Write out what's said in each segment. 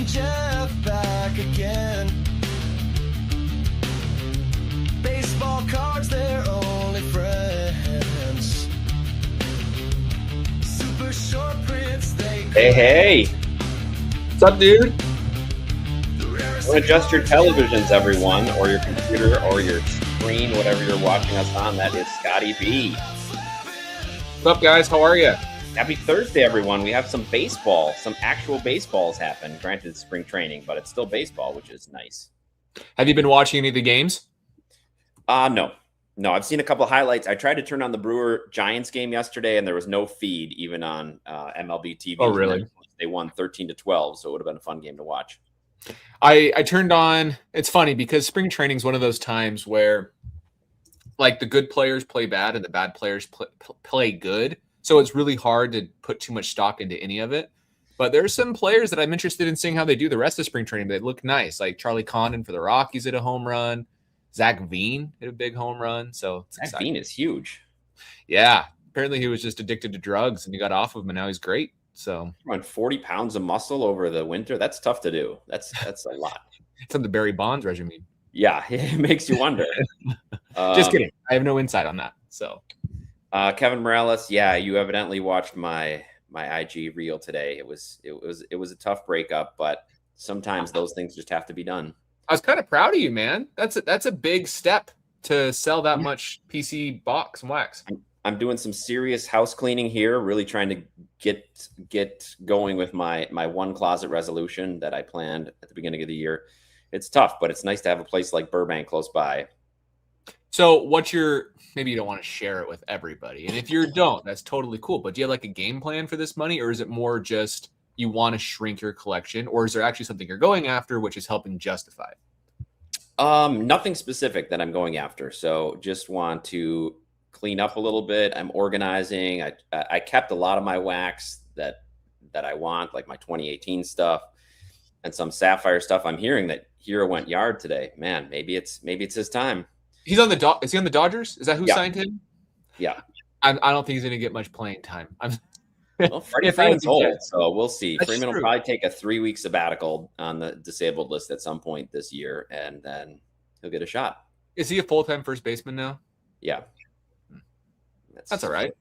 and Jeff back again. Baseball cards, they're only friends. Super short prints, they Hey. What's up, dude? Don't adjust your televisions, everyone, or your computer, or your screen, whatever you're watching us on. That is Scottie B. What's up, guys? How are you? Happy Thursday, everyone. We have some baseball. Some actual baseballs happen. Granted, it's spring training, but it's still baseball, which is nice. Have you been watching any of the games? No. I've seen a couple of highlights. I tried to turn on the Brewer-Giants game yesterday, and there was no feed even on MLB TV. Oh, really? They won 13-12, so it would have been a fun game to watch. I turned on. It's funny because spring training is one of those times where, like, the good players play bad and the bad players play good. So it's really hard to put too much stock into any of it. But there's some players that I'm interested in seeing how they do the rest of spring training. They look nice, like Charlie Condon for the Rockies hit a home run. Zach Veen hit a big home run. So Zach Veen is huge. Yeah. Apparently he was just addicted to drugs and he got off of them and now he's great. So run 40 pounds of muscle over the winter. That's tough to do. That's a lot. It's on the Barry Bonds regimen. Yeah, it makes you wonder. Just kidding. I have no insight on that. So Kevin Morales, yeah, you evidently watched my IG reel today. It was a tough breakup, but sometimes those things just have to be done. I was kind of proud of you, man. That's a big step to sell that much PC box and wax. I'm doing some serious house cleaning here, really trying to get going with my one closet resolution that I planned at the beginning of the year. It's tough, but it's nice to have a place like Burbank close by. So maybe you don't want to share it with everybody. And if you don't, that's totally cool. But do you have like a game plan for this money, or is it more just you want to shrink your collection, or is there actually something you're going after which is helping justify it? Nothing specific that I'm going after. So just want to clean up a little bit. I'm organizing. I kept a lot of my wax that I want, like my 2018 stuff and some Sapphire stuff. I'm hearing that Hero went yard today. Man, maybe it's his time. He's on the Is he on the Dodgers? Is that who signed him? Yeah. I don't think he's going to get much playing time. Well, Freddie Freeman's old, so we'll see. That's Freeman true. will probably take a 3-week sabbatical on the disabled list at some point this year, and then he'll get a shot. Is he a full-time first baseman now? Yeah. That's all right.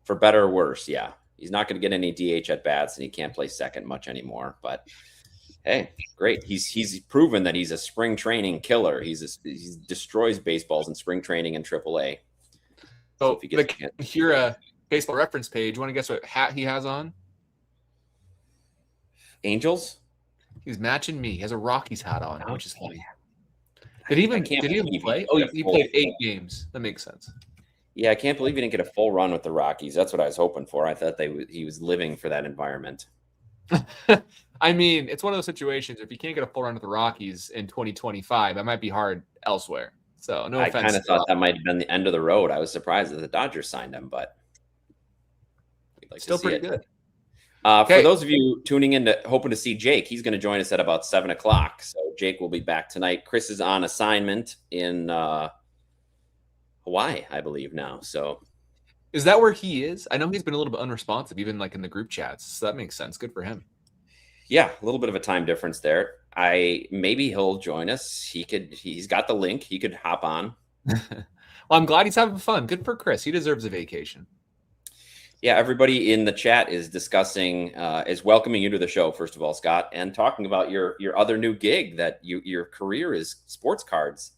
For better or worse, yeah. He's not going to get any DH at bats, and he can't play second much anymore. But hey, great. He's proven that he's a spring training killer. He destroys baseballs in spring training and AAA. So here a baseball reference page. You want to guess what hat he has on? Angels. He's matching me. He has a Rockies hat on, which is funny. Did he even play? Oh, he played 8 games. That makes sense. Yeah, I can't believe he didn't get a full run with the Rockies. That's what I was hoping for. I thought he was living for that environment. I mean, it's one of those situations. If you can't get a full run with the Rockies in 2025, that might be hard elsewhere. So no offense. I kind of thought that might have been the end of the road. I was surprised that the Dodgers signed him, but we'd like still to see pretty it. good. For those of you tuning in hoping to see Jake, he's going to join us at about 7:00. So Jake will be back tonight. Chris is on assignment in Hawaii, I believe now. So is that where he is? I know he's been a little bit unresponsive, even like in the group chats. So that makes sense. Good for him. Yeah, a little bit of a time difference there. Maybe he'll join us. He's got the link. He could hop on. Well, I'm glad he's having fun. Good for Chris. He deserves a vacation. Yeah, everybody in the chat is discussing, is welcoming you to the show, first of all, Scott, and talking about your other new gig that your career is sports cards.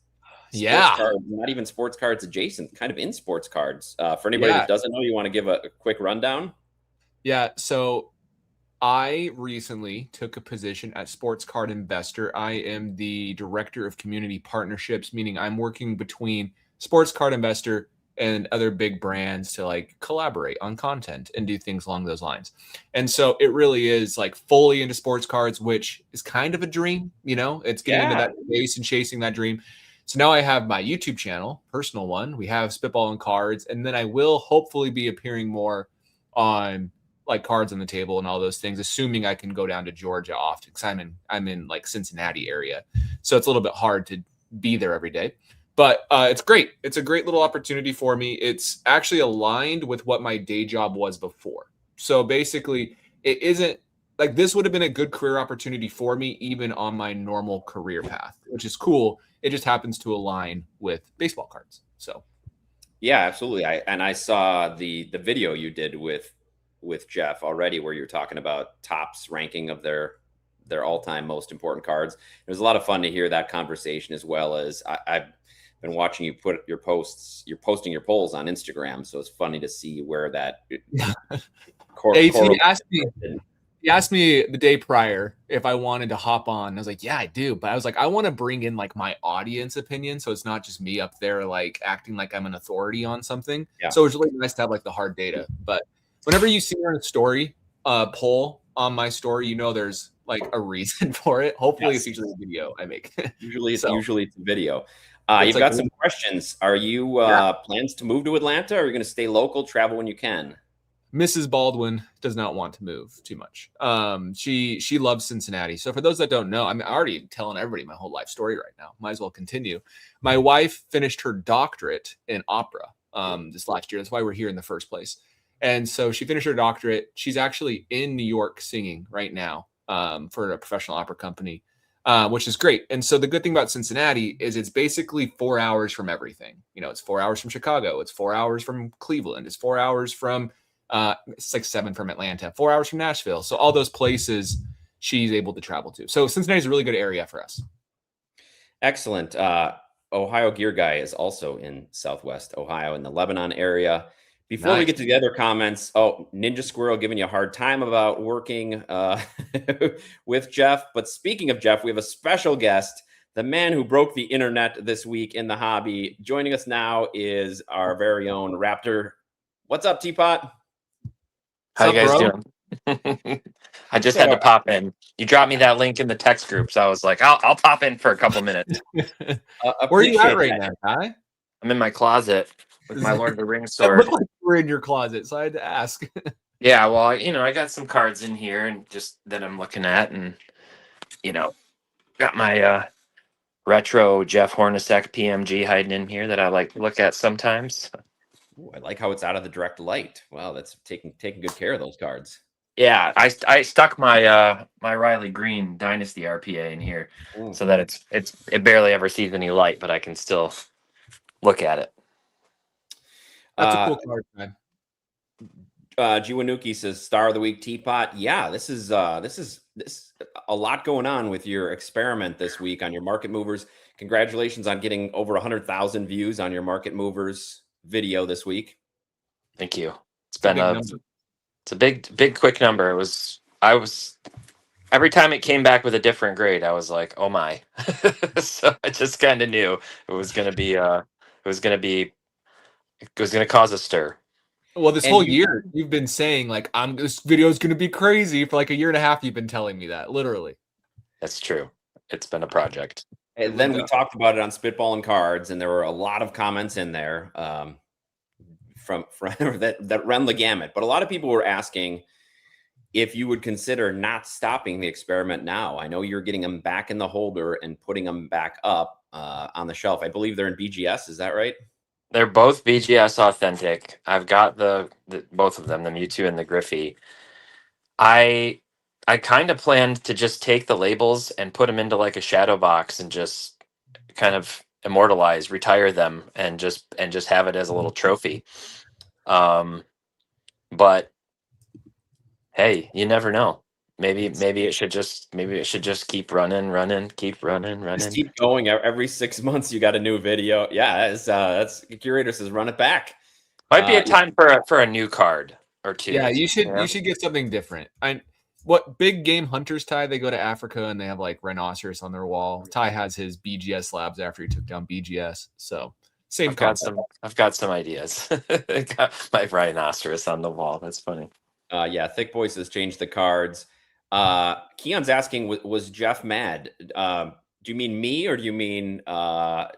Cards, not even sports cards adjacent, kind of in sports cards. For anybody that doesn't know, you want to give a quick rundown? Yeah, so I recently took a position at Sports Card Investor. I am the director of community partnerships, meaning I'm working between Sports Card Investor and other big brands to like collaborate on content and do things along those lines. And so it really is like fully into sports cards, which is kind of a dream, it's getting into that space and chasing that dream. So now I have my YouTube channel, personal one. We have Spitball and Cards, and then I will hopefully be appearing more on like Cards on the Table and all those things, assuming I can go down to Georgia often because I'm in like Cincinnati area. So it's a little bit hard to be there every day. But it's great. It's a great little opportunity for me. It's actually aligned with what my day job was before. So basically, it isn't like this would have been a good career opportunity for me, even on my normal career path, which is cool. It just happens to align with baseball cards. So, yeah, absolutely. I saw the video you did with Jeff already, where you're talking about Topps ranking of their all-time most important cards. It was a lot of fun to hear that conversation, as well as I've been watching you put your posts. You're posting your polls on Instagram, so it's funny to see where that. He asked me the day prior if I wanted to hop on. I was like, yeah, I do. But I was like, I want to bring in like my audience opinion. So it's not just me up there like acting like I'm an authority on something. Yeah. So it's really nice to have like the hard data. But whenever you see on a story poll on my story, there's like a reason for it. Hopefully It's usually a video I make. Usually it's a video. You've got some questions. Are you plans to move to Atlanta, or are you going to stay local, travel when you can? Mrs. Baldwin does not want to move too much. She loves Cincinnati. So for those that don't know, I'm already telling everybody my whole life story right now. Might as well continue. My wife finished her doctorate in opera this last year. That's why we're here in the first place. And so she finished her doctorate. She's actually in New York singing right now for a professional opera company, which is great. And so the good thing about Cincinnati is it's basically 4 hours from everything. It's 4 hours from Chicago. It's 4 hours from Cleveland. It's 4 hours from it's like 7 from Atlanta, 4 hours from Nashville. So all those places she's able to travel to. So Cincinnati is a really good area for us. Excellent. Ohio Gear Guy is also in Southwest Ohio in the Lebanon area. Before we get to the other comments, Ninja Squirrel giving you a hard time about working with Jeff. But speaking of Jeff, we have a special guest, the man who broke the internet this week in the hobby. Joining us now is our very own Raptor. What's up, Teapot? How you guys doing? I just had to pop in. You dropped me that link in the text group, so I was like, I'll pop in for a couple minutes. Where are you at right now, Ty? I'm in my closet with my Lord of the Rings sword. It looked like you were in your closet, so I had to ask. Yeah, well, I got some cards in here and just that I'm looking at, and got my retro Jeff Hornacek PMG hiding in here that I like to look at sometimes. Ooh, I like how it's out of the direct light. Wow, that's taking good care of those cards. Yeah, I stuck my my Riley Green Dynasty RPA in here. Ooh. So that it barely ever sees any light, but I can still look at it. That's a cool card, man. Jiwanuki says Star of the Week Teapot. Yeah, this is a lot going on with your experiment this week on your market movers. Congratulations on getting over 100,000 views on your market movers video this week. Thank you. It's been it's a big quick number. I was every time it came back with a different grade, I was like, oh my. So I just kind of knew it was gonna cause a stir. Well, this whole year you've been saying like this video is gonna be crazy for like a year and a half. You've been telling me that literally. That's true. It's been a project. And then we talked about it on Spitball and Cards, and there were a lot of comments in there from that run the gamut. But a lot of people were asking if you would consider not stopping the experiment now. I know you're getting them back in the holder and putting them back up on the shelf. I believe they're in BGS. Is that right? They're both BGS authentic. I've got the both of them, the Mewtwo and the Griffey. I kind of planned to just take the labels and put them into like a shadow box and just kind of retire them and just have it as a little trophy. But hey, you never know. Maybe it should just keep running. Just keep going. Every 6 months you got a new video. Yeah, that's Curator says run it back. Might be a time for a new card or two. Yeah, you should get something different. What big game hunters, Ty? They go to Africa and they have like rhinoceros on their wall. Ty has his BGS labs after he took down BGS. So same concept. I've got some ideas. I got my rhinoceros on the wall. That's funny. Yeah, Thick Boys has changed the cards. Keon's asking, was Jeff mad? Do you mean me or do you mean I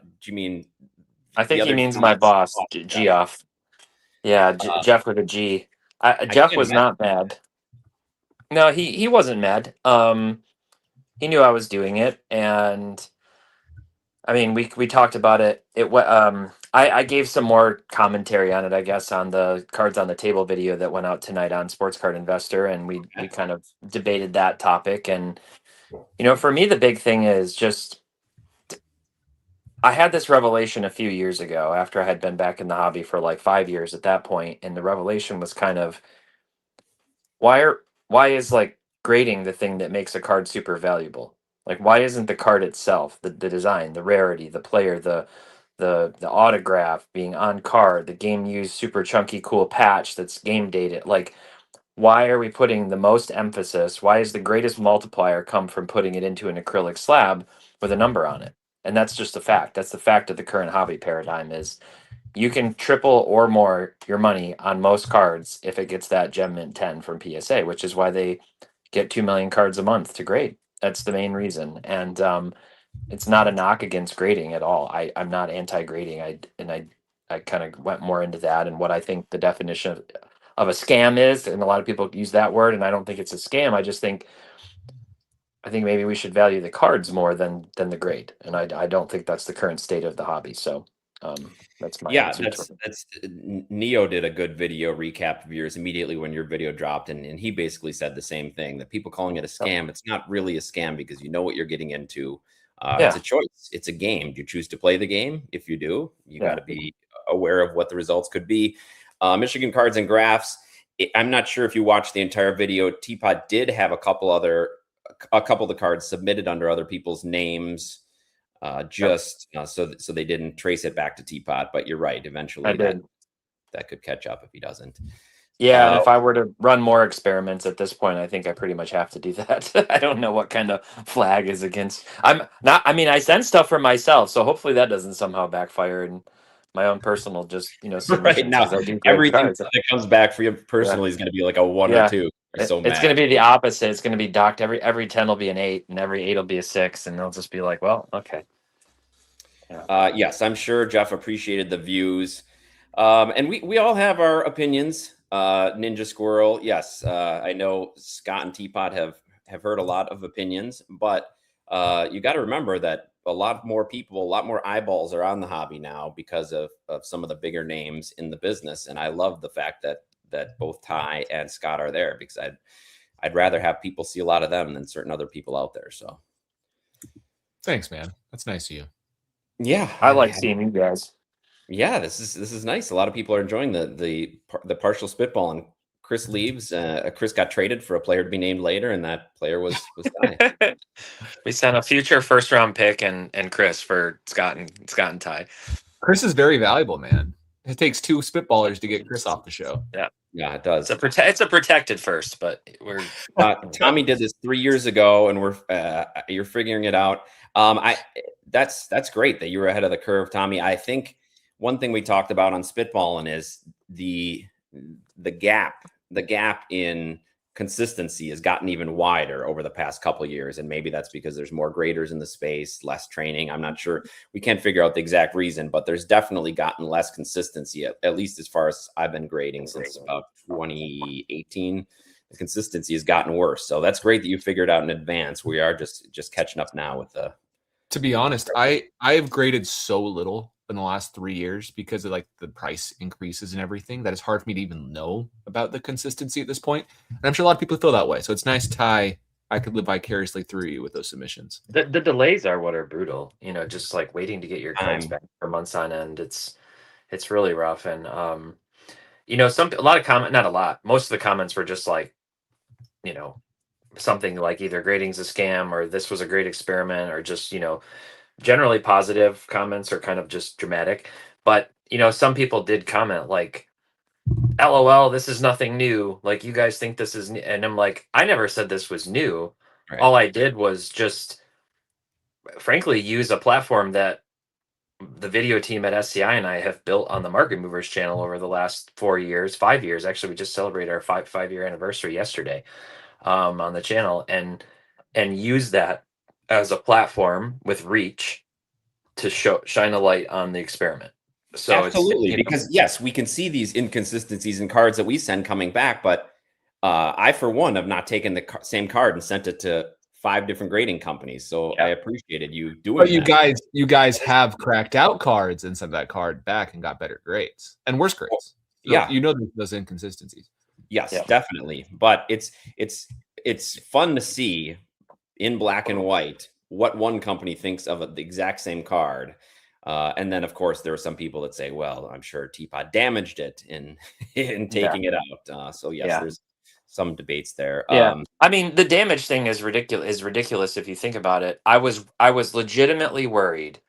think he means my boss, Geoff. Yeah, Jeff with a G. Jeff was not mad. No, he wasn't mad. He knew I was doing it, and I mean, we talked about it. I gave some more commentary on it, I guess, on the Cards on the Table video that went out tonight on Sports Card Investor, and we kind of debated that topic. And for me, the big thing is just I had this revelation a few years ago after I had been back in the hobby for like 5 years at that point, and the revelation was kind of why is like grading the thing that makes a card super valuable? Like why isn't the card itself, the design, the rarity, the player, the autograph being on card, the game used super chunky cool patch that's game dated? Like why are we putting the most emphasis? Why is the greatest multiplier come from putting it into an acrylic slab with a number on it? And that's just a fact. That's the fact of the current hobby paradigm is you can triple or more your money on most cards if it gets that Gem Mint 10 from PSA, which is why they get 2 million cards a month to grade. That's the main reason. And it's not a knock against grading at all. I'm not anti-grading. I kind of went more into that and what I think the definition of a scam is, and a lot of people use that word, and I don't think it's a scam. I think maybe we should value the cards more than the grade, and I don't think that's the current state of the hobby. So that's my answer. That's Neo did a good video recap of yours immediately when your video dropped, and he basically said the same thing, that people calling it a scam, it's not really a scam because you know what you're getting into. It's a choice. It's a game. Do you choose to play the game? If you do, you got to be aware of what the results could be. Michigan Cards and Graphs. I'm not sure if you watched the entire video. Teapot did have a couple of the cards submitted under other people's names, so they didn't trace it back to Teapot. But you're right. Eventually, that could catch up if he doesn't. Yeah, and if I were to run more experiments at this point, I think I pretty much have to do that. I don't know what kind of flag is against. I send stuff for myself, so hopefully that doesn't somehow backfire in my own personal right now. Everything that comes back for you personally is going to be like a 1 or 2. It's going to be the opposite. It's going to be docked. Every 10 will be an 8, and every 8 will be a 6, and they'll just be like, well, okay. Yeah. Yes, I'm sure Jeff appreciated the views, and we all have our opinions. Ninja Squirrel, yes, I know Scott and Teapot have heard a lot of opinions, but you got to remember that a lot more people, a lot more eyeballs are on the hobby now because of some of the bigger names in the business. And I love the fact that both Ty and Scott are there, because I'd rather have people see a lot of them than certain other people out there. So thanks, man. That's nice of you. Yeah, I like seeing you guys. Yeah, this is nice. A lot of people are enjoying the partial spitball. And Chris leaves. Chris got traded for a player to be named later, and that player was Ty. We sent a future first-round pick and Chris for Scott and Ty. Chris is very valuable, man. It takes 2 spitballers to get Chris off the show. Yeah, it does. It's a protected first, but we're Tommy did this 3 years ago, and you're figuring it out. That's great that you were ahead of the curve, Tommy. I think one thing we talked about on spitballing is the gap in consistency has gotten even wider over the past couple of years. And maybe that's because there's more graders in the space, less training. I'm not sure. We can't figure out the exact reason, but there's definitely gotten less consistency, at least as far as I've been grading since about 2018. The consistency has gotten worse. So that's great that you figured out in advance. We are just catching up now with the. To be honest, I've graded so little in the last 3 years because of like the price increases and everything that it's hard for me to even know about the consistency at this point. And I'm sure a lot of people feel that way. So it's nice, Ty. I could live vicariously through you with those submissions. The delays are what are brutal. Just like waiting to get your cards back for months on end. It's really rough. And most of the comments were just like, something like either grading's a scam or this was a great experiment or just, generally positive comments are kind of just dramatic. But, some people did comment like, LOL, this is nothing new. Like, you guys think this is new. And I'm like, I never said this was new. Right. All I did was just, frankly, use a platform that the video team at SCI and I have built on the Market Movers channel over the last 5 years. Actually, we just celebrated our five-year anniversary yesterday on the channel and use that as a platform with reach to shine a light on the experiment. So absolutely, because yes, we can see these inconsistencies in cards that we send coming back, but I, for one, have not taken the same card and sent it to 5 different grading companies. So I appreciated you doing But that. you guys have cracked out cards and sent that card back and got better grades and worse grades. So you know those inconsistencies. Yes, definitely. But it's fun to see in black and white what one company thinks of the exact same card. And then, of course, there are some people that say, well, I'm sure Teapot damaged it in taking it out. So, yes, there's some debates there. Yeah. I mean, the damage thing is ridiculous if you think about it. I was legitimately worried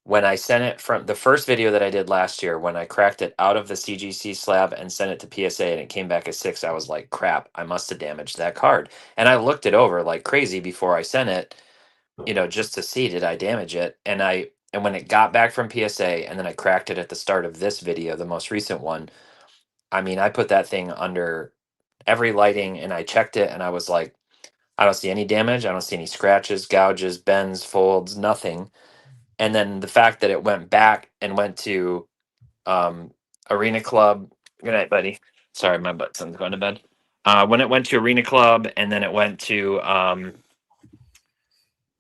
when I sent it from the first video that I did last year, when I cracked it out of the CGC slab and sent it to PSA and it came back as 6, I was like, crap, I must have damaged that card. And I looked it over like crazy before I sent it, just to see, did I damage it? And when it got back from PSA and then I cracked it at the start of this video, the most recent one, I mean, I put that thing under every lighting and I checked it and I was like, I don't see any damage. I don't see any scratches, gouges, bends, folds, nothing. And then the fact that it went back and went to Arena Club. Good night, buddy. Sorry, my son's going to bed. When it went to Arena Club and then it went to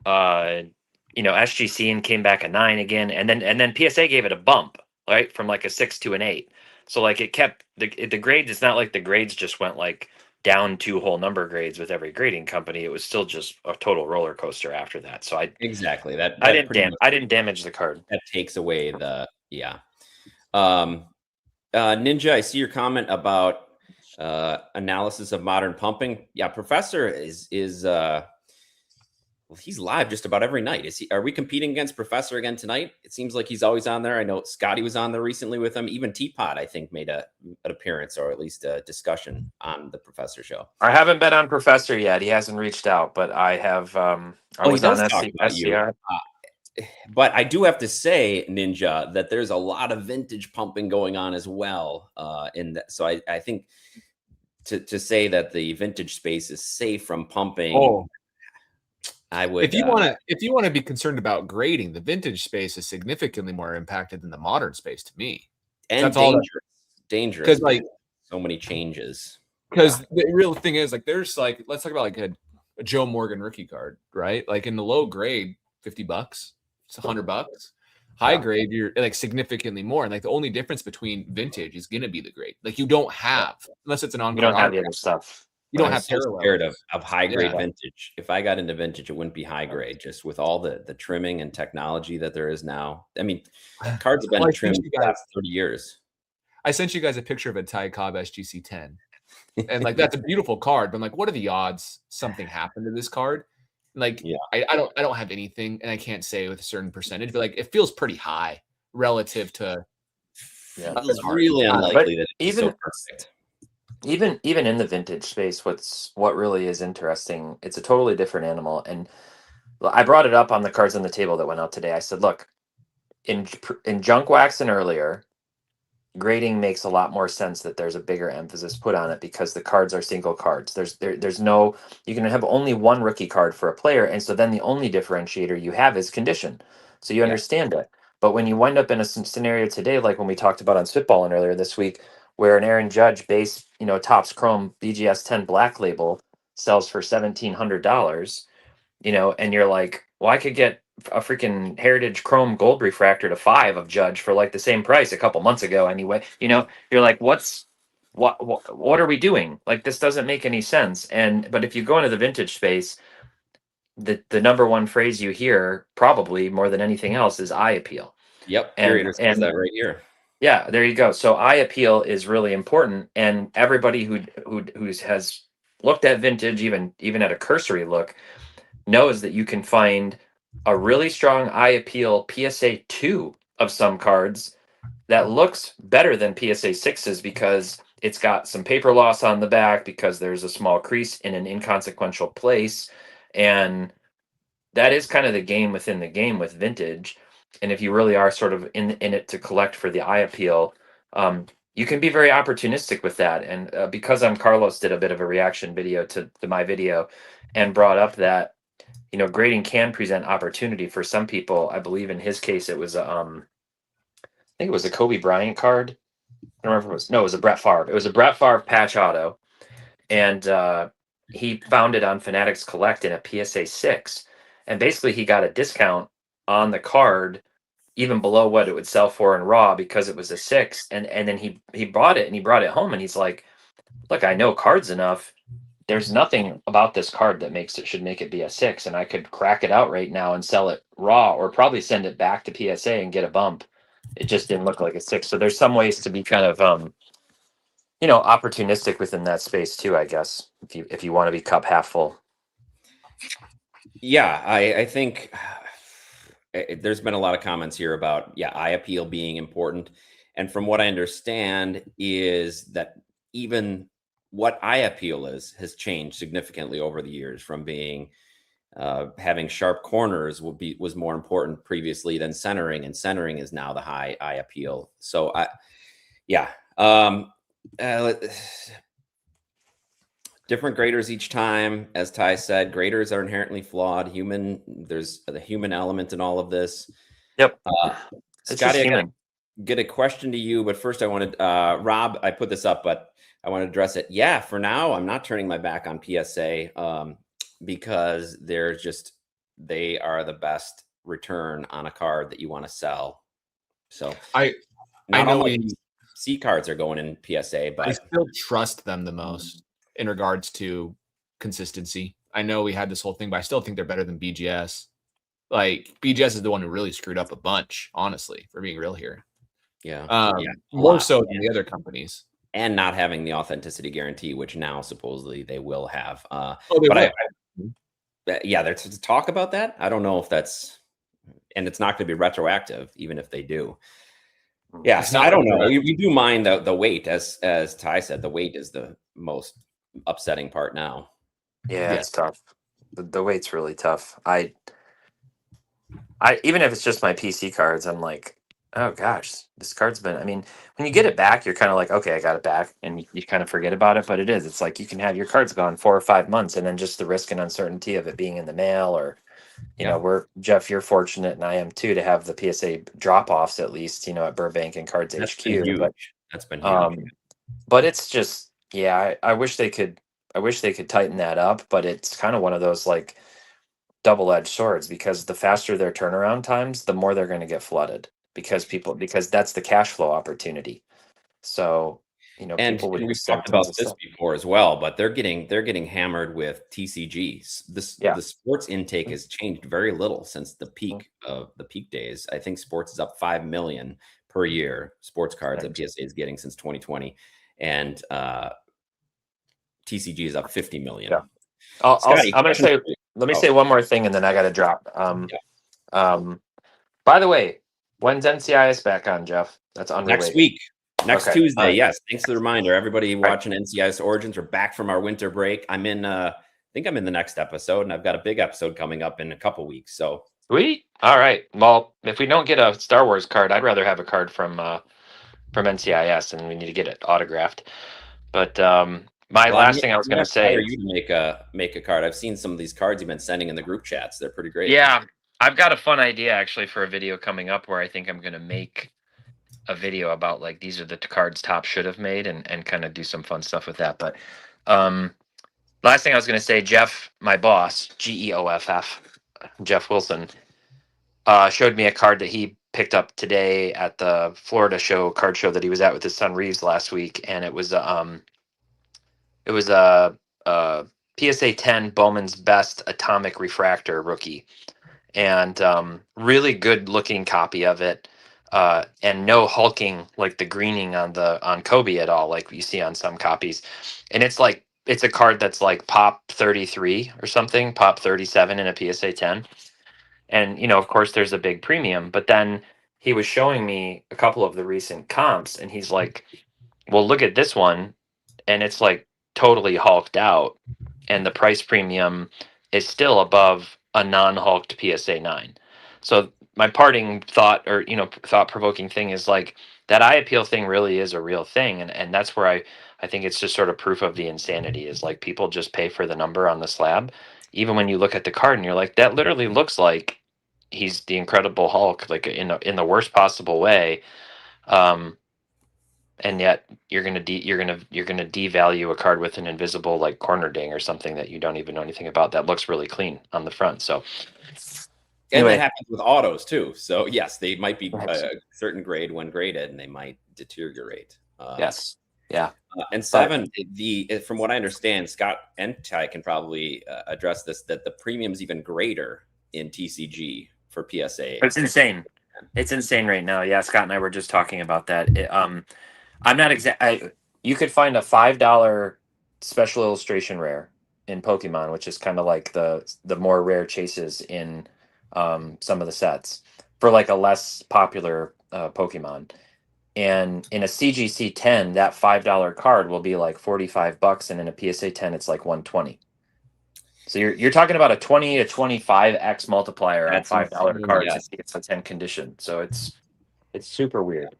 SGC and came back a 9 again, and then PSA gave it a bump, right, from like a 6 to an 8. So like it kept the grades. It's not like the grades just went like down 2 whole number grades with every grading company. It was still just a total roller coaster after that. So I didn't damage the card. That takes away the Ninja. I see your comment about analysis of modern pumping. Yeah, Professor is well, he's live just about every night. Are we competing against Professor again tonight? It seems like he's always on there. I know Scotty was on there recently with him. Even Teapot, I think, made an appearance or at least a discussion on the Professor show. I haven't been on Professor yet. He hasn't reached out, but I have. I was on SCI. But I do have to say, Ninja, that there's a lot of vintage pumping going on as well. So I think to say that the vintage space is safe from pumping. I would. If you want to be concerned about grading, the vintage space is significantly more impacted than the modern space to me. And that's dangerous because like so many changes. Because the real thing is, like, there's like, let's talk about like a Joe Morgan rookie card, right? Like in the low grade, $50, it's $100. High grade, you're like significantly more. And like the only difference between vintage is gonna be the grade. Like you don't have, unless it's an on. You don't have the other stuff. You don't have parallel. Scared of high grade vintage. If I got into vintage, it wouldn't be high grade, just with all the trimming and technology that there is now. I mean, cards have been trimmed for the last 30 years. I sent you guys a picture of a Ty Cobb SGC 10. And like that's a beautiful card, but I'm like, what are the odds something happened to this card? Like I don't have anything and I can't say with a certain percentage, but like it feels pretty high relative to it's really unlikely that it's so perfect. Even in the vintage space, what really is interesting, it's a totally different animal. And I brought it up on the cards on the table that went out today. I said, look, in junk wax and earlier, grading makes a lot more sense that there's a bigger emphasis put on it because the cards are single cards. There's no, you can have only one rookie card for a player. And so then the only differentiator you have is condition. So you understand it. But when you wind up in a scenario today, like when we talked about on Spitballing earlier this week, where an Aaron Judge base, Topps Chrome BGS 10 black label sells for $1,700, and you're like, well, I could get a freaking Heritage Chrome Gold Refractor to 5 of Judge for like the same price a couple months ago anyway. You're like, what are we doing? Like, this doesn't make any sense. But if you go into the vintage space, the number one phrase you hear probably more than anything else is eye appeal. Yep. And that right here. Yeah, there you go. So eye appeal is really important, and everybody who has looked at vintage, even at a cursory look, knows that you can find a really strong eye appeal PSA 2 of some cards that looks better than PSA 6s because it's got some paper loss on the back because there's a small crease in an inconsequential place, and that is kind of the game within the game with vintage. And if you really are sort of in it to collect for the eye appeal, you can be very opportunistic with that. And because Carlos did a bit of a reaction video to my video and brought up that, grading can present opportunity for some people. I believe in his case, it was, I think it was a Kobe Bryant card. I don't remember if it was a Brett Favre. It was a Brett Favre patch auto. And he found it on Fanatics Collect in a PSA 6, and basically he got a discount on the card even below what it would sell for in raw because it was a 6, and then he bought it and he brought it home and he's like, look, I know cards enough. There's nothing about this card that should make it be a 6, and I could crack it out right now and sell it raw, or probably send it back to PSA and get a bump. It just didn't look like a 6. So there's some ways to be kind of opportunistic within that space too, I guess, if you want to be cup half full. Yeah, I think there's been a lot of comments here about eye appeal being important, and from what I understand is that even what eye appeal has changed significantly over the years, from being having sharp corners was more important previously than centering, and centering is now the high eye appeal. So different graders each time. As Ty said, graders are inherently flawed. There's the human element in all of this. Yep. Scotty, I gotta get a question to you, but first I wanted Rob, I put this up, but I want to address it. Yeah, for now, I'm not turning my back on PSA because they are the best return on a card that you want to sell. So I know C cards are going in PSA, but I still trust them the most in regards to consistency. I know we had this whole thing, but I still think they're better than BGS. Like, BGS is the one who really screwed up a bunch, honestly, for being real here. More so than the other companies. And not having the authenticity guarantee, which now supposedly they will have. There's talk about that. I don't know if that's, and it's not going to be retroactive, even if they do. Yeah, so I don't know. We do mind the weight, as Ty said. The weight is the most upsetting part now. Yeah, it's tough. The weight's really tough. I even if it's just my PC cards, I'm like, oh gosh, this card's been. I mean, when you get it back, you're kind of like, okay, I got it back, and you kind of forget about it. But it's like you can have your cards gone 4 or 5 months, and then just the risk and uncertainty of it being in the mail, or Jeff, you're fortunate, and I am too, to have the PSA drop-offs at least, at Burbank and Cards That's HQ. Been huge. That's been huge. But it's just, I wish they could tighten that up, but it's kind of one of those like double-edged swords, because the faster their turnaround times, the more they're going to get flooded, because that's the cash flow opportunity. So, and we've talked about this before as well, but they're getting hammered with TCGs. The sports intake has changed very little since the peak of the peak days. I think sports is up 5 million per year. Sports cards that PSA is getting since 2020, and TCG is up 50 million. Yeah. I'm going to say, let me say one more thing, and then I got to drop. By the way, when's NCIS back on, Jeff? That's unrelated. Next week. Next Tuesday, yes. Thanks for the reminder. Everybody watching NCIS Origins, we're back from our winter break. I think I'm in the next episode, and I've got a big episode coming up in a couple weeks. So sweet. All right. Well, if we don't get a Star Wars card, I'd rather have a card from NCIS, and we need to get it autographed. But last thing I was going to say, you to make a card. I've seen some of these cards you've been sending in the group chats. They're pretty great. Yeah, I've got a fun idea actually for a video coming up where I think I'm going to make a video about like these are the cards Top should have made, and kind of do some fun stuff with that. But last thing I was going to say, Jeff, my boss, GEOFF, Jeff Wilson, showed me a card that he picked up today at the Florida card show that he was at with his son Reeves last week, and it was a PSA 10 Bowman's Best Atomic Refractor rookie, and really good looking copy of it. And no hulking, like the greening on Kobe at all, like you see on some copies. And it's a card that's like pop 33 or something, pop 37 in a PSA 10. And, of course there's a big premium, but then he was showing me a couple of the recent comps, and he's like, well, look at this one. And it's like totally hulked out, and the price premium is still above a non-hulked PSA 9. So my parting thought, or thought-provoking thing, is like that eye appeal thing really is a real thing, and that's where I think it's just sort of proof of the insanity, is like people just pay for the number on the slab, even when you look at the card and you're like, that literally looks like he's the Incredible Hulk, like in the worst possible way. and yet you're gonna devalue a card with an invisible like corner ding or something that you don't even know anything about that looks really clean on the front. So and anyway, that happens with autos too. So yes, they might be a certain grade when graded, and they might deteriorate. Yes, yeah. And seven, from what I understand, Scott and Ty can probably address this, that the premium's even greater in TCG for PSA. It's insane. It's insane right now. Yeah, Scott and I were just talking about that. I'm not exact. You could find a $5 special illustration rare in Pokemon, which is kind of like the more rare chases in some of the sets for like a less popular Pokemon. And in a CGC 10, that $5 card will be like $45, and in a PSA 10, it's like $120. So you're talking about a 20 to 25x multiplier on $5 cards. Yes. It's a 10 condition, so it's super weird.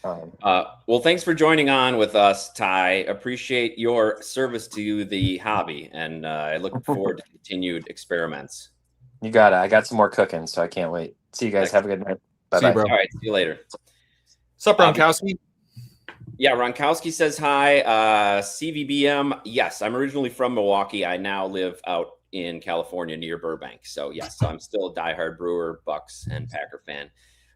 Well, thanks for joining on with us, Ty. Appreciate your service to the hobby, and I look forward to continued experiments. You got it. I got some more cooking, so I can't wait. See you guys. Have a good night. Bye-bye. All right, see you later. What's up, Ronkowski? Yeah, Ronkowski says hi. CVBM, yes, I'm originally from Milwaukee. I now live out in California near Burbank. So yes, I'm still a diehard Brewer, Bucks, and Packer fan.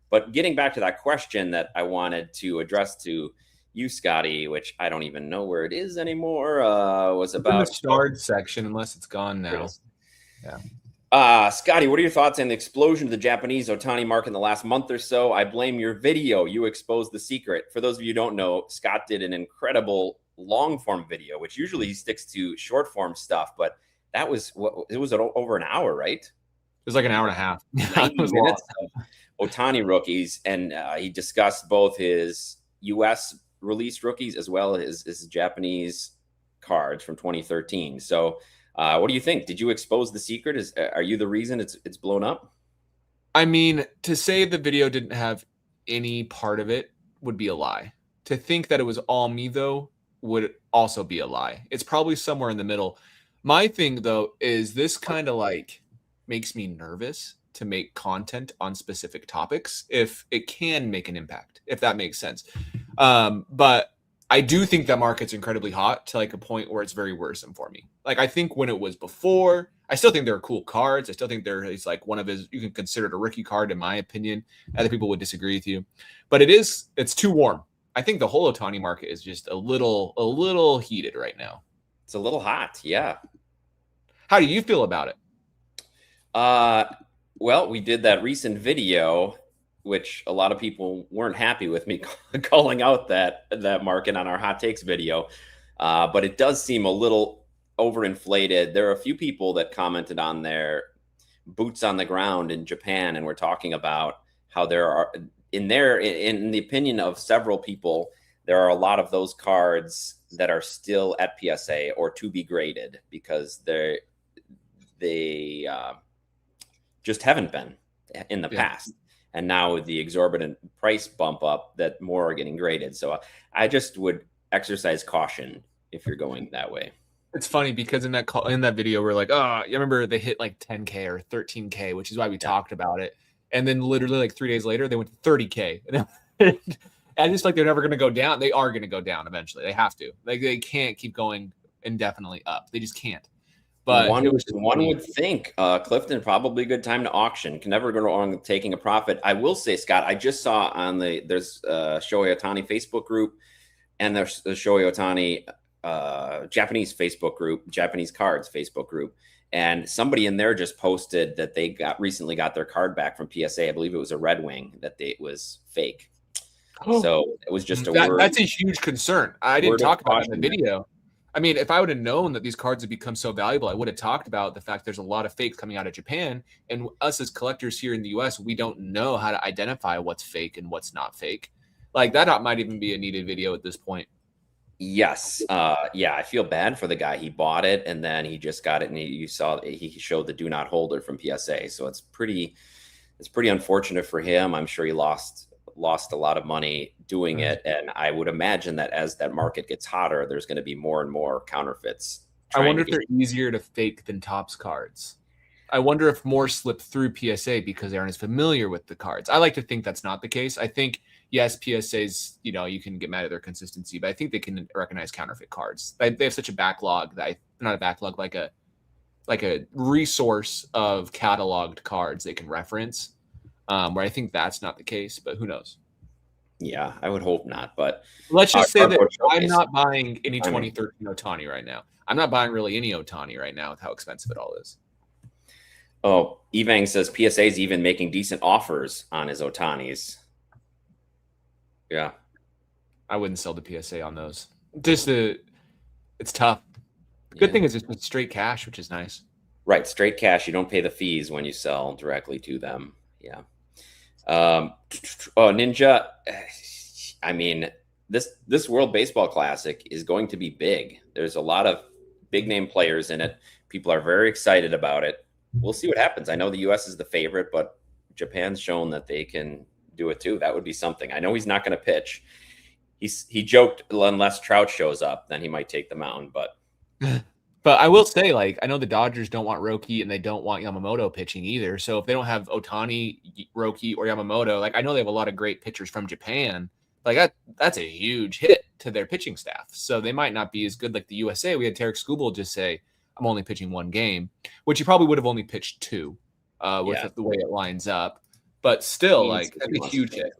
But getting back to that question that I wanted to address to you, Scotty, which I don't even know where it is anymore, was about in the starred section, unless it's gone now. Yeah. Scotty, what are your thoughts on the explosion of the Japanese Ohtani market in the last month or so? I blame your video. You exposed the secret. For those of you who don't know, Scott did an incredible long form video, which usually he sticks to short form stuff, but that was it was over an hour, right? It was like an hour and a half. 90 minutes of Ohtani rookies, and he discussed both his U.S. released rookies as well as his Japanese cards from 2013. So what do you think? Did you expose the secret? Are you the reason it's blown up? I mean, to say the video didn't have any part of it would be a lie. To think that it was all me, though, would also be a lie. It's probably somewhere in the middle. My thing, though, is this kind of like makes me nervous to make content on specific topics if it can make an impact, if that makes sense. But I do think that market's incredibly hot to like a point where it's very worrisome for me. Like, I think when it was before, I still think they're cool cards. I still think it's like one of his, you can consider it a rookie card, in my opinion. Other people would disagree with you, but it's too warm. I think the whole Otani market is just a little heated right now. It's a little hot. Yeah. How do you feel about it? Well, we did that recent video, which a lot of people weren't happy with me calling out that market on our hot takes video. But it does seem a little overinflated. There are a few people that commented on their boots on the ground in Japan, and we're talking about how there are, in the opinion of several people, there are a lot of those cards that are still at PSA or to be graded because they just haven't been in the past. And now with the exorbitant price bump up, that more are getting graded. So I just would exercise caution if you're going that way. It's funny because in that video, we're like, oh, you remember they hit like 10K or 13K, which is why we talked about it. And then literally like 3 days later, they went to 30K. And I just like they're never going to go down. They are going to go down eventually. They have to. Like, they can't keep going indefinitely up. They just can't. But one would think Clifton, probably a good time to auction. Can never go wrong with taking a profit. I will say, Scott, I just saw on there's Shohei Ohtani Facebook group, and there's the Shohei Ohtani Japanese Facebook group, Japanese Cards Facebook group, and somebody in there just posted that they recently got their card back from PSA. I believe it was a Red Wing, that it was fake. So it was just word. That's a huge concern. I didn't talk about it in the video. I mean, if I would have known that these cards had become so valuable, I would have talked about the fact there's a lot of fakes coming out of Japan. And us as collectors here in the US, we don't know how to identify what's fake and what's not fake. Like, that might even be a needed video at this point. Yes. Yeah, I feel bad for the guy. He bought it and then he just got it, and he showed the do not holder from PSA. So it's pretty unfortunate for him. I'm sure he lost a lot of money doing it, and I would imagine that as that market gets hotter, there's going to be more and more counterfeits. I wonder if they're easier to fake than Topps cards. I wonder if more slip through PSA because they aren't as familiar with the cards. I like to think that's not the case. I think yes, PSAs, you can get mad at their consistency, but I think they can recognize counterfeit cards. They have such a backlog not a backlog, like a resource of cataloged cards they can reference, where I think that's not the case, but who knows? Yeah, I would hope not. But let's just say that I'm not buying any 2013 Otani right now. I'm not buying really any Otani right now with how expensive it all is. Oh, Evang says PSA is even making decent offers on his Otanis. Yeah. I wouldn't sell the PSA on those. It's tough. Good thing is it's straight cash, which is nice. Right. Straight cash. You don't pay the fees when you sell directly to them. Yeah. Oh, Ninja. I mean, this World Baseball Classic is going to be big. There's a lot of big name players in it. People are very excited about it. We'll see what happens. I know the U.S. is the favorite, but Japan's shown that they can do it too. That would be something. I know he's not going to pitch. He joked unless Trout shows up, then he might take the mound. But I will say, I know the Dodgers don't want Roki and they don't want Yamamoto pitching either. So if they don't have Otani, Roki, or Yamamoto, I know they have a lot of great pitchers from Japan. That's a huge hit to their pitching staff. So they might not be as good like the USA. We had Tarek Skubal just say, I'm only pitching one game, which he probably would have only pitched two with the way it lines up. But still, that's a huge hit.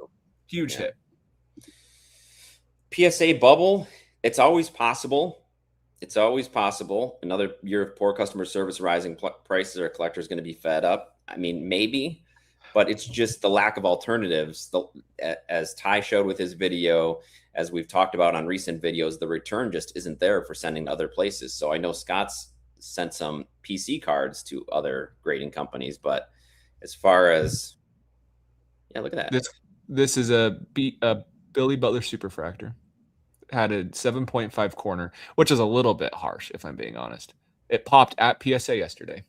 Huge hit. PSA bubble, it's always possible. It's always possible. Another year of poor customer service, rising prices, our collector is going to be fed up. I mean, maybe, but it's just the lack of alternatives. As Ty showed with his video, as we've talked about on recent videos, the return just isn't there for sending to other places. So I know Scott's sent some PC cards to other grading companies, but as far as, look at that. This is a Billy Butler Superfractor. Had a 7.5 corner, which is a little bit harsh, if I'm being honest. It popped at PSA yesterday.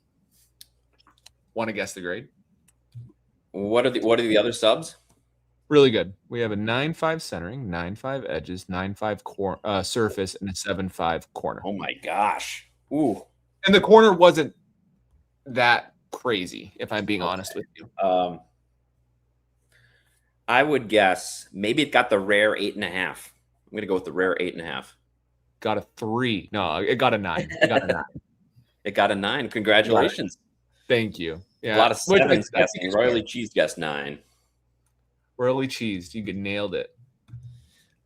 Want to guess the grade? What are the other subs? Really good. We have a 9.5 centering, 9.5 edges, 9.5 surface, and a 7.5 corner. Oh my gosh. Ooh. And the corner wasn't that crazy, if I'm being honest with you. I would guess maybe it got the rare 8.5. I'm going to go with the rare 8.5. Got a 3. No, it got a 9. It got a 9. Congratulations. Thank you. Yeah. A lot of sevens guessing. Royally Cheese guessed 9. Royally Cheese. You nailed it.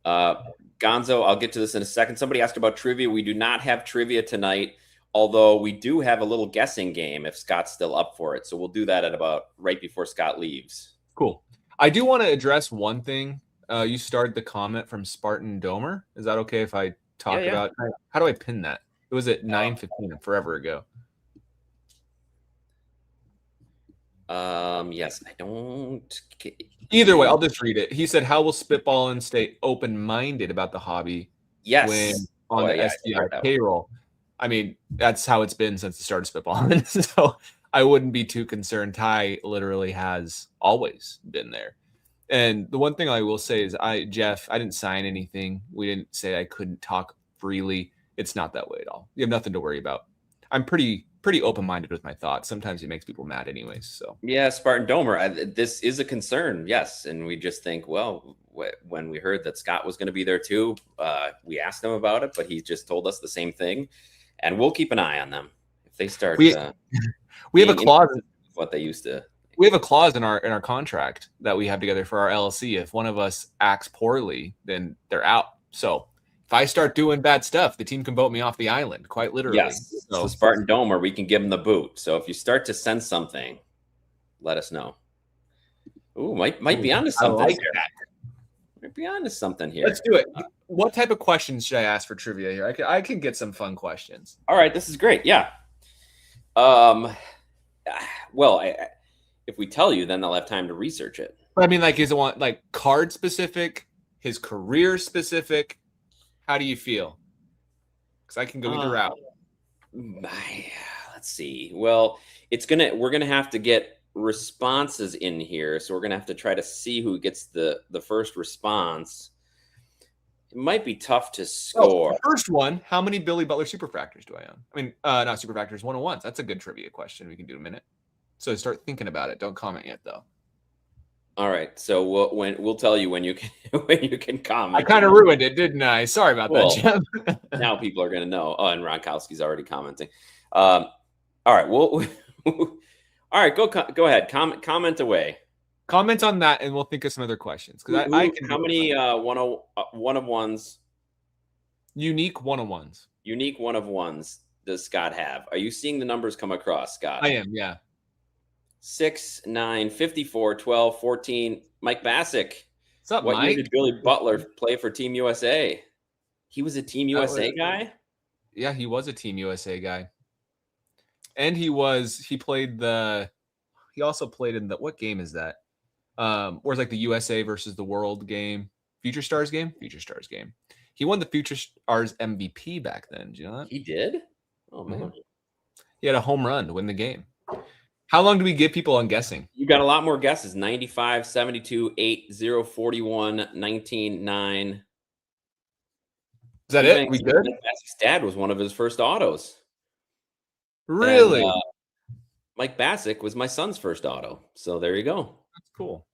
Gonzo, I'll get to this in a second. Somebody asked about trivia. We do not have trivia tonight, although we do have a little guessing game if Scott's still up for it. So we'll do that at about right before Scott leaves. Cool. I do want to address one thing. You started the comment from Spartan Domer. Is that okay if I talk about how do I pin that? It was at 9:15 forever ago. Yes, I don't. Either way, I'll just read it. He said, "How will spitball and stay open-minded about the hobby?" Yes, when on the SCI payroll. I mean, that's how it's been since the start of spitballing. So I wouldn't be too concerned. Ty literally has always been there. And the one thing I will say is, Jeff, I didn't sign anything. We didn't say I couldn't talk freely. It's not that way at all. You have nothing to worry about. I'm pretty open-minded with my thoughts. Sometimes it makes people mad anyways. So yeah, Spartan Domer, this is a concern. Yes. And we just think, well, when we heard that Scott was going to be there too, we asked him about it, but he just told us the same thing. And we'll keep an eye on them. If they start, we have a clause. What they used to. We have a clause in our contract that we have together for our LLC. If one of us acts poorly, then they're out. So if I start doing bad stuff, the team can vote me off the island, quite literally. Yes. So Spartan Domer, we can give them the boot. So if you start to sense something, let us know. Ooh, might be onto something. I like that. Might be onto something here. Let's do it. What type of questions should I ask for trivia here? I can get some fun questions. All right, this is great. Yeah. Well, if we tell you, then they'll have time to research it. I mean, is it one card specific, his career specific? How do you feel? Because I can go either route. Let's see. Well, we're gonna have to get responses in here, so we're gonna have to try to see who gets the first response. It might be tough to score. The first one, how many Billy Butler Superfractors do I own? I mean, not Superfractors, 101s. That's a good trivia question we can do in a minute. So start thinking about it. Don't comment yet, though. All right. So we'll tell you when you can when you can comment. I kind of ruined it, didn't I? Sorry about that, Jeff. Now people are going to know. Oh, and Ronkowski's already commenting. All right. Well, all right. Go ahead. Comment away. Comment on that, and we'll think of some other questions. Because I can. How many one of ones? Unique one-on-ones. Unique one of ones does Scott have? Are you seeing the numbers come across, Scott? I am. Yeah. 6, 9, 54, 12, 14. Mike Bassick. What's up, What Mike? year did Billy Butler play for Team USA? He was a Team USA guy? Yeah, he was a Team USA guy. And he also played in what game is that? Where's like the USA versus the world game? Future Stars game? Future Stars game. He won the Future Stars MVP back then. Do you know that? He did? Oh, man. He had a home run to win the game. How long do we give people on guessing? You got a lot more guesses. 95, 72, 8, 0, 41, 19, 9. Is that it? We good? Bassick's dad was one of his first autos. Really? And, Mike Bassick was my son's first auto. So there you go. That's cool.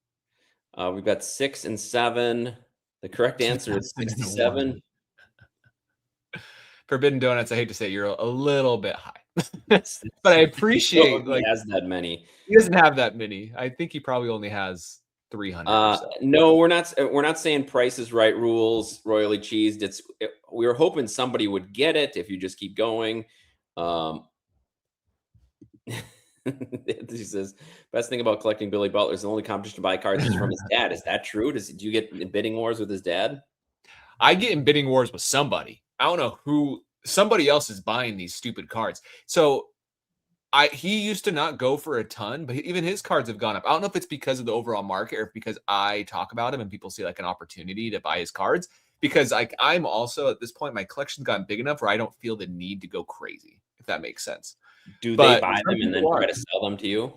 We've got 6 and 7. The correct answer is 67. Forbidden Donuts, I hate to say, you're a little bit high. But I appreciate he has that many. He doesn't have that many. I think he probably only has 300. No, we're not saying Price is Right rules royally cheesed. We were hoping somebody would get it if you just keep going. He says, best thing about collecting Billy Butler is the only competition to buy cards is from his dad. Is that true? Do you get in bidding wars with his dad? I get in bidding wars with somebody. I don't know who. Somebody else is buying these stupid cards. So he used to not go for a ton, but even his cards have gone up. I don't know if it's because of the overall market or because I talk about him and people see like an opportunity to buy his cards. Because I'm also at this point, my collection's gotten big enough where I don't feel the need to go crazy, if that makes sense. Do they buy them and then try to sell them to you?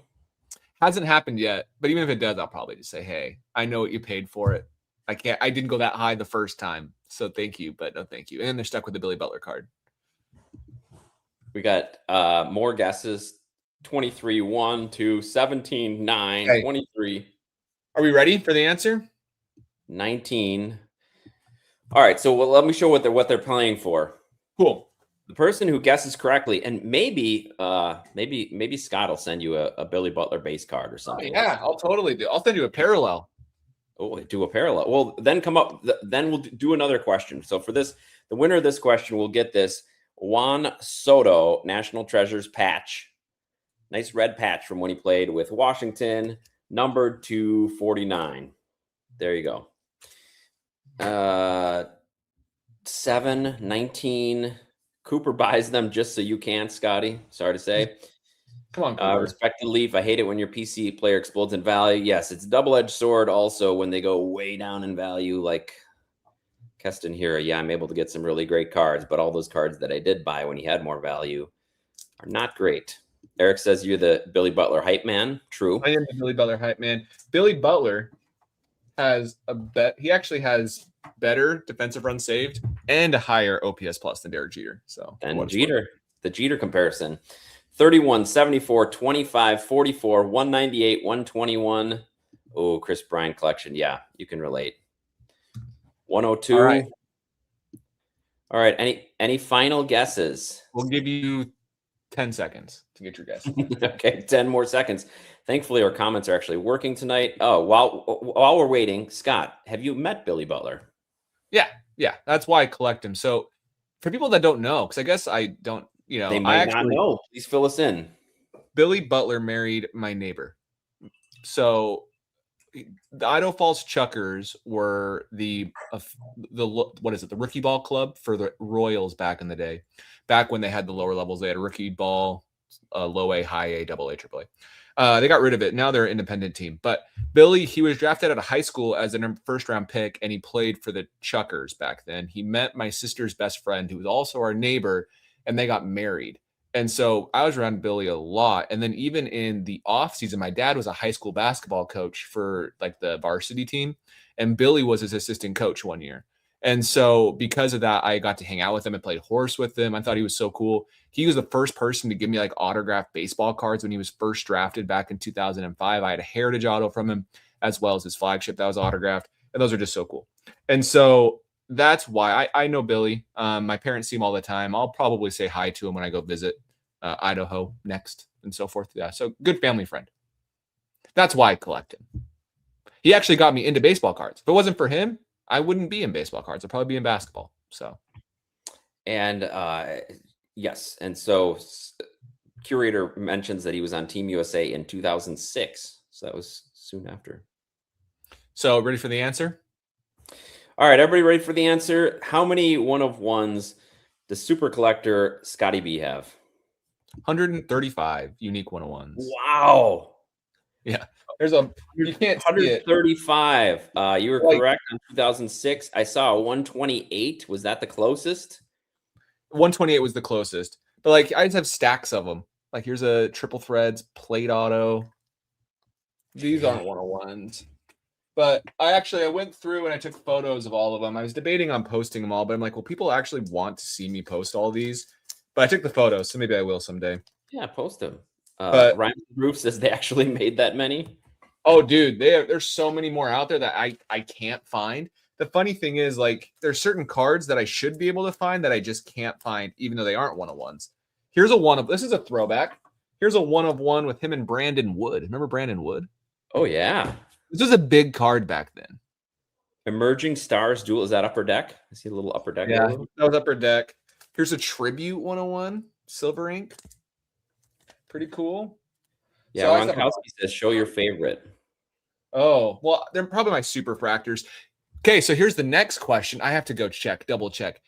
Hasn't happened yet, but even if it does, I'll probably just say, hey, I know what you paid for it. I didn't go that high the first time, so thank you, but no thank you. And then they're stuck with the Billy Butler card. We got more guesses. 23, 1, 2, 17, 9, okay. 23. Are we ready for the answer? 19. All right, so let me show what they're playing for. Cool. The person who guesses correctly, and maybe Scott will send you a Billy Butler base card or something. Oh, yeah, I'll totally do. I'll send you a parallel. Oh, do a parallel. Well, then then we'll do another question. So for this, the winner of this question will get this Juan Soto National Treasures patch. Nice red patch from when he played with Washington, numbered to 49. There you go. 7, 19. Cooper buys them just so you can't, Scotty. Sorry to say. Come on, Respected Leaf. I hate it when your PC player explodes in value. Yes, it's a double-edged sword also when they go way down in value, like Keston here. Yeah, I'm able to get some really great cards, but all those cards that I did buy when he had more value are not great. Eric says you're the Billy Butler hype man. True. I am the Billy Butler hype man. Billy Butler has he actually has better defensive runs saved and a higher OPS plus than Derek Jeter. So and Jeter, the Jeter comparison. 31, 74, 25, 44, 198, 121. Oh, Chris Bryant collection. Yeah, you can relate. 102. All right. Any final guesses? We'll give you 10 seconds to get your guess. Okay, 10 more seconds. Thankfully, our comments are actually working tonight. Oh, while we're waiting, Scott, have you met Billy Butler? Yeah. That's why I collect him. So for people that don't know, because I guess I don't, they might not know. Please fill us in. Billy Butler married my neighbor. So the Idaho Falls Chuckers were the rookie ball club for the Royals back in the day. Back when they had the lower levels, they had a rookie ball, low A, high A, double A, triple A. They got rid of it. Now they're an independent team. But Billy, he was drafted out of high school as a first-round pick, and he played for the Chuckers back then. He met my sister's best friend, who was also our neighbor, and they got married. And so I was around Billy a lot. And then even in the off season, my dad was a high school basketball coach for like the varsity team. And Billy was his assistant coach one year. And so because of that, I got to hang out with him and played horse with him. I thought he was so cool. He was the first person to give me like autographed baseball cards when he was first drafted back in 2005. I had a heritage auto from him. as well as his flagship that was autographed. And those are just so cool. And so that's why I know Billy. My parents see him all the time. I'll probably say hi to him when I go visit Idaho next and so forth. Yeah, so good family friend. That's why I collect him. He actually got me into baseball cards. If it wasn't for him, I wouldn't be in baseball cards. I'd probably be in basketball. So, and yes, and so Curator mentions that he was on Team USA in 2006. So that was soon after. So ready for the answer? All right, everybody ready for the answer? How many 1-of-1s does Super Collector Scottie B have? 135 unique 1-of-1s. Wow. Yeah. You can't 135. You were correct on 2006. I saw a 128. Was that the closest? 128 was the closest. But like I just have stacks of them. Like here's a triple threads, plate auto. These aren't 1-of-1s. But I went through and I took photos of all of them. I was debating on posting them all, but I'm like, well, people actually want to see me post all these. But I took the photos, so maybe I will someday. Yeah, post them. But Ryan Roof says they actually made that many. Oh, dude, there's so many more out there that I can't find. The funny thing is, like, there's certain cards that I should be able to find that I just can't find, even though they aren't 1-of-1s. This is a throwback. Here's a 1-of-1 with him and Brandon Wood. Remember Brandon Wood? Oh, yeah. This was a big card back then. Emerging Stars Duel. Is that Upper Deck? I see a little Upper Deck. Yeah, that was Upper Deck. Here's a Tribute 1-of-1, Silver Ink. Pretty cool. Yeah, so Ronkowski says, show your favorite. Oh, well, they're probably my super fractors. Okay, so here's the next question. I have to go double check.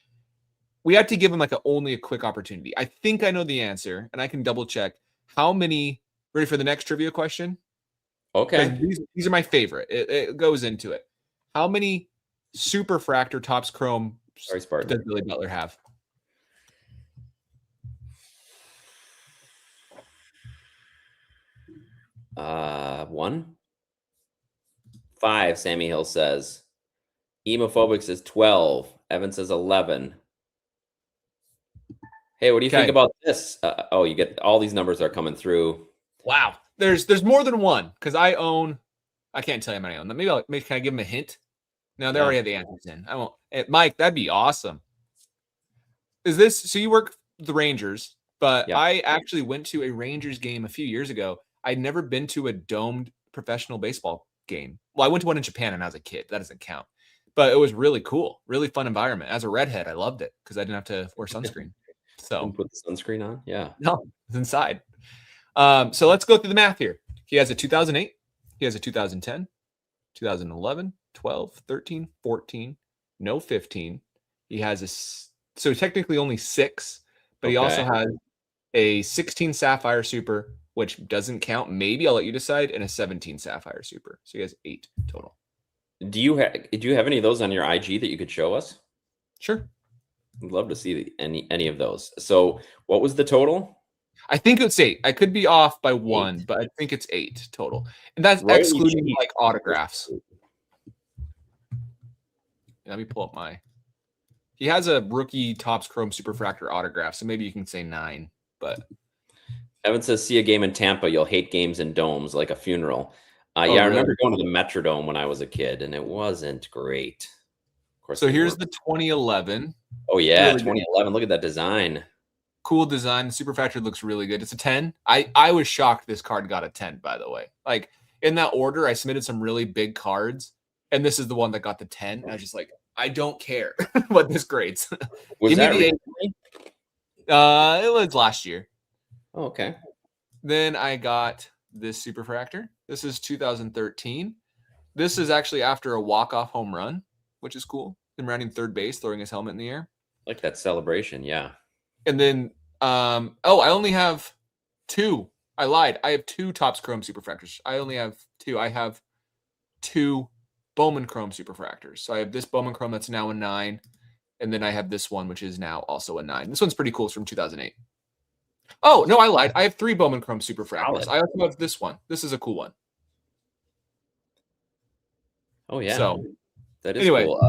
We have to give him only a quick opportunity. I think I know the answer, and I can double check. How many? Ready for the next trivia question? Okay. These are my favorite. It goes into it. How many super fractor Topps Chrome does Billy Butler have? One. 5, Sammy Hill says. Emophobic says 12. Evan says 11. Hey, what do you think about this? You get all these numbers are coming through. Wow. There's more than one because I can't tell you how many I own. Maybe can I give them a hint? No, they already have the answers in. I won't. Mike, that'd be awesome. Is this so? You work the Rangers, but yeah. I actually went to a Rangers game a few years ago. I'd never been to a domed professional baseball game. Well, I went to one in Japan and I was a kid. That doesn't count. But it was really cool, really fun environment. As a redhead, I loved it because I didn't have to wear sunscreen. So put the sunscreen on. Yeah. No, it's inside. So let's go through the math here. He has a 2008. He has a 2010, 2011, 12, 13, 14, no 15. He has so technically only 6, but he also has a 16 Sapphire Super, which doesn't count. Maybe I'll let you decide, and a 17 Sapphire Super. So he has 8 total. Do you have any of those on your IG that you could show us? Sure. I'd love to see any of those. So what was the total? I think it's 8. I could be off by 1, but I think it's 8 total. And that's excluding autographs. Let me pull up he has a rookie Topps Chrome Superfractor autograph, so maybe you can say 9, but Evan says, see a game in Tampa, you'll hate games in domes like a funeral. I remember going to the Metrodome when I was a kid, and it wasn't great. Of course. So here's the 2011. Oh, yeah, 2011. Look at that design. Cool design. The Superfractor looks really good. It's a 10. I was shocked this card got a 10, by the way. Like, in that order, I submitted some really big cards, and this is the one that got the 10. And I was just like, I don't care what this grades. Was that recently? It was last year. Oh, okay. Then I got this Superfractor. This is 2013. This is actually after a walk-off home run, which is cool. Him rounding third base, throwing his helmet in the air. Like that celebration, yeah. And then, I only have 2. I lied. I have 2 Topps Chrome Superfractors. I only have 2. I have 2 Bowman Chrome Superfractors. So I have this Bowman Chrome that's now a 9. And then I have this one, which is now also a 9. This one's pretty cool. It's from 2008. Oh, no, I lied. I have 3 Bowman Chrome Superfractors. I also have this one. This is a cool one. Oh, yeah. So, that is cool.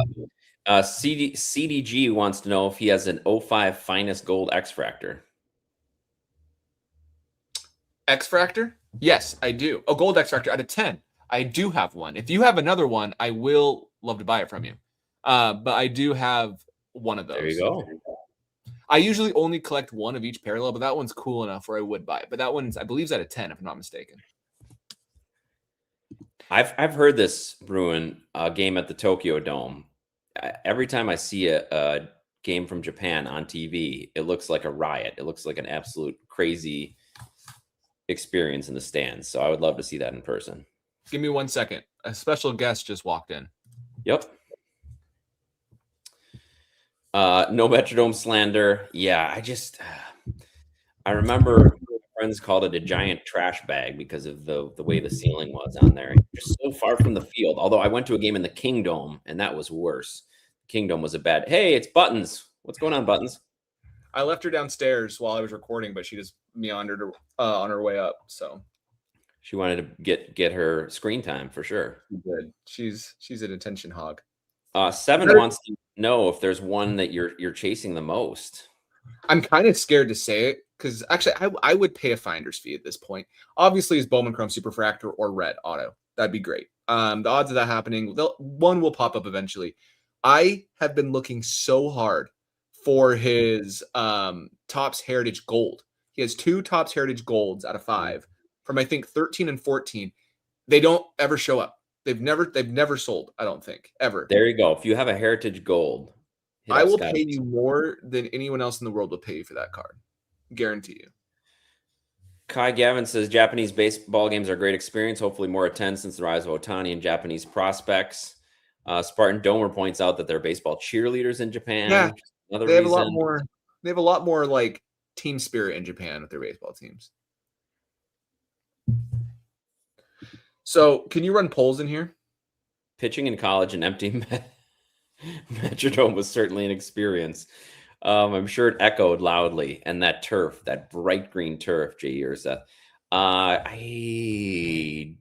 CDG wants to know if he has an 05 Finest Gold X-Fractor. X-Fractor? Yes, I do. Oh, Gold X-Fractor out of 10. I do have one. If you have another one, I will love to buy it from you. But I do have one of those. There you go. I usually only collect one of each parallel, but that one's cool enough where I would buy it. But that one's, I believe, is at a 10, if I'm not mistaken. I've heard this, Bruin, a game at the Tokyo Dome. Every time I see a game from Japan on TV, it looks like a riot. It looks like an absolute crazy experience in the stands. So I would love to see that in person. Give me 1 second. A special guest just walked in. Yep. No Metrodome slander. Yeah, I remember friends called it a giant trash bag because of the way the ceiling was on there. Just so far from the field. Although I went to a game in the Kingdome, and that was worse. Kingdome was a bad. Hey, it's Buttons. What's going on, Buttons? I left her downstairs while I was recording, but she just meandered on her way up. So she wanted to get her screen time for sure. Good. She's an attention hog. Seven wants to know if there's one that you're chasing the most. I'm kind of scared to say it because actually I would pay a finder's fee at this point. Obviously, is Bowman Chrome Superfractor or Red Auto. That'd be great. The odds of that happening, one will pop up eventually. I have been looking so hard for his Topps Heritage Gold. He has 2 Topps Heritage Golds out of 5 from I think 13 and 14. They don't ever show up. They've never sold, I don't think, ever. There you go. If you have a Heritage Gold, I will pay you more than anyone else in the world will pay you for that card. Guarantee you. Kai Gavin says Japanese baseball games are a great experience. Hopefully more attend since the rise of Otani and Japanese prospects. Spartan Domer points out that they're baseball cheerleaders in Japan. Yeah, they have a lot more. They have a lot more like team spirit in Japan with their baseball teams. So, can you run polls in here? Pitching in college and empty Metrodome was certainly an experience. I'm sure it echoed loudly. And that turf, that bright green turf, Jay Urza. I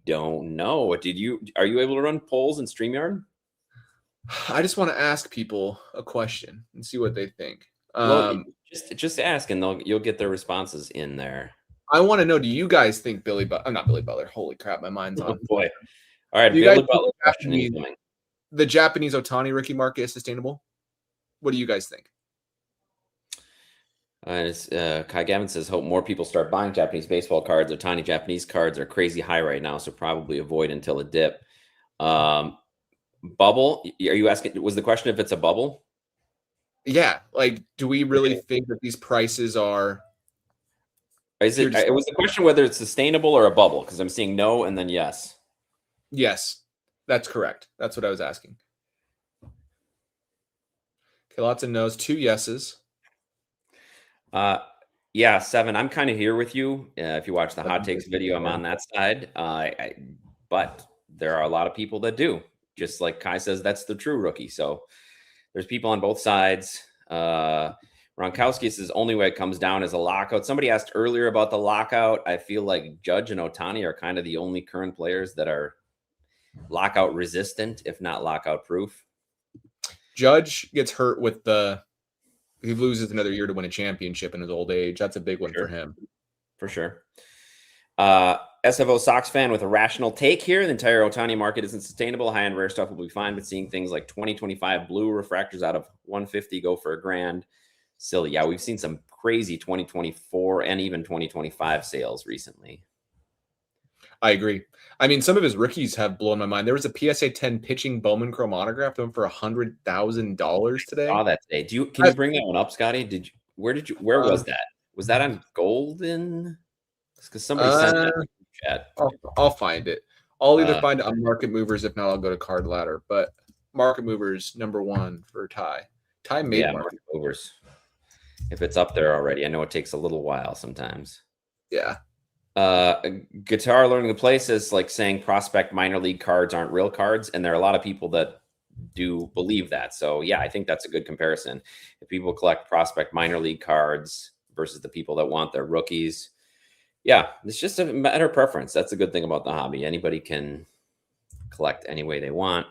don't know. Are you able to run polls in StreamYard? I just want to ask people a question and see what they think. Well, just ask, and you'll get their responses in there. I want to know, do you guys think I'm not Billy Butler. Holy crap, my mind's on. Oh boy. All right, Billy Butler question incoming. The Japanese Ohtani rookie market is sustainable? What do you guys think? Kai Gavin says, hope more people start buying Japanese baseball cards. Ohtani Japanese cards are crazy high right now, so probably avoid until a dip. Bubble? Are you asking, was the question if it's a bubble? Yeah. Like, do we really think that these prices are... It was the question whether it's sustainable or a bubble, because I'm seeing no and then yes. Yes, that's correct. That's what I was asking. Okay, lots of no's, 2 yeses. Yeah, 7. I'm kind of here with you. If you watch the hot takes video, I'm on that side. But there are a lot of people that do. Just like Kai says, that's the true rookie. So there's people on both sides. Ronkowski says only way it comes down is a lockout. Somebody asked earlier about the lockout. I feel like Judge and Otani are kind of the only current players that are lockout resistant, if not lockout proof. Judge gets hurt with he loses another year to win a championship in his old age. That's a big one for him. For sure. SFO Sox fan with a rational take here. The entire Otani market isn't sustainable. High-end rare stuff will be fine, but seeing things like 2025 blue refractors out of 150 go for $1,000. Silly. Yeah, we've seen some crazy 2024 and even 2025 sales recently. I agree. I mean, some of his rookies have blown my mind. There was a PSA 10 pitching Bowman Chrome autograph done for $100,000 today. Oh, that day. Can you bring that one up, Scotty? Where was that? Was that on Golden? Because somebody sent that in the chat. I'll find it. I'll either find it on Market Movers. If not, I'll go to Card Ladder. But Market Movers #1 for Ty. Ty made Market Movers. If it's up there already, I know it takes a little while sometimes. Yeah. Guitar Learning the Place is like saying prospect minor league cards aren't real cards, and there are a lot of people that do believe that. So yeah, I think that's a good comparison. If people collect prospect minor league cards versus the people that want their rookies, yeah, it's just a matter of preference. That's a good thing about the hobby. Anybody can collect any way they want.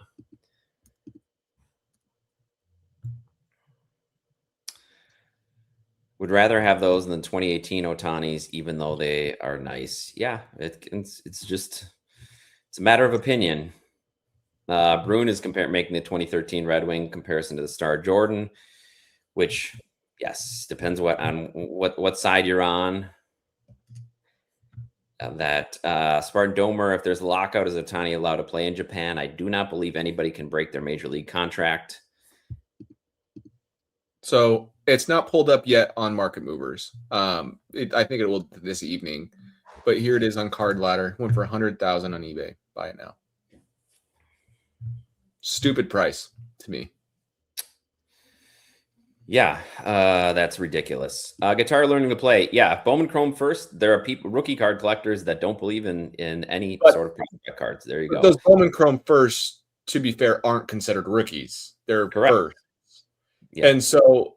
Would rather have those than 2018 Otanis, even though they are nice. Yeah, it's It's a matter of opinion. Bruin is making the 2013 Red Wing comparison to the Star Jordan, which, yes, depends on what side you're on. That Spartan Domer, if there's a lockout, is Otani allowed to play in Japan? I do not believe anybody can break their major league contract. So it's not pulled up yet on Market Movers. I think it will this evening, but here it is on Card Ladder. Went for 100,000 on eBay. Buy it now. Stupid price to me. Yeah, that's ridiculous. Guitar learning to play. Yeah, Bowman Chrome first. There are rookie card collectors that don't believe in any sort of prospect cards. There you go. Those Bowman Chrome first, to be fair, aren't considered rookies. They're correct. First. Yeah. And so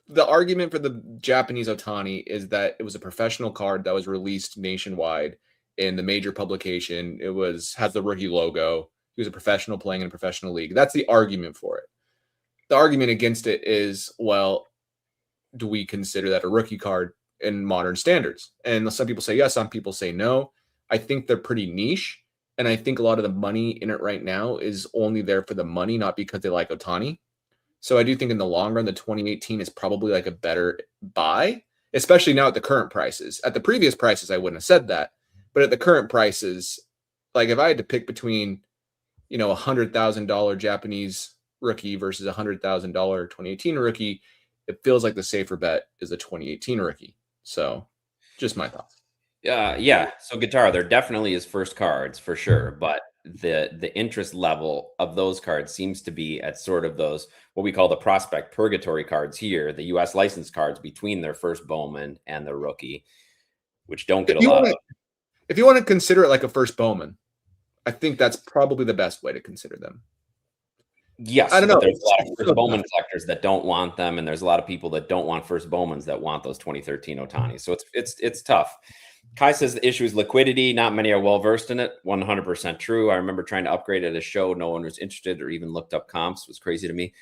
the argument for the Japanese Ohtani is that it was a professional card that was released nationwide in the major publication. It has the rookie logo. He was a professional playing in a professional league. That's the argument for it. The argument against it is, well, do we consider that a rookie card in modern standards? And some people say yes, some people say no. I think they're pretty niche. And I think a lot of the money in it right now is only there for the money, not because they like Otani. So I do think in the long run, the 2018 is probably like a better buy, especially now at the current prices. At the previous prices, I wouldn't have said that. But at the current prices, like if I had to pick between, $100,000 Japanese rookie versus $100,000 2018 rookie, it feels like the safer bet is a 2018 rookie. So just my thoughts. Yeah. So Guitar, there definitely is first cards for sure, but the interest level of those cards seems to be at sort of those what we call the prospect purgatory cards here, the U.S. license cards between their first Bowman and their rookie, which don't get a lot of. If you want to consider it like a first Bowman, I think that's probably the best way to consider them. Yes, I don't know. There's a lot of first Bowman collectors that don't want them, and there's a lot of people that don't want first Bowmans that want those 2013 Ohtani. So it's tough. Kai says the issue is liquidity. Not many are well versed in it. 100% true. I remember trying to upgrade at a show. No one was interested or even looked up comps. It was crazy to me.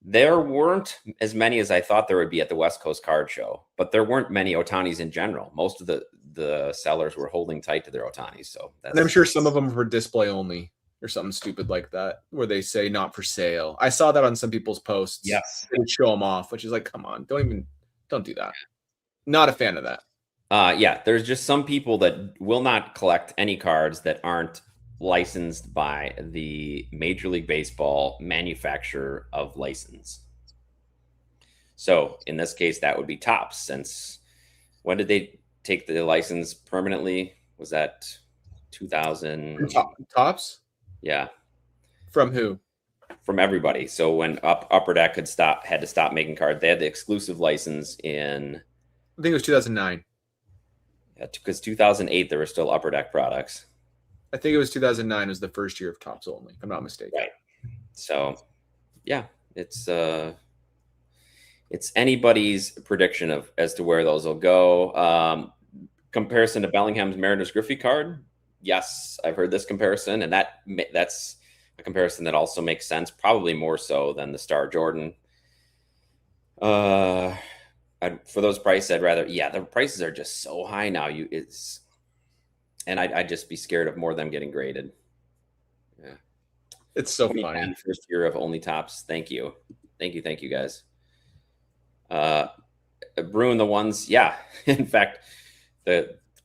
There weren't as many as I thought there would be at the West Coast Card Show, but there weren't many Otanis in general. Most of the sellers were holding tight to their Otanis. So and I'm sure some of them were display only or something stupid like that, where they say not for sale. I saw that on some people's posts. Yes, they would show them off, which is like, come on, don't do that. Not a fan of that. Yeah, there's just some people that will not collect any cards that aren't licensed by the Major League Baseball manufacturer of license. So in this case, that would be Topps. Since when did they take the license permanently? Was that 2000? Topps? Yeah. From who? From everybody. So when Upper Deck had to stop making cards, they had the exclusive license in. I think it was 2009. Yeah, because 2008 there were still Upper Deck products. I think it was 2009 was the first year of Topps only, if I'm not mistaken. Right. So, yeah, it's anybody's prediction as to where those will go. Comparison to Bellingham's Mariners Griffey card. Yes, I've heard this comparison, and that's a comparison that also makes sense, probably more so than the Star Jordan. For those prices, I'd rather. Yeah, the prices are just so high now. And I'd just be scared of more of them getting graded. Yeah, it's so funny. First year of only Topps. Thank you, guys. Bruin the ones. Yeah, in fact,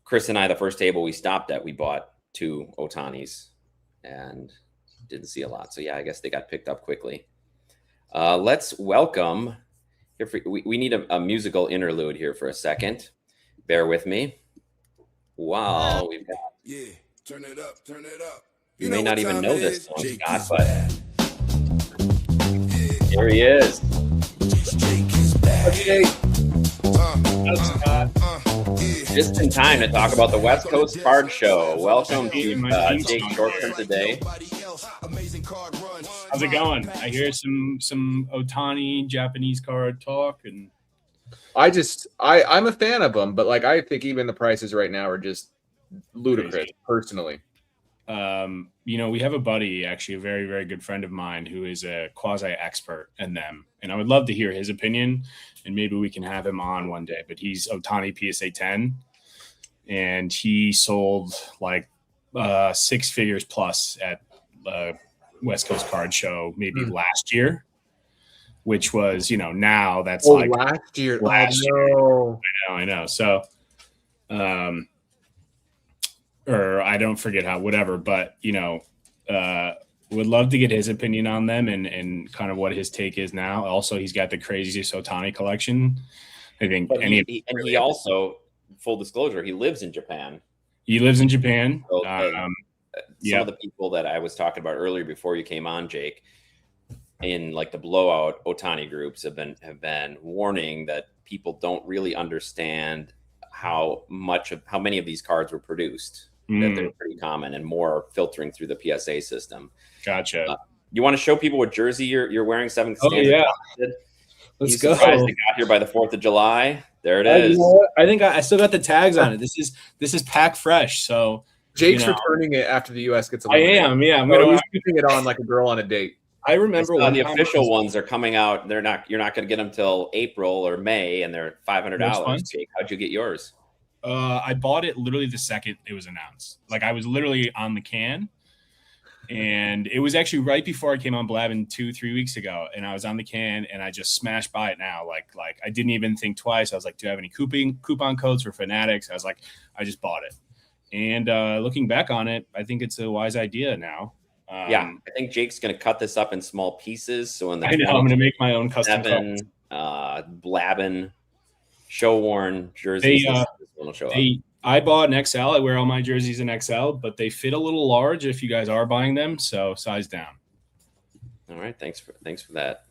Chris and I, the first table we stopped at, we bought 2 Otanis and didn't see a lot. So yeah, I guess they got picked up quickly. Let's welcome. We need a musical interlude here for a second. Bear with me. Wow, we've got. Yeah, turn it up. You may not even know this song, Scott, but here he is. Okay. Just in time to talk about the West Coast Card Show. Welcome to Jake Short-Term today. How's it going? I hear some Otani Japanese card talk, and I'm a fan of them, but like I think even the prices right now are just ludicrous. Crazy. Personally, we have a buddy, actually a very, very good friend of mine, who is a quasi expert in them, and I would love to hear his opinion, and maybe we can have him on one day. But he's Otani PSA 10, and he sold like six figures plus at West Coast Card Show maybe last year, which was, now that's last year. Year. I know. So, or I don't forget how, whatever, but, would love to get his opinion on them and kind of what his take is now. Also, he's got the craziest Otani collection. I think. He also, full disclosure, he lives in Japan. He lives in Japan. So, some of the people that I was talking about earlier before you came on, Jake, in like the blowout Otani groups have been warning that people don't really understand how many of these cards were produced. That they're pretty common and more filtering through the PSA system. Gotcha. You want to show people what jersey you're wearing? Seventh standard. Oh yeah. Let's go. Surprised it got here by the 4th of July. There it is. You know what? I think I still got the tags on it. This is pack fresh. So Jake's returning it after the U.S. gets eliminated. I am. Yeah, he's keeping it on like a girl on a date. I remember when the official ones are coming out. You're not going to get them till April or May, and they're $500. Jake, how'd you get yours? I bought it literally the second it was announced. Like I was literally on the can, and it was actually right before I came on Blabbin 2-3 weeks ago, and I was on the can, and I just smashed by it now. Like I didn't even think twice. I was like, do I have any coupon codes for Fanatics? I was like, I just bought it. And looking back on it, I think it's a wise idea now. I think Jake's going to cut this up in small pieces. So in I'm going to make my own custom Blabbin show worn jerseys. I bought an XL. I wear all my jerseys in XL, but they fit a little large if you guys are buying them. So size down. All right. Thanks for that.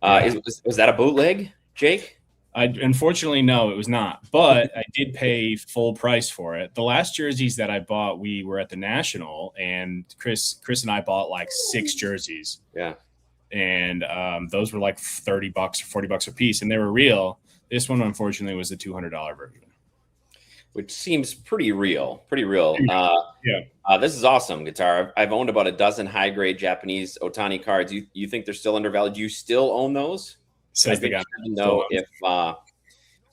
Was that a bootleg, Jake? Unfortunately, no, it was not. But I did pay full price for it. The last jerseys that I bought, we were at the National, and Chris and I bought like 6 jerseys. Yeah. And those were like $30 or $40 a piece, and they were real. This one, unfortunately, was the $200 version. Which seems pretty real. Yeah. This is awesome, Guitar. I've owned about a dozen high-grade Japanese Ohtani cards. You think they're still undervalued? Do you still own those? Says the guy. Know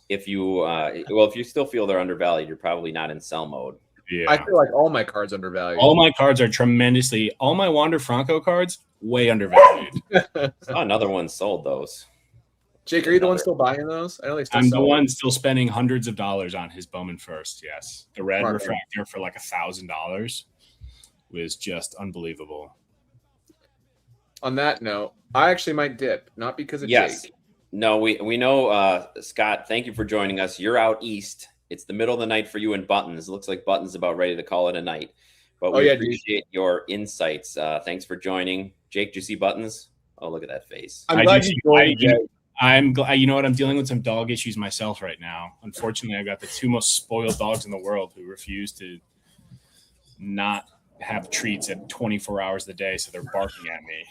if you still feel they're undervalued, you're probably not in sell mode. Yeah. I feel like all my cards undervalued. All my cards are all my Wander Franco cards way undervalued. Another one sold those. Jake, are you the one still buying those? I know I'm the one still spending hundreds of dollars on his Bowman First. Yes, the red refractor for like $1,000 was just unbelievable. On that note, I actually might dip, not because of Jake. No, we know, Scott, thank you for joining us. You're out east. It's the middle of the night for you and Buttons. It looks like Buttons about ready to call it a night. But we appreciate your insights. Thanks for joining. Jake, do you see Buttons? Oh, look at that face. I'm glad you joined, Jake. I'm glad. You know what? I'm dealing with some dog issues myself right now. Unfortunately, I've got the 2 most spoiled dogs in the world who refuse to not have treats at 24 hours a day, so they're barking at me.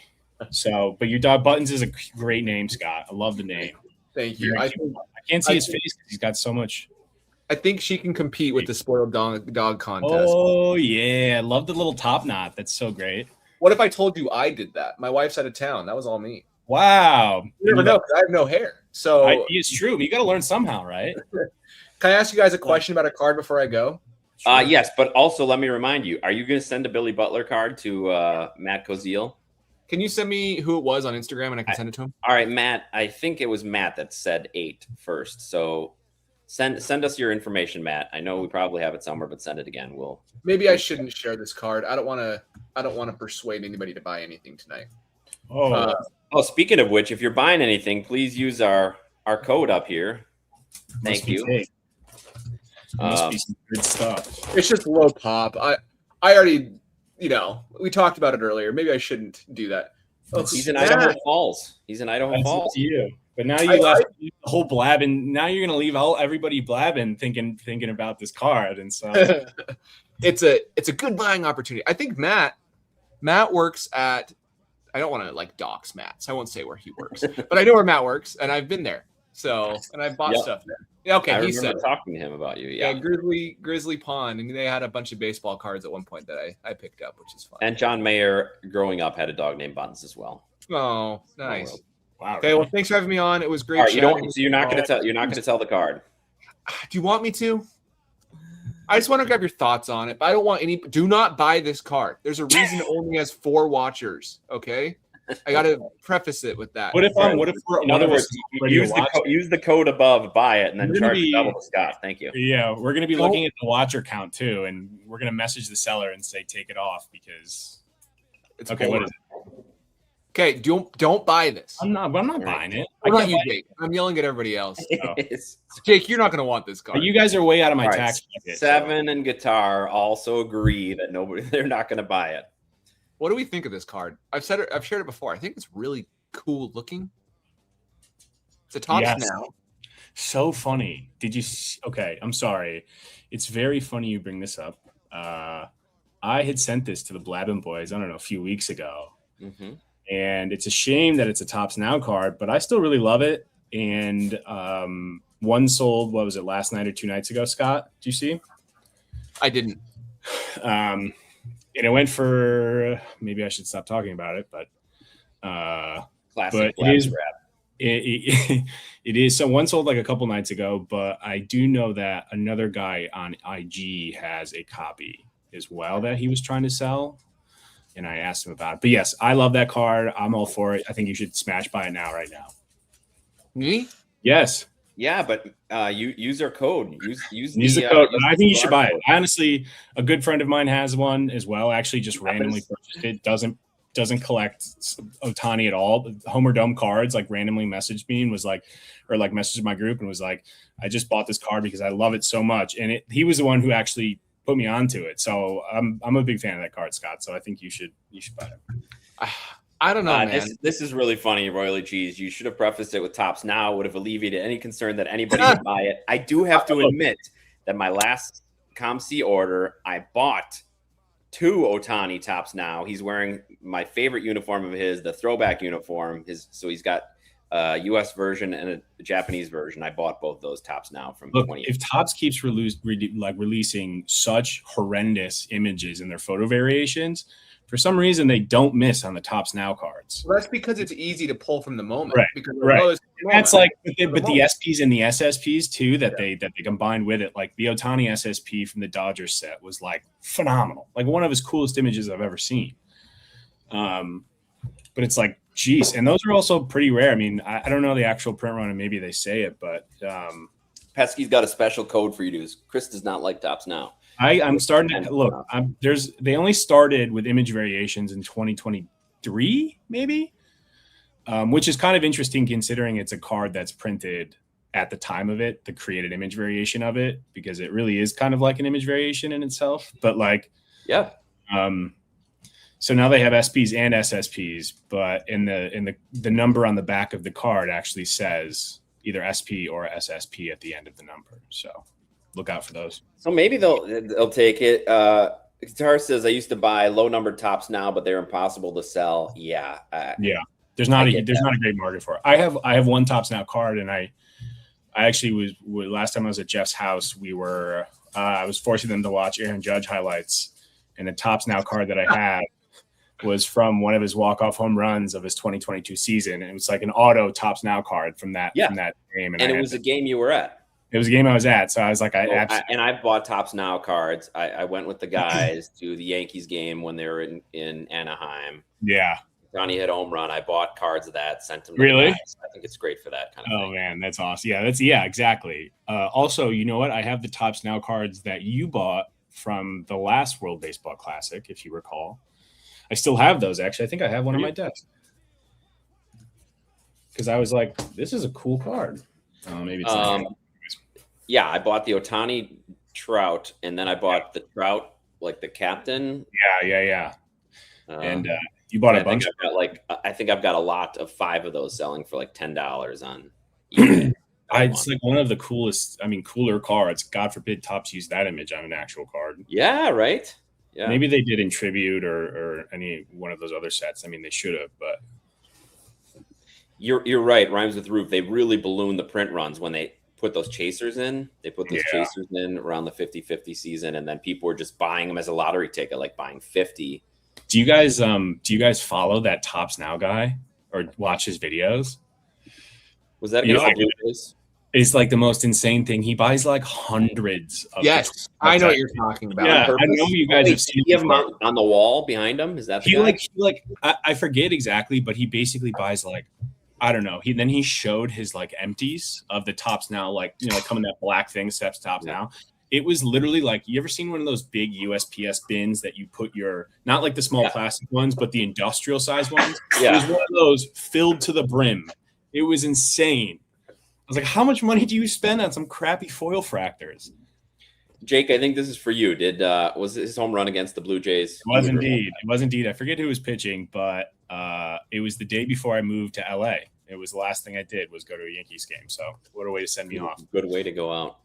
So, but your dog Buttons is a great name, Scott. I love the name. Thank you. I can't see his face because he's got so much. I think she can compete with the spoiled dog contest. Oh yeah, I love the little top knot. That's so great. What if I told you I did that? My wife's out of town. That was all me. Wow. You never know because I have no hair. So it's true. You got to learn somehow, right? Can I ask you guys a question about a card before I go? Sure. Yes, but also let me remind you, are you going to send a Billy Butler card to Matt Koziel? Can you send me who it was on Instagram and I can send it to him? All right, Matt. I think it was Matt that said 8 first. So send us your information, Matt. I know we probably have it somewhere, but send it again. Maybe I shouldn't share this card. I don't want to persuade anybody to buy anything tonight. Speaking of which, if you're buying anything, please use our code up here. Thank you. Must be some good stuff. It's just low pop. I already, we talked about it earlier. Maybe I shouldn't do that. He's in Idaho Falls. But now you left the whole Blabbin. Now you're going to leave everybody Blabbin thinking about this card, and so it's a good buying opportunity. I think Matt works at. I don't want to dox Matt, so I won't say where he works, but I know where Matt works, and I've been there. So, and I've bought stuff there. Yeah, okay. He said talking to him about you. Yeah, Grizzly Pond, and they had a bunch of baseball cards at one point that I picked up, which is fun. And John Mayer, growing up, had a dog named Buttons as well. Oh, nice. Wow. Okay, well, thanks for having me on. It was great. Right, you're not going to tell the card. Do you want me to? I just want to grab your thoughts on it, but I don't want any. Do not buy this card. There's a reason it only has 4 watchers. Okay, I got to preface it with that. What if in other words, use the code above, buy it, and then charge double to Scott? Thank you. Yeah, we're going to be looking at the watcher count too, and we're going to message the seller and say take it off because it's okay. What is it? Okay, don't buy this. I'm not buying it. Jake. I'm yelling at everybody else. Oh. Jake, you're not going to want this card. But you guys are way out of my tax bracket. Seven and Guitar also agree that they're not going to buy it. What do we think of this card? I've shared it before. I think it's really cool looking. It's a Topps now. So funny. Did you? Okay, I'm sorry. It's very funny you bring this up. I had sent this to the Blabbin boys, I don't know, a few weeks ago. Mm-hmm. And it's a shame that it's a Topps Now card, but I still really love it. And one sold, what was it, last night or 2 nights ago, Scott? Did you see? I didn't. And it went for, maybe I should stop talking about it, but classic. But it is. So one sold like a couple nights ago, but I do know that another guy on IG has a copy as well that he was trying to sell. And I asked him about it. But yes, I love that card. I'm all for it. I think you should smash buy it now, right now. Me? Yes. Yeah, but use our code. Use the code. I think you should buy it. Honestly, a good friend of mine has one as well. Actually, just randomly purchased it. Doesn't collect Otani at all. Homer Dome cards, like randomly messaged me and was like, or like messaged my group and was like, I just bought this card because I love it so much. And he was the one who actually put me onto it. So I'm a big fan of that card, Scott. So I think you should buy it. I don't know, man. This is really funny, Royally Cheese. You should have prefaced it with Topps Now. Would have alleviated any concern that anybody would buy it. I do have to admit that my last ComC order, I bought 2 Otani Topps Now. He's wearing my favorite uniform of his, the throwback uniform. So he's got a U.S. version and a Japanese version. I bought both those Topps Now from 20. If Topps keeps releasing such horrendous images in their photo variations, for some reason they don't miss on the Topps Now cards. Well, that's because it's easy to pull from the moment. Right. Because that's like, but the SPs and the SSPs too that they combined with it. Like the Otani SSP from the Dodgers set was like phenomenal, like one of his coolest images I've ever seen. But it's like, geez, and those are also pretty rare. I mean, I don't know the actual print run, and maybe they say it, but Pesky's got a special code for you to use. Chris does not like Topps Now. I'm starting to look. They only started with image variations in 2023, maybe, which is kind of interesting considering it's a card that's printed at the time of it, the created image variation of it, because it really is kind of like an image variation in itself. But like, yeah. So now they have SPs and SSPs, but in the number on the back of the card actually says either SP or SSP at the end of the number. So look out for those. So maybe they'll take it. Guitar says I used to buy low numbered Topps Now, but they're impossible to sell. Yeah. Yeah. There's not a great market for it. I have one Topps Now card, and I actually was last time I was at Jeff's house. I was forcing them to watch Aaron Judge highlights, and the Topps Now card that I had was from one of his walk-off home runs of his 2022 season. And it was like an auto Topps Now card from that game. And it was a game you were at. It was a game I was at. So I was like, I bought Topps Now cards. I went with the guys to the Yankees game when they were in Anaheim. Yeah. Johnny hit a home run. I bought cards of that, sent them to really? the guys. I think it's great for that kind of thing. Oh man, that's awesome. Yeah, exactly. Also, you know what? I have the Topps Now cards that you bought from the last World Baseball Classic, if you recall. I still have those, actually. I think I have one on my desk. Because I was like, this is a cool card. Maybe it's not. Yeah, I bought the Otani Trout, and then I bought the Trout, like the captain. Yeah. And you bought a bunch. I think I've got a lot of 5 of those selling for like $10 on eBay. It's like one of the cooler cards. God forbid Topps use that image on an actual card. Yeah, right. Yeah. Maybe they did in Tribute or any one of those other sets. I mean, they should have, but you're right. Rhymes with Roof. They really ballooned the print runs when they put those chasers in. They put those chasers in around the 50-50 season, and then people were just buying them as a lottery ticket, like buying 50. Do you guys follow that Topps Now guy or watch his videos? Was that against the Blue Jays? is like the most insane thing. He buys like hundreds of Yes, I know what you're talking about. Yeah, I know you guys have seen him on the wall behind him. Is that the guy? I forget exactly, but he basically buys like, I don't know. He showed his like empties of the Tops Now, like, you know, like coming that black thing, steps Tops Now. It was literally like, you ever seen one of those big USPS bins that you put your, not like the small plastic ones, but the industrial size ones? Yeah. It was one of those filled to the brim. It was insane. I was like, how much money do you spend on some crappy foil fractors? Jake, I think this is for you. Was his home run against the Blue Jays? It was indeed. It was indeed. I forget who was pitching, but it was the day before I moved to LA. It was the last thing I did was go to a Yankees game. So what a way to send me off. Good way to go out.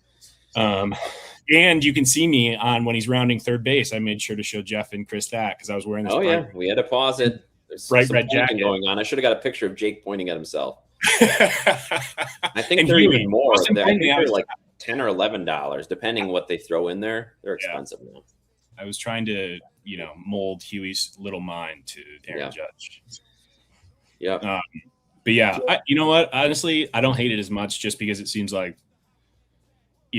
And you can see me on when he's rounding third base. I made sure to show Jeff and Chris that because I was wearing this. Oh yeah, we had to pause it. There's bright some red jacket going on. I should have got a picture of Jake pointing at himself. I think And they're he even more. wasn't I think pointing they're out- like $10 or $11, depending what they throw in there. They're expensive now. I was trying to, mold Huey's little mind to Aaron Judge. Yeah. But yeah, you know what? Honestly, I don't hate it as much just because it seems like,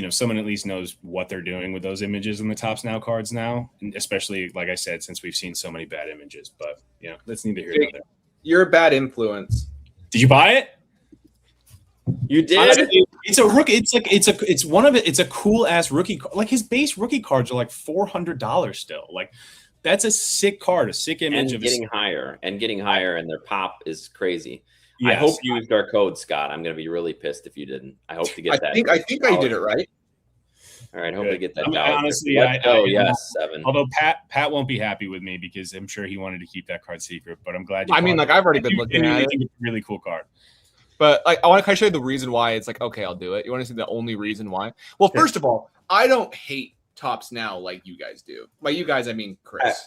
someone at least knows what they're doing with those images in the Tops Now cards now, and especially, like I said, since we've seen so many bad images. But, that's neither here nor there. You're a bad influence. Did you buy it? You did? Honestly, it's a rookie. It's a cool ass rookie. Like his base rookie cards are like $400 still. Like that's a sick card, a sick image and getting higher, and their pop is crazy. Yes. I hope you used our code, Scott. I'm going to be really pissed if you didn't. I hope to get that. I think I did it right. All right, hope to get that. Honestly, yes, 7. Although Pat won't be happy with me because I'm sure he wanted to keep that card secret. But I'm glad. I've already been looking at it. It's a really cool card. But I want to kind of show you the reason why it's like, okay, I'll do it. You want to see the only reason why? Well, first of all, I don't hate Tops Now like you guys do. By you guys, I mean Chris.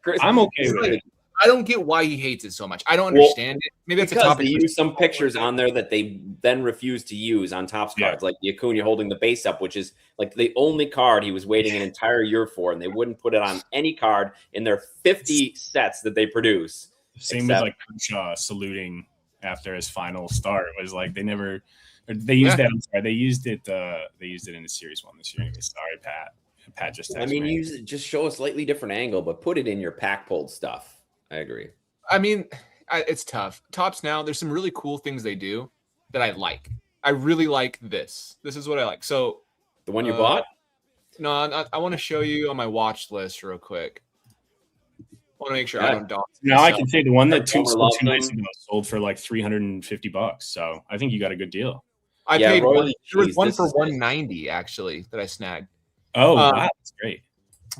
Chris, I'm okay with it. I don't get why he hates it so much. I don't understand it. Maybe it's a topic. They use some pictures on there that they then refuse to use on Topps cards, like the Acuna holding the base up, which is like the only card he was waiting an entire year for, and they wouldn't put it on any card in their 50 sets that they produce. Same with like Kershaw saluting after his final start. It was like they used that. I'm sorry, they used it in the series one this year. Anyway, sorry, Pat. Pat just. Just show a slightly different angle, but put it in your pack pulled stuff. I agree. It's tough. Tops Now, there's some really cool things they do that I like. I really like this. This is what I like. So the one you bought? No, I want to show you on my watch list real quick. I want to make sure I don't dog. Now I can say the one that two nights ago sold for like $350. So I think you got a good deal. I paid one. There was one for $190 actually that I snagged. Oh, wow, that's great.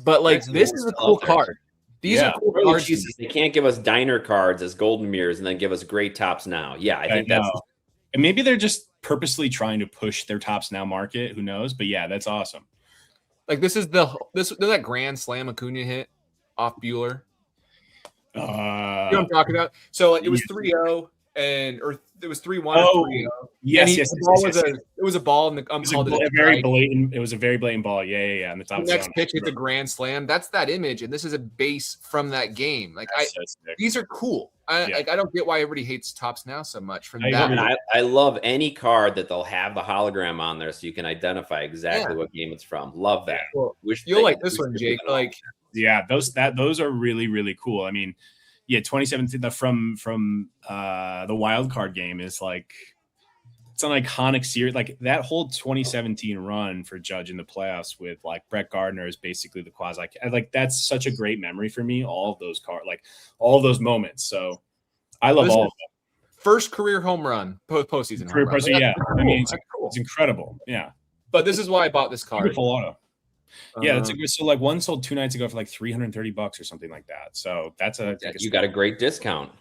But like this is a cool card. These are cool cards. They can't give us diner cards as golden mirrors and then give us great Tops Now. Yeah, I think that's. And maybe they're just purposely trying to push their Tops Now market. Who knows? But yeah, that's awesome. Like this is that grand slam Acuna hit off Bueller. You know what I'm talking about? So it was 3-0 or it was 3-1 or 3-0. Yes. It was a ball, and the called it very blatant. It was a very blatant ball. Yeah. On the top. The next pitch, it's a grand slam. That's that image, and this is a base from that game. Like these are cool. I don't get why everybody hates Tops Now so much. From that, I love any card that they'll have the hologram on there, so you can identify exactly what game it's from. Love that. Well, you'll like this one, Jake. Like, yeah, those are really, really cool. I mean, yeah, 2017 from the wild card game is like it's an iconic series. Like that whole 2017 run for Judge in the playoffs with like Brett Gardner is basically the quasi. Like that's such a great memory for me. All of those like all of those moments. So I love all of them. First career home run, postseason. Career person, yeah. Cool. I mean, it's incredible. Yeah. But this is why I bought this card. Beautiful auto. Yeah, that's so like one sold 2 nights ago for like $330 or something like that. So that's you got a great discount.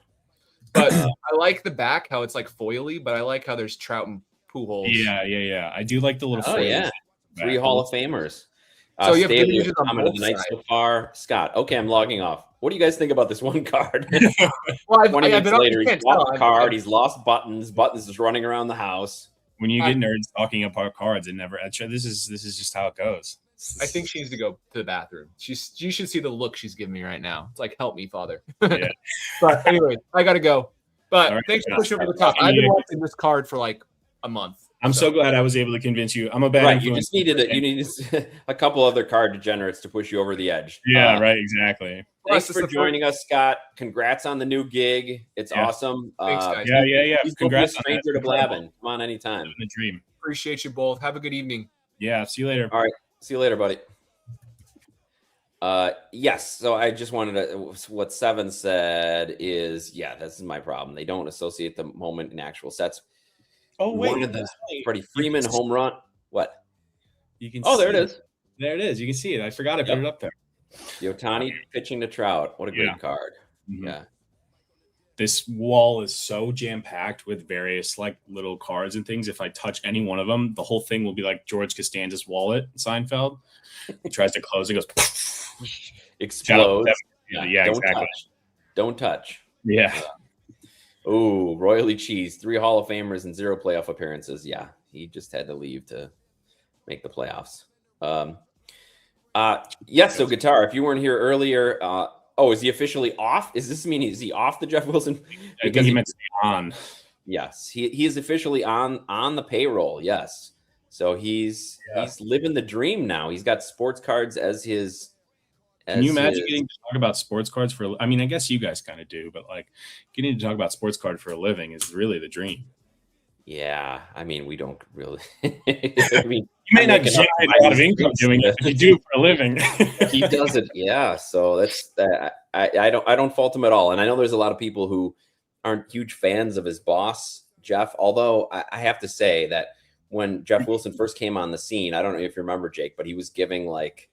But I like the back how it's like foily, but I like how there's Trout and Pujols. Yeah. I do like the little. Oh yeah, 3 Hall of Famers. So you have images on comment of the night so far, Scott. Okay, I'm logging off. What do you guys think about this one card? Well, 20 minutes later, he's lost the card. He's lost buttons. Buttons is running around the house. When you get nerds talking about cards, it never. This is just how it goes. I think she needs to go to the bathroom. You should see the look she's giving me right now. It's like, help me, Father. Yeah. But anyway, I gotta go. But thanks for pushing over the top. I've been watching this card for like a month. I'm so glad I was able to convince you. I'm a bad influence. You needed a couple other card degenerates to push you over the edge. Yeah, right. Exactly. Thanks for joining us, Scott. Congrats on the new gig. It's awesome. Thanks, guys. Yeah. Congrats on stranger to Blabbin. Come on anytime. The dream. Appreciate you both. Have a good evening. Yeah. See you later. All right. See you later, buddy. Yes. So I just wanted to, what Seven said is, this is my problem. They don't associate the moment in actual sets. Oh, wait. One of the Freddie Freeman home run. What? You can. There it is. There it is. You can see it. I forgot I put it up there. The Otani pitching to Trout. What a great card. Mm-hmm. Yeah. This wall is so jam-packed with various like little cards and things. If I touch any one of them, the whole thing will be like George Costanza's wallet in Seinfeld. He tries to close it, goes explodes. Yeah, exactly. Don't touch. Yeah. Oh, Royally Cheese, 3 Hall of Famers and 0 playoff appearances. Yeah, he just had to leave to make the playoffs. Yes, so Guitar, if you weren't here earlier, is he officially off? Is he off the Jeff Wilson? I think he meant to be on. Yes, he is officially on the payroll. Yes. So he's living the dream now. He's got sports cards as his. Can you imagine getting to talk about sports cards for? I mean, I guess you guys kind of do, but like getting to talk about sports card for a living is really the dream. Yeah, I mean, we don't really. I mean, you may not generate a lot of income doing it, but you do it for a living. He does it, yeah. So that's I don't fault him at all, and I know there's a lot of people who aren't huge fans of his boss, Jeff. Although I have to say that when Jeff Wilson first came on the scene, I don't know if you remember, Jake, but he was giving like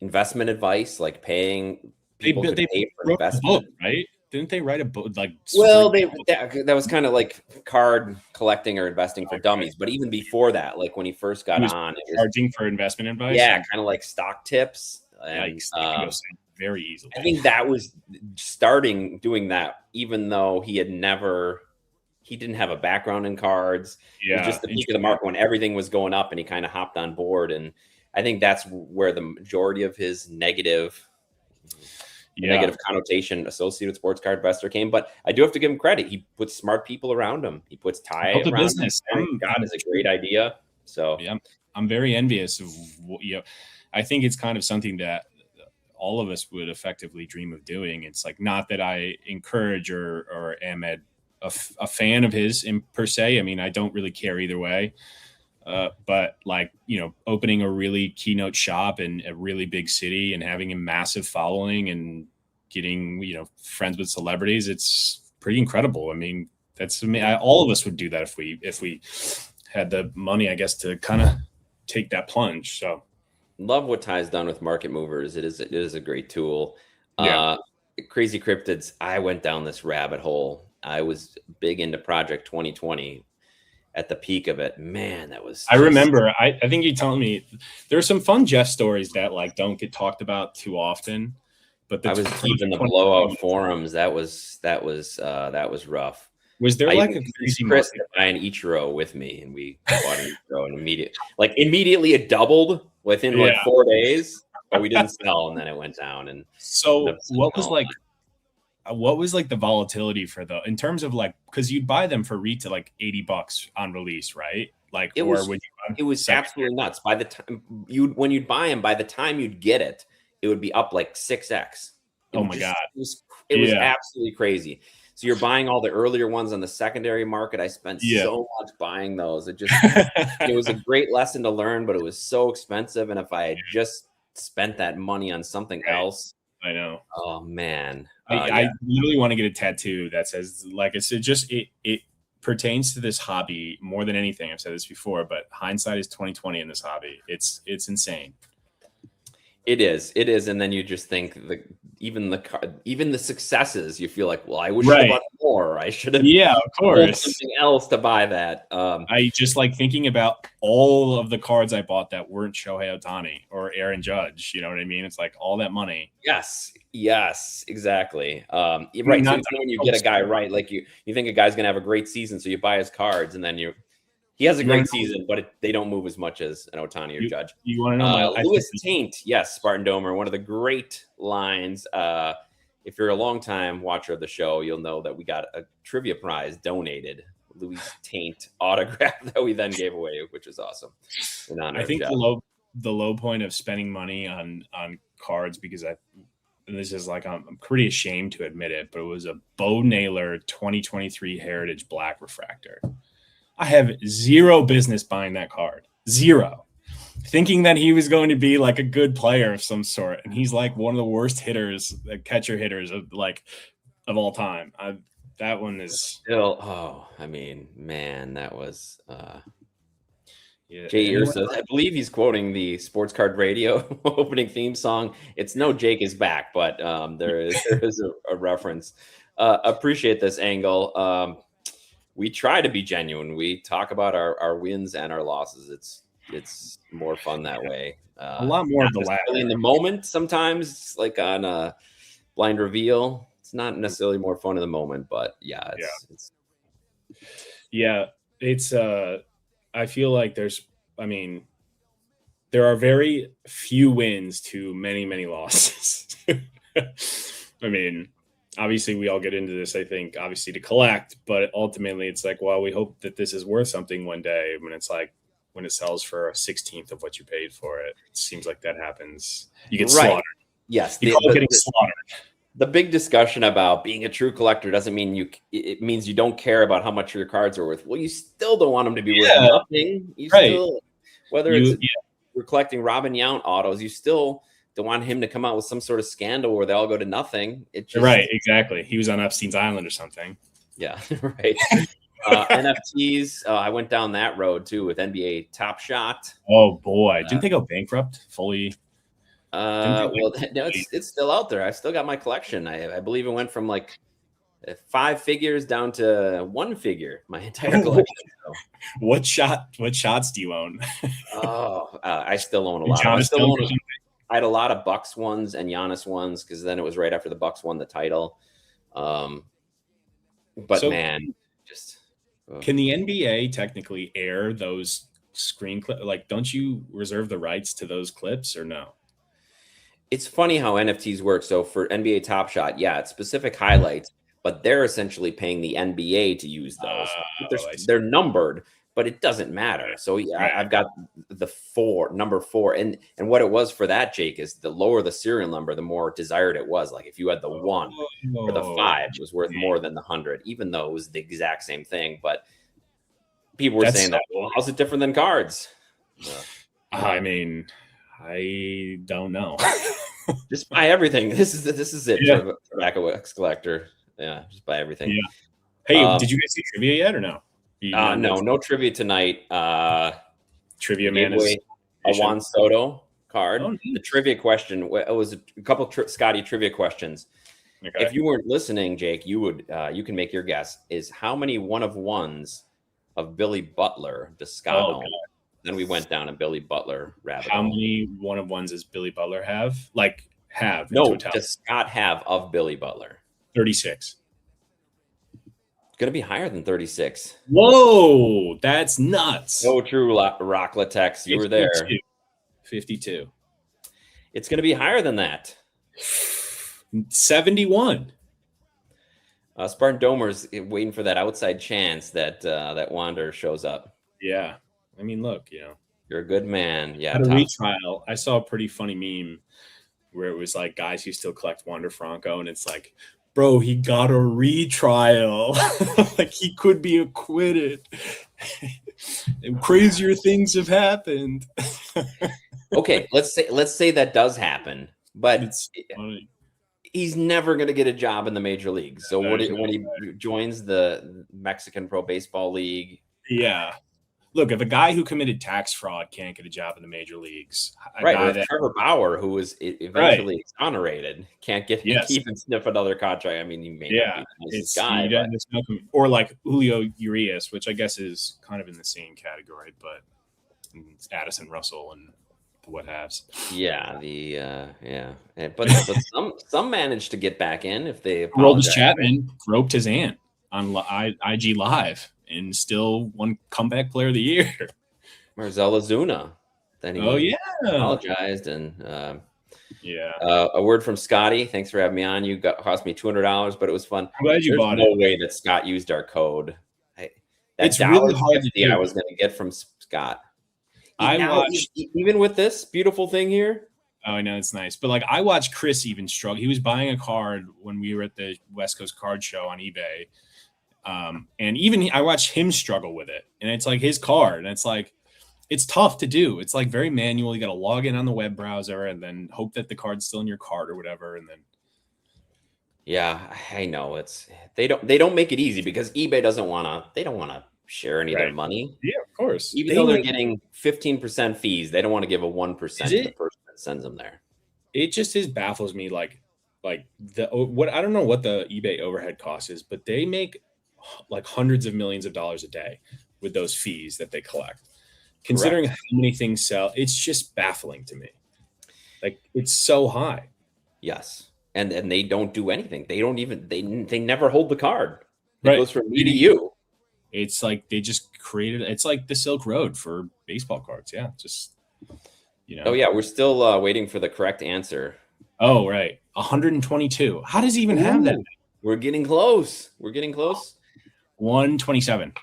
investment advice, like paying people to pay for investment, right? Didn't they write a book like? Well, that was kind of like card collecting or investing for dummies. But even before that, like when he first got on, it was charging for investment advice. Yeah, kind of like stock tips. And, very easily. I think that was starting doing that, even though he didn't have a background in cards. Yeah, it was just the peak of the market when everything was going up, and he kind of hopped on board. And I think that's where the majority of his negative connotation associated with sports card investor came. But I do have to give him credit. He puts smart people around him. He puts Ty around business. him. God is a great idea. So yeah, I'm very envious of I think it's kind of something that all of us would effectively dream of doing. It's like, not that I encourage or am a fan of his per se. I mean, I don't really care either way. But like, opening a really keynote shop in a really big city and having a massive following and getting, friends with celebrities, it's pretty incredible. I mean, all of us would do that if we had the money, I guess, to kind of take that plunge. So love what Ty's done with market movers. It is a great tool. Yeah. Crazy Cryptids. I went down this rabbit hole. I was big into Project 2020. At the peak of it, man, that was. I remember. I think you told me there are some fun Jeff stories that like don't get talked about too often. But I was keeping the blowout forums. That was rough. Was there like a crazy Chris to buy an Ichiro with me, and we bought an Ichiro, and immediately it doubled within 4 days, but we didn't sell, and then it went down. And so what was like the volatility for in terms of like, because you'd buy them for retail like $80 on release, right? Like it was absolutely nuts. By the time when you'd buy them, by the time you'd get it, it would be up like 6x. Oh my God. It was absolutely crazy. So you're buying all the earlier ones on the secondary market. I spent so much buying those. It was a great lesson to learn, but it was so expensive. And if I had just spent that money on something else, I know. Oh man. I literally want to get a tattoo that says, like, it pertains to this hobby more than anything. I've said this before, but hindsight is 2020 in this hobby. It's insane. It is. And then you just think even the successes, you feel like, well, I wish I bought more. I should have. Yeah, of course. Something else to buy that. I just like thinking about all of the cards I bought that weren't Shohei Ohtani or Aaron Judge. You know what I mean? It's like all that money. Yes, exactly. Right. So when you get a guy right, like you think a guy's gonna have a great season, so you buy his cards, and then he has a great season, but they don't move as much as an Otani or Judge. You want to know Lewis Taint? Yes, Spartan Domer. One of the great lines. If you're a longtime watcher of the show, you'll know that we got a trivia prize donated Louis Taint autograph that we then gave away, which is awesome. I think the low point of spending money on cards, because this is like, I'm pretty ashamed to admit it, but it was a Bo Naylor 2023 Heritage Black Refractor. I have zero business buying that card. Zero. Thinking that he was going to be like a good player of some sort. And he's like one of the worst hitters, catcher hitters of all time. That one is still, I mean, man, that was Jay Ursa. I believe he's quoting the Sports Card Radio opening theme song. It's no Jake is back, but there is a reference. Appreciate this angle. We try to be genuine. We talk about our wins and our losses. It's more fun that way. A lot more of the latter. In the moment, sometimes, like on a blind reveal, it's not necessarily more fun in the moment, but it's I feel like there are very few wins to many, many losses. I mean, obviously we all get into this, I think, obviously to collect, but ultimately it's like, well, we hope that this is worth something one day. When it's like, when it sells for a 16th of what you paid for it, it seems like that happens. You get slaughtered. Yes. Getting slaughtered. The big discussion about being a true collector doesn't mean it means you don't care about how much your cards are worth. Well, you still don't want them to be worth nothing. You still, whether we're collecting Robin Yount autos, you still don't want him to come out with some sort of scandal where they all go to nothing. Right, exactly. He was on Epstein's Island or something. Yeah, right. NFTs, I went down that road too with NBA Top Shot. Oh boy, didn't they go bankrupt fully? No, it's still out there. I still got my collection. I believe it went from like 5 figures down to 1 figure. My entire collection. So. What shots do you own? I still own a lot. I had a lot of Bucks ones and Giannis ones because then it was right after the Bucks won the title. Can the NBA technically air those screen clips? Like, don't you reserve the rights to those clips or no? It's funny how NFTs work. So for NBA Top Shot, it's specific highlights, but they're essentially paying the NBA to use those. They're numbered, but it doesn't matter. So I've got the number 4. And what it was for that, Jake, is the lower the serial number, the more desired it was. Like if you had the 1 or the 5, it was worth more than the 100, even though it was the exact same thing. But people were saying that, well, how's it different than cards? I mean, I don't know. Just buy everything. This is it for a Tobacco X collector. Yeah, just buy everything. Yeah. Hey, did you guys see trivia yet or no? No trivia tonight. Trivia man is a Juan Soto card. Oh, nice. The trivia question, it was a couple Scotty trivia questions. Okay. If you weren't listening, Jake, you would you can make your guess. Is how many 1-of-1s of Billy Butler does Scott own? Then we went down a Billy Butler rabbit hole. How many 1-of-1s does Billy Butler have? No, does Scott have of Billy Butler? 36. It's going to be higher than 36. Whoa, that's nuts. So true, Rock Latex. You were there. 52. It's going to be higher than that. 71. Spartan Domer's waiting for that outside chance that Wander shows up. Yeah. I mean, look, you're a good man. Yeah. At a retrial, I saw a pretty funny meme where it was like guys who still collect Wander Franco, and it's like, bro, he got a retrial. Like he could be acquitted. And crazier things have happened. Okay, let's say that does happen, but he's never going to get a job in the major leagues. So when he joins the Mexican Pro Baseball League, look, if a guy who committed tax fraud can't get a job in the major leagues, Trevor Bauer, who was eventually exonerated, can't keep and sniff another contract. I mean, he may not be the nicest guy, or like Julio Urias, which I guess is kind of in the same category, but Addison Russell and what haves. But some managed to get back in if they Roldis Chapman groped his aunt on IG Live. And still won comeback player of the year. Marcell Ozuna. Then he apologized and a word from Scotty. Thanks for having me on. You cost me $200, but it was fun. I'm glad you bought it. No way that Scott used our code. It's really hard to do. I was going to get from Scott. I watched even with this beautiful thing here. Oh, I know, it's nice. But like I watched Chris even struggle. He was buying a card when we were at the West Coast Card Show on eBay. And even I watched him struggle with it. And it's like his card. And it's like, it's tough to do. It's like very manual. You got to log in on the web browser and then hope that the card's still in your card or whatever. And then. Yeah, I know they don't make it easy because eBay doesn't want to share any of their money. Yeah, of course. Even though they're getting 15% fees, they don't want to give a 1% to the person that sends them there. It just baffles me. Like I don't know what the eBay overhead cost is, but they make like hundreds of millions of dollars a day with those fees that they collect. Considering how many things sell, it's just baffling to me. Like it's so high. Yes. And they don't do anything. They don't even they never hold the card. It Right. goes from me to you. It's like they just created. It's like the Silk Road for baseball cards. Yeah, just Oh yeah, we're still waiting for the correct answer. Oh right, 122. How does he even have that? We're getting close. 127.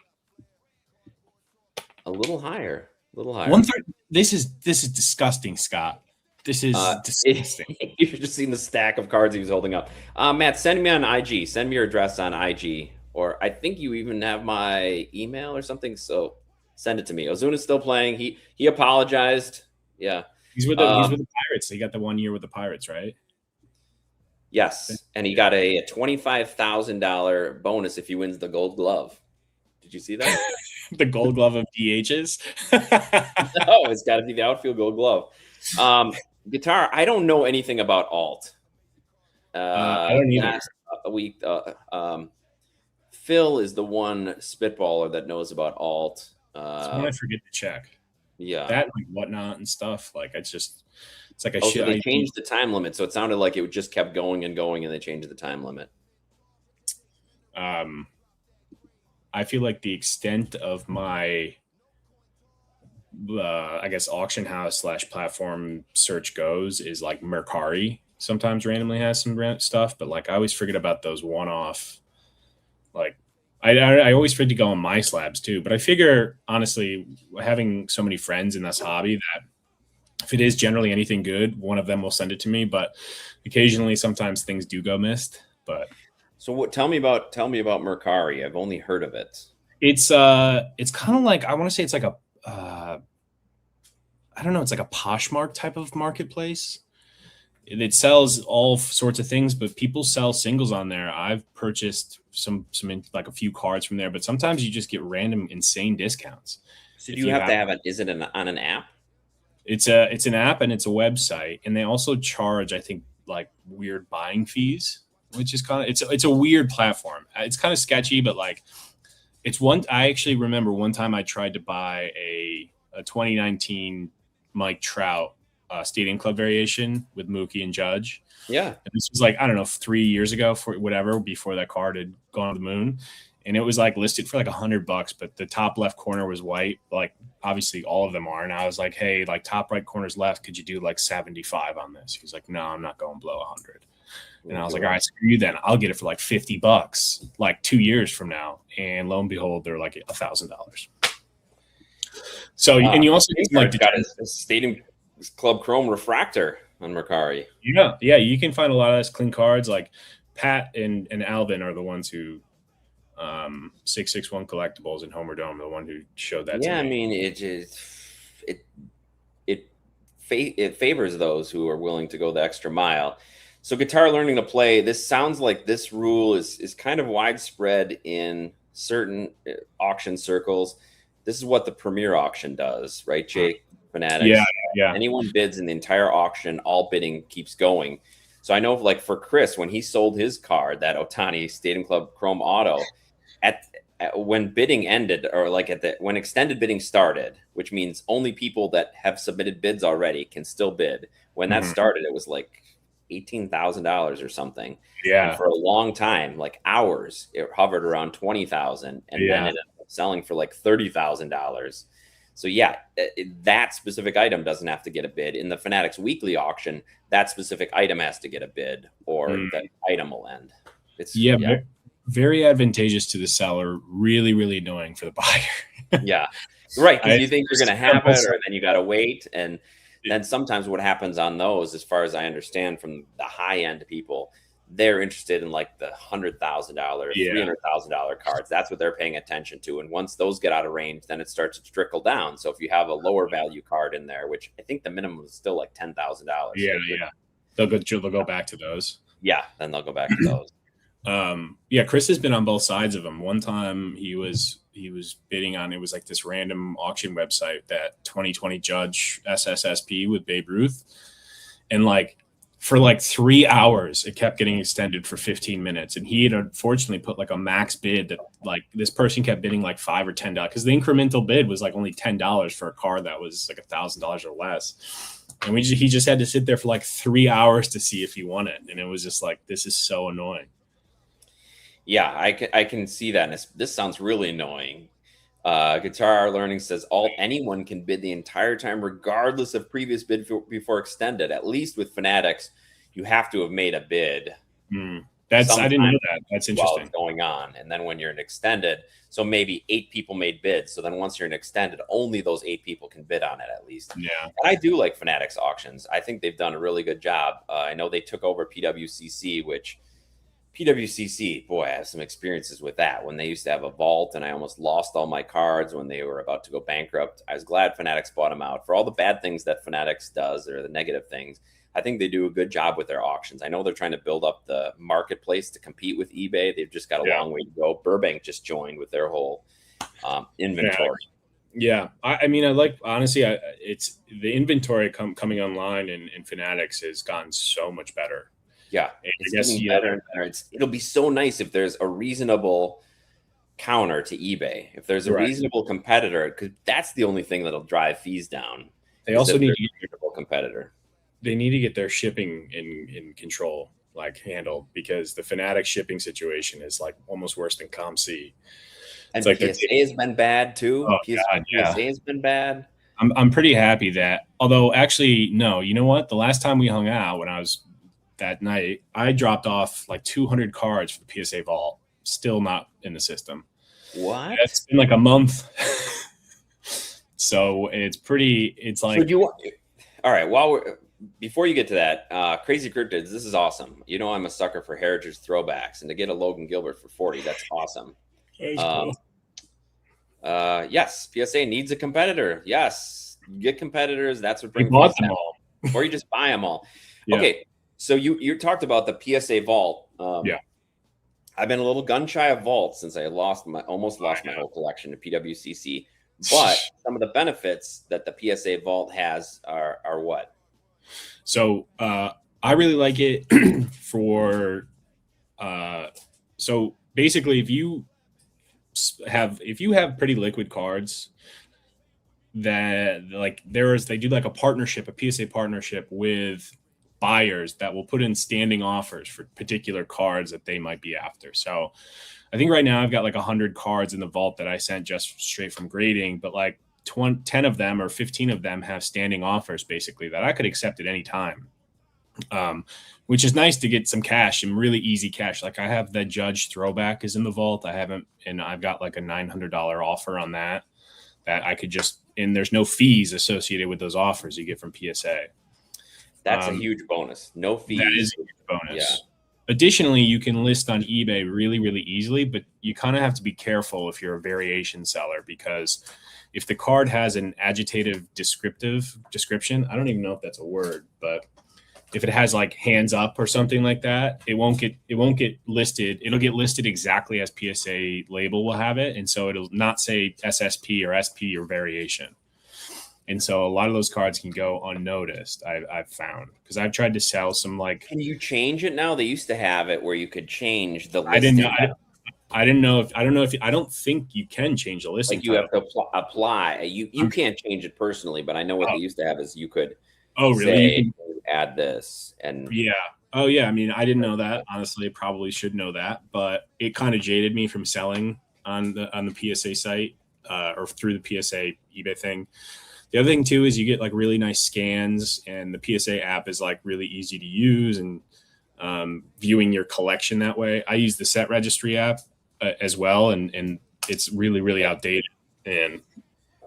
A little higher. 130. This is disgusting, Scott. This is disgusting. You've just seen the stack of cards he was holding up. Matt, send me on IG. Send me your address on IG. Or I think you even have my email or something. So send it to me. Ozuna's still playing. He apologized. Yeah. He's with the Pirates. He got the 1 year with the Pirates, right? Yes. And he got a $25,000 bonus if he wins the Gold Glove. Did you see that? The Gold Glove of DHs? No, it's got to be the outfield Gold Glove. Guitar, I don't know anything about alt. I don't either. Phil is the one spitballer that knows about alt. It's when I forget to check. Yeah, that like whatnot and stuff. Like it's like a shit. So they changed the time limit, so it sounded like it just kept going and going, and they changed the time limit. I feel like the extent of my I guess auction house / platform search goes is like Mercari sometimes randomly has some stuff, but like I always forget about those one-off. Like I always forget to go on my slabs too, but I figure honestly, having so many friends in this hobby that if it is generally anything good, one of them will send it to me. But occasionally, sometimes things do go missed. But so tell me about Mercari. I've only heard of it. It's kind of like I want to say it's like a I don't know. It's like a Poshmark type of marketplace. It sells all sorts of things, but people sell singles on there. I've purchased some like a few cards from there, but sometimes you just get random insane discounts. So do you have to have it? Is it on an app? It's an app and it's a website, and they also charge, I think, like weird buying fees, which is kind of it's a weird platform. It's kind of sketchy, but like it's one. I actually remember one time I tried to buy a 2019 Mike Trout Stadium Club variation with Mookie and Judge. Yeah, and this was like I don't know 3 years ago before that card had gone to the moon. And it was like listed for like $100, but the top left corner was white. Like obviously all of them are. And I was like, hey, like top right corner's left. Could you do like 75 on this? He was like, no, I'm not going below 100. And I was like, all right, screw you then. I'll get it for like $50, like 2 years from now. And lo and behold, they're like $1,000. So, and you also like got a Stadium Club Chrome refractor on Mercari. Yeah, you can find a lot of those clean cards. Like Pat and Alvin are the ones who 661 Collectibles and Homer Dome, the one who showed that. Yeah, to me. I mean, it favors those who are willing to go the extra mile. So, guitar learning to play. This sounds like this rule is kind of widespread in certain auction circles. This is what the premier auction does, right, Jake? Fanatics. Yeah. Anyone bids in the entire auction, all bidding keeps going. So I know, like for Chris, when he sold his card, that Otani Stadium Club Chrome Auto, when bidding ended, or like when extended bidding started, which means only people that have submitted bids already can still bid. When that started, it was like $18,000 or something. Yeah. And for a long time, like hours, it hovered around $20,000, and then it ended up selling for like $30,000. So yeah, that specific item doesn't have to get a bid. In the Fanatics Weekly auction, that specific item has to get a bid, or that item will end. very advantageous to the seller, really, really annoying for the buyer. Yeah. Right. Because you think you're going to have it, or then you got to wait. And then sometimes what happens on those, as far as I understand from the high end people, they're interested in like the $100,000, $300,000 cards. That's what they're paying attention to. And once those get out of range, then it starts to trickle down. So if you have a lower value card in there, which I think the minimum is still like $10,000. Yeah, yeah. They'll go back to those. Yeah, then they'll go back to those. Yeah, Chris has been on both sides of them. One time he was bidding on, it was like this random auction website, that 2020 Judge SSSP with Babe Ruth, and like for like 3 hours it kept getting extended for 15 minutes, and he had unfortunately put like a max bid that like this person kept bidding like $5 or $10 because the incremental bid was like only $10 for a card that was like $1,000 or less. And he just had to sit there for like 3 hours to see if he won it. And it was just like, this is so annoying. Yeah, I can see that. And this sounds really annoying. Guitar Learning says anyone can bid the entire time, regardless of previous bid before extended. At least with Fanatics, you have to have made a bid. I didn't know that. That's interesting. While it's going on. And then when you're in extended, so maybe 8 people made bids. So then once you're in extended, only those 8 people can bid on it at least. Yeah. And I do like Fanatics auctions. I think they've done a really good job. I know they took over PWCC, which PWCC, boy, I have some experiences with that. When they used to have a vault and I almost lost all my cards when they were about to go bankrupt. I was glad Fanatics bought them out. For all the bad things that Fanatics does, or the negative things, I think they do a good job with their auctions. I know they're trying to build up the marketplace to compete with eBay. They've just got a long way to go. Burbank just joined with their whole inventory. Yeah. I mean, honestly, it's the inventory coming online in Fanatics has gotten so much better. Yeah. It's getting better and better. It'll be so nice if there's a reasonable counter to eBay. If there's a reasonable competitor, because that's the only thing that'll drive fees down. They also need a reasonable competitor. They need to get their shipping in control, like handled, because the Fanatic shipping situation is like almost worse than ComC. And like PSA has been bad too. Oh, PSA has been bad. I'm pretty happy that, although actually, no, you know what? The last time we hung out, when I was that night, I dropped off like 200 cards for the PSA vault, still not in the system. What? It's been like a month. So it's like. So all right, before you get to that, Crazy Cryptids, this is awesome. You know I'm a sucker for Heritage throwbacks, and to get a Logan Gilbert for 40, that's awesome. Yes, PSA needs a competitor. Yes, you get competitors. That's what brings bought them all, or you just buy them all. Yeah. Okay, so you talked about the PSA vault. Yeah, I've been a little gun shy of vault since I almost lost my whole collection to PWCC. But some of the benefits that the PSA vault has are what? So I really like it for so basically if you have pretty liquid cards that like they do like a PSA partnership with buyers that will put in standing offers for particular cards that they might be after. So I think right now I've got like 100 cards in the vault that I sent just straight from grading, but like 10 of them or 15 of them have standing offers basically that I could accept at any time, which is nice to get some cash and really easy cash. Like I have the Judge throwback is in the vault. I've got like a $900 offer on that I could and there's no fees associated with those offers you get from PSA. That's a huge bonus. No fees. That is a huge bonus. Yeah. Additionally, you can list on eBay really, really easily, but you kind of have to be careful if you're a variation seller, because if the card has an adjective description, I don't even know if that's a word, but if it has like hands up or something like that, it won't get listed. It'll get listed exactly as PSA label will have it. And so it'll not say SSP or SP or variation. And so a lot of those cards can go unnoticed. I've found, because I've tried to sell some like. Can you change it now? They used to have it where you could change the listing. I don't think you can change the listing. Like you have to apply. You can't change it personally, but I know what they used to have is you could. Oh, really? You can add this and. Yeah. Oh, yeah. I mean, I didn't know that. Honestly, probably should know that, but it kind of jaded me from selling on the PSA site or through the PSA eBay thing. The other thing too is you get like really nice scans, and the PSA app is like really easy to use, and viewing your collection that way. I use the Set Registry app as well, and it's really, really outdated and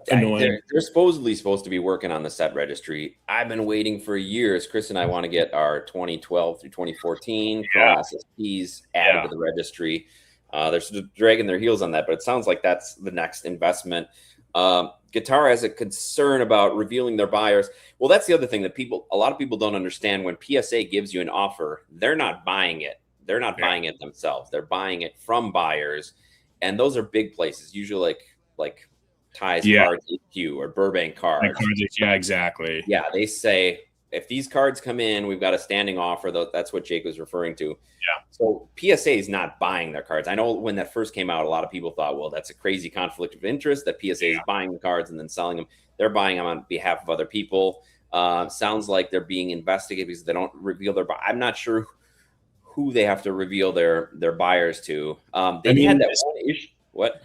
annoying. They're supposedly supposed to be working on the Set Registry. I've been waiting for years. Chris and I want to get our 2012 through 2014 Chrome SSPs added to the registry. They're sort of dragging their heels on that, but it sounds like that's the next investment. Guitar has a concern about revealing their buyers. Well, that's the other thing that a lot of people don't understand. When PSA gives you an offer, they're not buying it. They're not buying it themselves. They're buying it from buyers. And those are big places, usually like Ty's Cards HQ or Burbank Cards. Yeah, exactly. Yeah, they say, if these cards come in, we've got a standing offer. That's what Jake was referring to. Yeah. So PSA is not buying their cards. I know when that first came out, a lot of people thought, well, that's a crazy conflict of interest that PSA is buying the cards and then selling them. They're buying them on behalf of other people. Sounds like they're being investigated because they don't reveal their buy. I'm not sure who they have to reveal their buyers to. Had that one issue. What?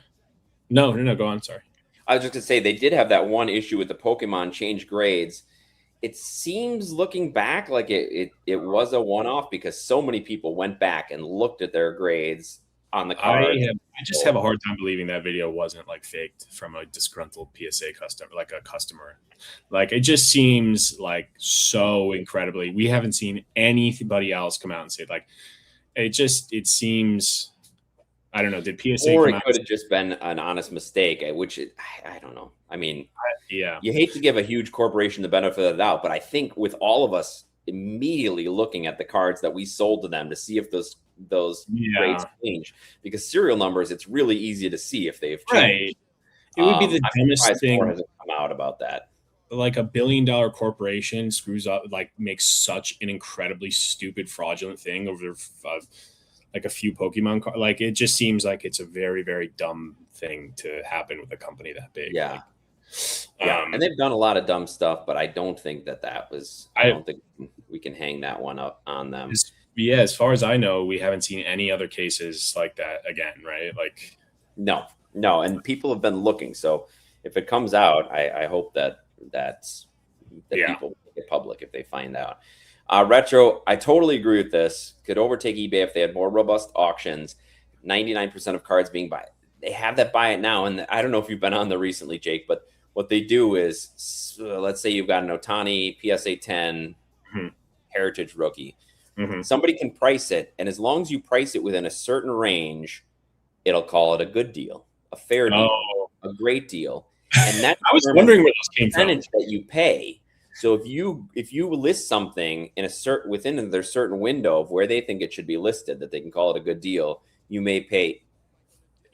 No, go on. Sorry. I was just going to say, they did have that one issue with the Pokemon change grades. It seems, looking back, like it was a one-off because so many people went back and looked at their grades on the card. I just have a hard time believing that video wasn't like faked from a disgruntled PSA customer, like a customer. Like, it just seems like so incredibly. We haven't seen anybody else come out and say, like, it seems. I don't know. Did PSA? Or it could have just been an honest mistake, which I don't know. I mean, you hate to give a huge corporation the benefit of the doubt, but I think with all of us immediately looking at the cards that we sold to them to see if those grades change, because serial numbers, it's really easy to see if they've changed. Right. It would be the dumbest thing. Hasn't come out about that. Like a $1 billion corporation screws up, like makes such an incredibly stupid, fraudulent thing over like a few Pokemon cards. Like, it just seems like it's a very, very dumb thing to happen with a company that big. Yeah. And they've done a lot of dumb stuff, but I don't think that was, I don't think we can hang that one up on them. As far as I know, we haven't seen any other cases like that again, right? Like, no. And people have been looking. So if it comes out, I hope that people make it public if they find out. Retro, I totally agree with this. Could overtake eBay if they had more robust auctions. 99% of cards being buy. They have that buy it now. And I don't know if you've been on there recently, Jake, but what they do is, let's say you've got an Otani PSA 10 Heritage rookie. Somebody can price it. And as long as you price it within a certain range, it'll call it a good deal, a fair deal, a great deal. And that I was wondering where those came from. That you pay. So if you list something in within their certain window of where they think it should be listed, that they can call it a good deal, you may pay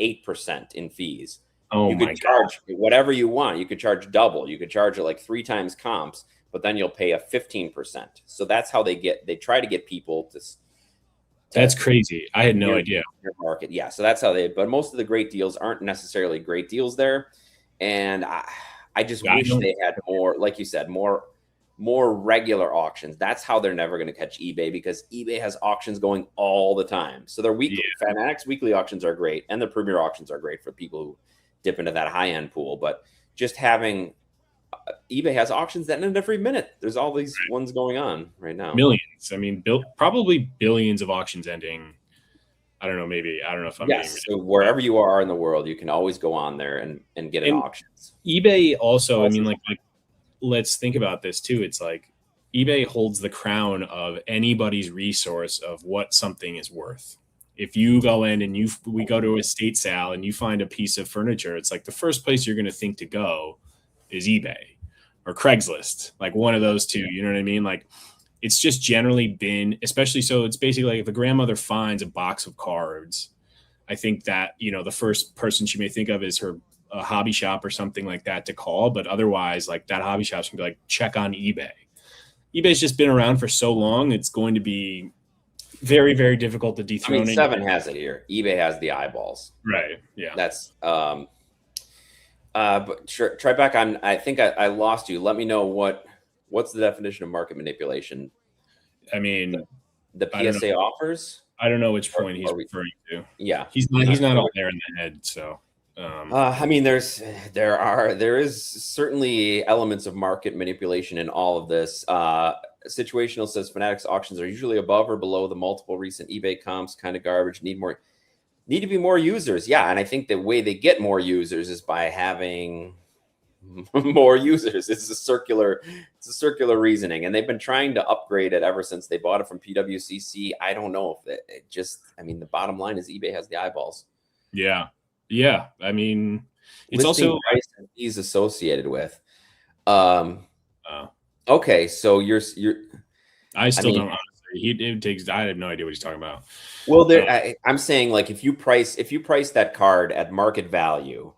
8% in fees. You could charge whatever you want. You could charge double. You could charge it like 3 times comps, but then you'll pay a 15%. So that's how they try to get people to that's crazy. I had no idea. Market. Yeah. So that's how but most of the great deals aren't necessarily great deals there. And I just wish they had more, like you said, more regular auctions. That's how they're never going to catch eBay, because eBay has auctions going all the time. So their Fanatics weekly auctions are great, and their premier auctions are great for people who dip into that high end pool. But just having eBay has auctions that end every minute. There's all these ones going on right now. Millions. I mean, probably billions of auctions ending. I don't know. Maybe I don't know if I'm. Yes. So wherever you are in the world, you can always go on there and get an auctions. eBay also. I mean, like, let's think about this too. It's like eBay holds the crown of anybody's resource of what something is worth. If you go in and we go to a estate sale and you find a piece of furniture, it's like the first place you're going to think to go is eBay or Craigslist, like one of those two. You know what I mean? Like, it's just generally been, especially, so it's basically like if a grandmother finds a box of cards, I think that, the first person she may think of is a hobby shop or something like that to call. But otherwise, like, that hobby shop's gonna be like, check on eBay. eBay's just been around for so long. It's going to be very, very difficult to dethrone. I mean, Seven has it here. eBay has the eyeballs. Right. Yeah. That's, but try back on. I think I lost you. Let me know what's the definition of market manipulation? I mean, the PSA offers. I don't know which point he's referring to. Yeah, he's not all there in the head. So, I mean, there is certainly elements of market manipulation in all of this. Situational says Fanatics auctions are usually above or below the multiple recent eBay comps. Kind of garbage. Need to be more users. Yeah, and I think the way they get more users is by having more users. It's a circular reasoning, and they've been trying to upgrade it ever since they bought it from PWCC. I don't know if it just. I mean, the bottom line is eBay has the eyeballs. Yeah. I mean, it's listing also price and fees associated with. Okay, so you're. I still don't honestly. I have no idea what he's talking about. Well, I'm saying like if you price that card at market value,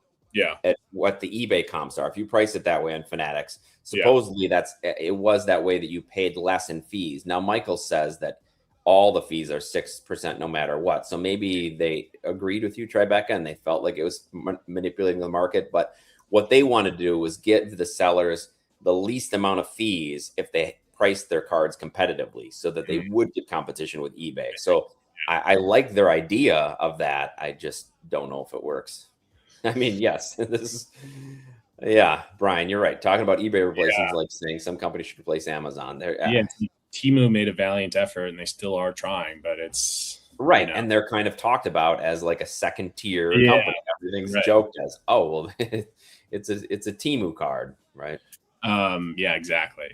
at what the eBay comps are, if you price it that way on Fanatics, supposedly it was that way that you paid less in fees. Now Michael says that all the fees are 6% no matter what. So maybe they agreed with you, Tribeca, and they felt like it was manipulating the market. But what they want to do was give the sellers the least amount of fees if they price their cards competitively, so that they would get competition with eBay. So I like their idea of that. I just don't know if it works. I mean, yes, Brian, you're right. Talking about eBay replacing is like saying some companies should replace Amazon. Temu made a valiant effort, and they still are trying, but it's right. And they're kind of talked about as like a second tier company. Everything's joked as, oh, well, it's a Temu card, right? Yeah, exactly.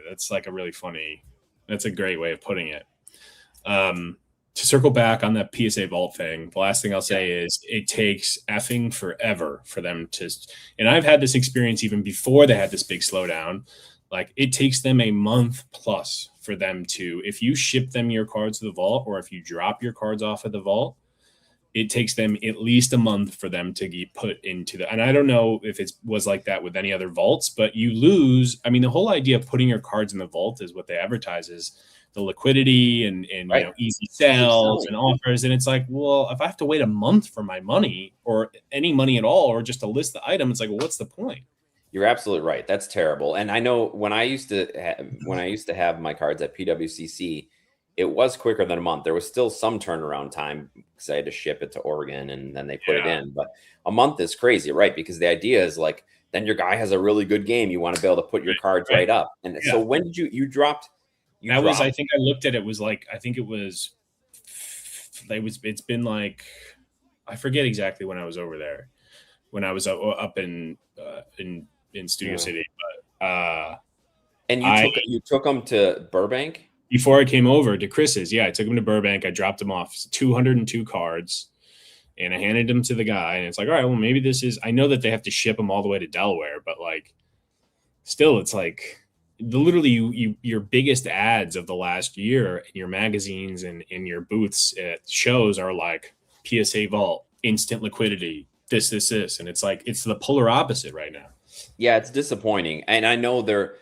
That's like a really funny. That's a great way of putting it. To circle back on that PSA vault thing, the last thing I'll say is it takes effing forever for them to, and I've had this experience even before they had this big slowdown. Like it takes them a month plus for them to, if you ship them your cards to the vault, or if you drop your cards off at the vault, it takes them at least a month for them to get put into the, and I don't know if it was like that with any other vaults, but you lose. I mean, the whole idea of putting your cards in the vault is what they advertise is the liquidity and easy sales and offers. And it's like, well, if I have to wait a month for my money or any money at all, or just to list the item, it's like, well, what's the point? You're absolutely right. That's terrible. And I know when I used to have my cards at PWCC, it was quicker than a month. There was still some turnaround time because I had to ship it to Oregon and then they put it in. But a month is crazy, right? Because the idea is like, then your guy has a really good game. You want to be able to put your cards right up. And so when did you dropped? I think I looked at it was like, it's been like, I forget exactly when I was over there, when I was up in Studio City, but and you took them to Burbank before I came over to Chris's. I took him to Burbank. I dropped him off 202 cards, and I handed them to the guy. And it's like, all right, well, maybe this is. I know that they have to ship them all the way to Delaware, but like, still, it's like literally your biggest ads of the last year in your magazines and in your booths at shows are like PSA vault, instant liquidity, this, and it's like it's the polar opposite right now. Yeah, it's disappointing, and I know the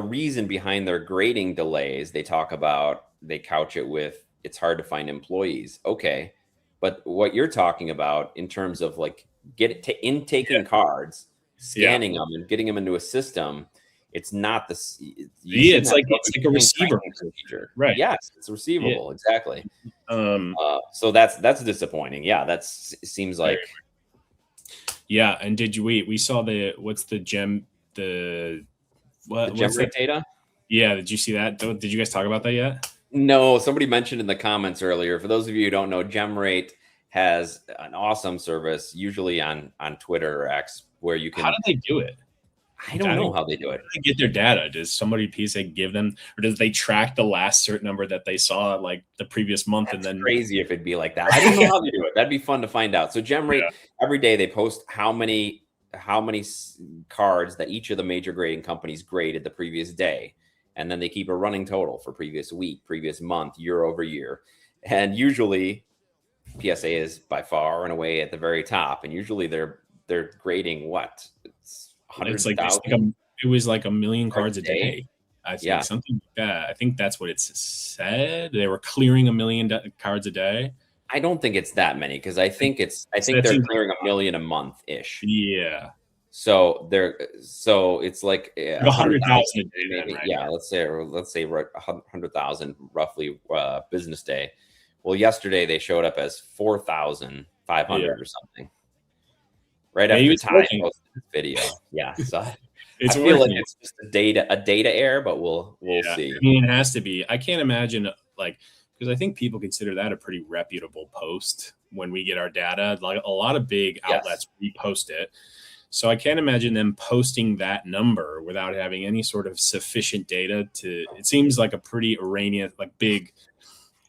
reason behind their grading delays. They couch it with it's hard to find employees. Okay, but what you're talking about in terms of like taking cards, scanning them, and getting them into a system. It's not it's like a receiver procedure, right? Yes, it's receivable, exactly. So that's disappointing. Yeah, seems like. Yeah, and we saw the gem rate data? Yeah, did you see that? Did you guys talk about that yet? No, somebody mentioned in the comments earlier. For those of you who don't know, gem rate has an awesome service, usually on Twitter or X, where you can. How do they do it? I don't know how they do it. How do they get their data? Does somebody PSA give them, or does they track the last certain number that they saw like the previous month? That's and then crazy if it'd be like that. I don't know how they do it. That'd be fun to find out. So gem rate every day they post how many cards that each of the major grading companies graded the previous day, and then they keep a running total for previous week, previous month, year over year, and usually PSA is by far and away at the very top, and usually they're grading what. It's like it was like 1 million cards a day. I think something like that. I think that's what it said. They were clearing 1 million cards a day. I don't think it's that many because I think they're clearing 1 million a month ish. Yeah. So it's like 100,000 a day. Maybe, right yeah. now. Let's say 100,000 roughly business day. Well, yesterday they showed up as 4,500 or something. Right after Ty posted this video. Yeah. So It's I feel like working. it's just a data error, but we'll see. I mean, it has to be. I can't imagine because I think people consider that a pretty reputable post when we get our data. Like a lot of big outlets repost it. So I can't imagine them posting that number without having any sort of sufficient data it seems like a pretty erroneous, big,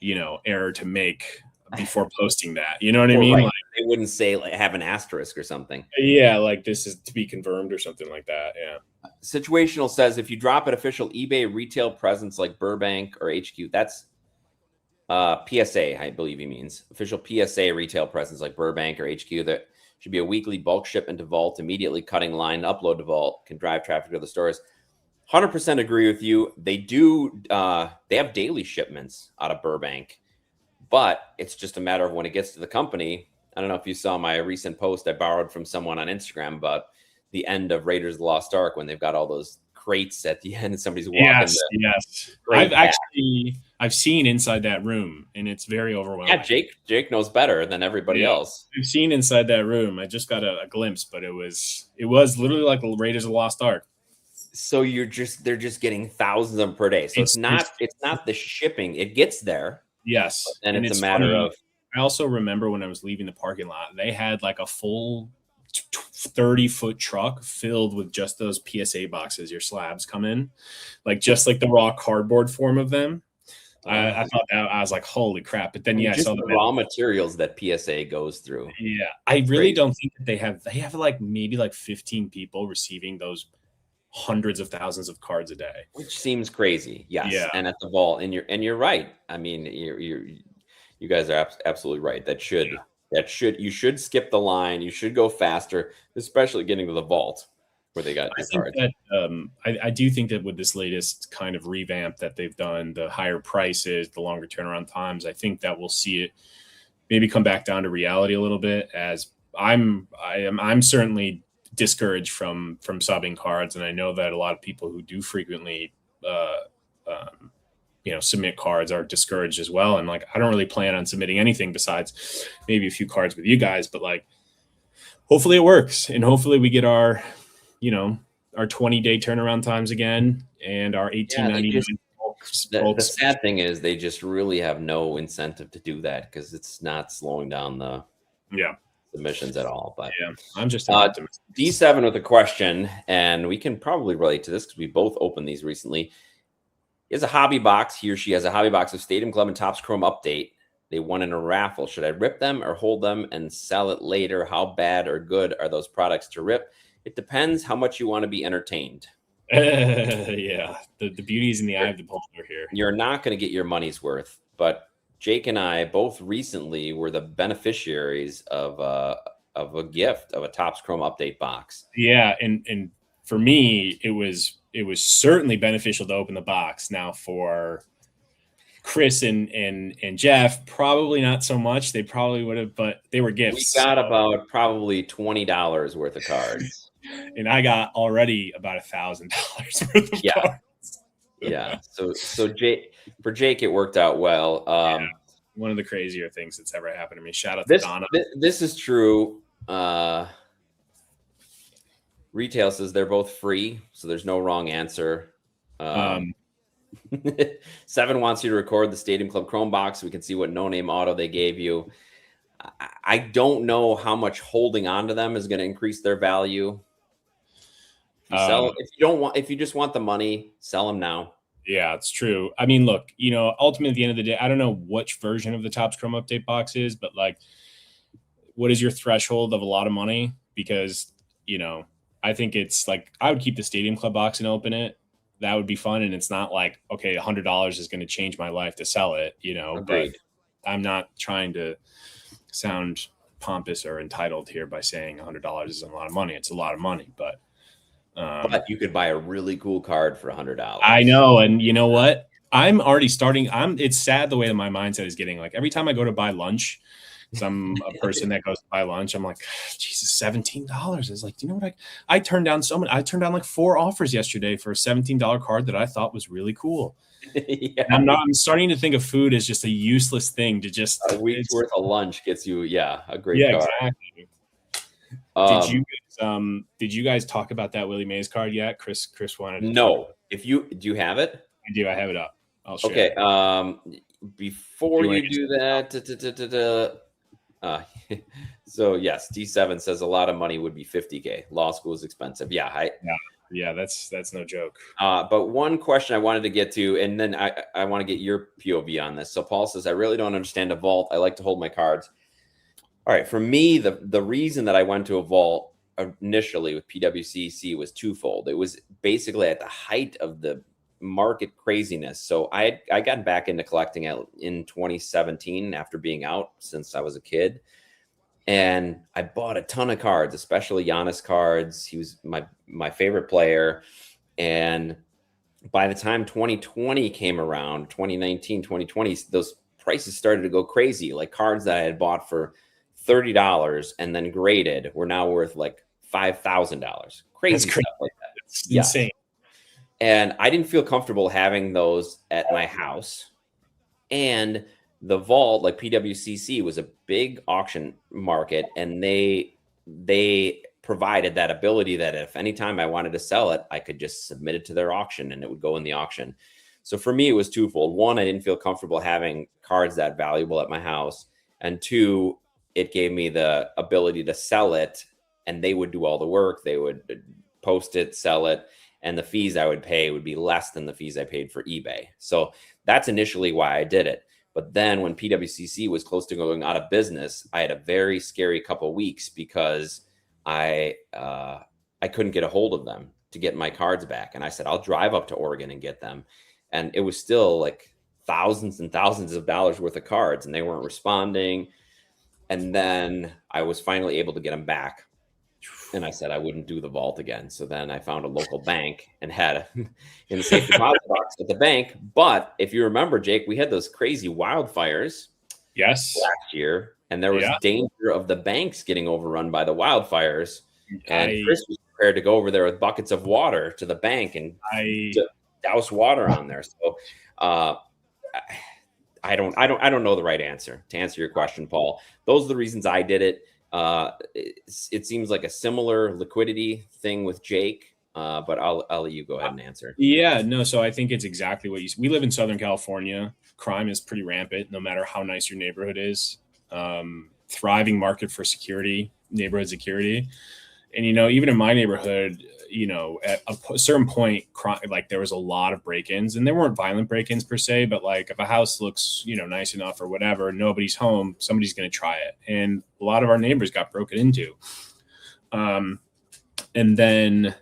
error to make before posting that. You know what I mean? Right. Like, they wouldn't say have an asterisk or something. Yeah, like this is to be confirmed or something like that. Yeah. Situational says if you drop an official eBay retail presence like Burbank or HQ, that's PSA, I believe he means. Official PSA retail presence like Burbank or HQ, that should be a weekly bulk shipment to Vault, immediately cutting line, upload to Vault, can drive traffic to the stores. 100% agree with you. They do, they have daily shipments out of Burbank, but it's just a matter of when it gets to the company. I don't know if you saw my recent post I borrowed from someone on Instagram about the end of Raiders of the Lost Ark when they've got all those crates at the end and somebody's walking. Yes. I've seen inside that room and it's very overwhelming. Yeah, Jake knows better than everybody else. I've seen inside that room. I just got a glimpse, but it was literally like the Raiders of the Lost Ark. So they're just getting thousands of them per day. So it's not the shipping. It gets there. Yes. And it's a matter of. I also remember when I was leaving the parking lot, they had like a full 30-foot truck filled with just those PSA boxes. Your slabs come in, just like the raw cardboard form of them. I thought that I was like, holy crap! But then I saw the raw materials that PSA goes through. Yeah, I really don't think that they have like maybe like 15 people receiving those hundreds of thousands of cards a day, which seems crazy. Yes, yeah. And at the Vault, and you're right. I mean, you guys are absolutely right. You should skip the line. You should go faster, especially getting to the Vault where they got your cards. I do think that with this latest kind of revamp that they've done, the higher prices, the longer turnaround times, I think that we'll see it maybe come back down to reality a little bit. As I'm certainly discouraged from subbing cards, and I know that a lot of people who do frequently submit cards are discouraged as well. And I don't really plan on submitting anything besides maybe a few cards with you guys, but hopefully it works, and hopefully we get our 20-day turnaround times again and our 18.99. The sad thing is they just really have no incentive to do that because it's not slowing down the submissions at all. But I'm just D7 with a question, and we can probably relate to this because we both opened these recently. He has a hobby box. He or she has a hobby box of Stadium Club and Topps Chrome Update. They won in a raffle. Should I rip them or hold them and sell it later? How bad or good are those products to rip? It depends how much you want to be entertained. The beauty is in the eye of the beholder here. You're not going to get your money's worth, but Jake and I both recently were the beneficiaries of a gift of a Topps Chrome Update box. Yeah, and for me, it was certainly beneficial to open the box. Now for Chris and Jeff, probably not so much. They probably would have, but they were gifts. We got about probably $20 worth of cards. And I got already about $1,000 worth of cards. Yeah. So Jake, for Jake, it worked out well. One of the crazier things that's ever happened to me. Shout out to Donna. This is true. Retail says they're both free, so there's no wrong answer. 7 wants you to record the Stadium Club Chrome box so we can see what no-name auto they gave you. I don't know how much holding on to them is going to increase their value. If you just want the money, sell them now. Yeah, it's true. I mean, look, ultimately at the end of the day, I don't know which version of the Topps Chrome Update box is, but what is your threshold of a lot of money? Because, I think it's I would keep the Stadium Club box and open it. That would be fun. And it's not okay, $100 is going to change my life to sell it, Agreed. But I'm not trying to sound pompous or entitled here by saying $100 isn't a lot of money. It's a lot of money, but you could buy a really cool card for $100. I know. And you know what? I'm already starting. It's sad the way that my mindset is getting. Every time I go to buy lunch, because I'm a person that goes to buy lunch, I'm like, Jesus, $17. It's you know what? I turned down I turned down 4 offers yesterday for a $17 card that I thought was really cool. Yeah. I'm starting to think of food as just a useless thing to just a week's worth of lunch gets you. Yeah. A great card. Exactly. Did you guys talk about that Willie Mays card yet? Chris wanted to No. Do you have it? I do. I have it up. I'll share. Okay. Before you do that, so yes, D7 says a lot of money would be $50K. Law school is expensive. Yeah, that's no joke. But one question I wanted to get to, and then I want to get your POV on this. So Paul says, I really don't understand a vault. I like to hold my cards. All right. For me, the reason that I went to a vault initially with PWCC was twofold. It was basically at the height of the market craziness. So I gotten back into collecting in 2017 after being out since I was a kid. And I bought a ton of cards, especially Giannis cards. He was my favorite player. And by the time 2020 came around, 2019, 2020, those prices started to go crazy. Like cards that I had bought for $30 and then graded were now worth like $5,000. Crazy stuff like that. It's insane. And I didn't feel comfortable having those at my house. And the vault, like PWCC, was a big auction market, and they provided that ability that if anytime I wanted to sell it, I could just submit it to their auction and it would go in the auction. So for me, it was twofold. One, I didn't feel comfortable having cards that valuable at my house. And two, it gave me the ability to sell it, and they would do all the work. They would post it, sell it, and the fees I would pay would be less than the fees I paid for eBay. So that's initially why I did it. But then when PWCC was close to going out of business, I had a very scary couple of weeks because I couldn't get a hold of them to get my cards back. And I said, I'll drive up to Oregon and get them. And it was still like thousands and thousands of dollars worth of cards, and they weren't responding. And then I was finally able to get them back. And I said I wouldn't do the vault again. So then I found a local bank and had in the safe deposit box at the bank. But if you remember, Jake, we had those crazy wildfires last year, and there was danger of the banks getting overrun by the wildfires. And Chris was prepared to go over there with buckets of water to the bank and to douse water on there. So I don't know the right answer to answer your question, Paul. Those are the reasons I did it. It seems like a similar liquidity thing with Jake, but I'll let you go ahead and answer. Yeah, no. So I think it's exactly what we live in Southern California. Crime is pretty rampant, no matter how nice your neighborhood is. Thriving market for security, neighborhood security. And, even in my neighborhood, at a certain point, like there was a lot of break-ins, and there weren't violent break-ins per se, but like if a house looks, nice enough or whatever, nobody's home, somebody's going to try it. And a lot of our neighbors got broken into. And then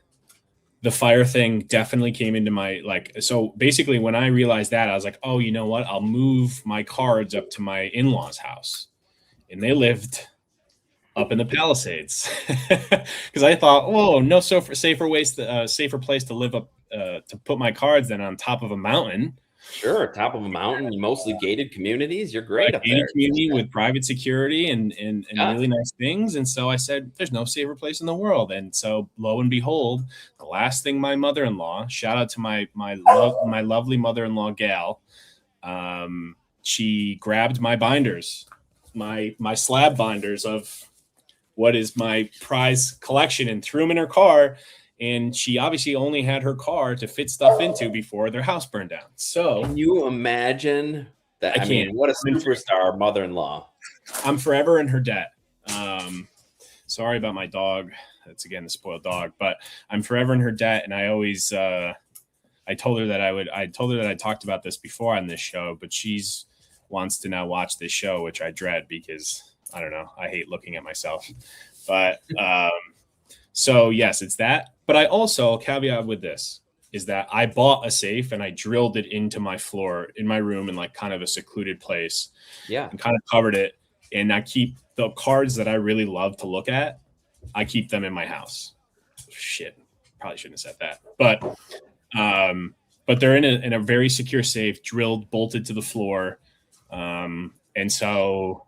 the fire thing definitely came into my, so basically when I realized that, I was like, oh, you know what? I'll move my cards up to my in-laws' house. And they lived up in the Palisades, because I thought, no safer place to live up to put my cards than on top of a mountain. Sure, top of a mountain, mostly gated communities. You're great up there. Community with private security and really nice things. And so I said, there's no safer place in the world. And so lo and behold, the last thing my mother-in-law, shout out to my lovely mother-in-law Gal, she grabbed my binders, my slab binders of what is my prize collection, and threw them in her car. And she obviously only had her car to fit stuff into before their house burned down. So can you imagine that? I mean, what a superstar mother-in-law. I'm forever in her debt. Sorry about my dog. That's again the spoiled dog, but I'm forever in her debt. And I always, I told her that I talked about this before on this show, but she's wants to now watch this show, which I dread because I don't know. I hate looking at myself, but so yes, it's that. But I also caveat with this is that I bought a safe and I drilled it into my floor in my room in like kind of a secluded place. Yeah, and kind of covered it. And I keep the cards that I really love to look at. I keep them in my house. Shit, probably shouldn't have said that, but they're in a very secure safe, drilled, bolted to the floor, and so.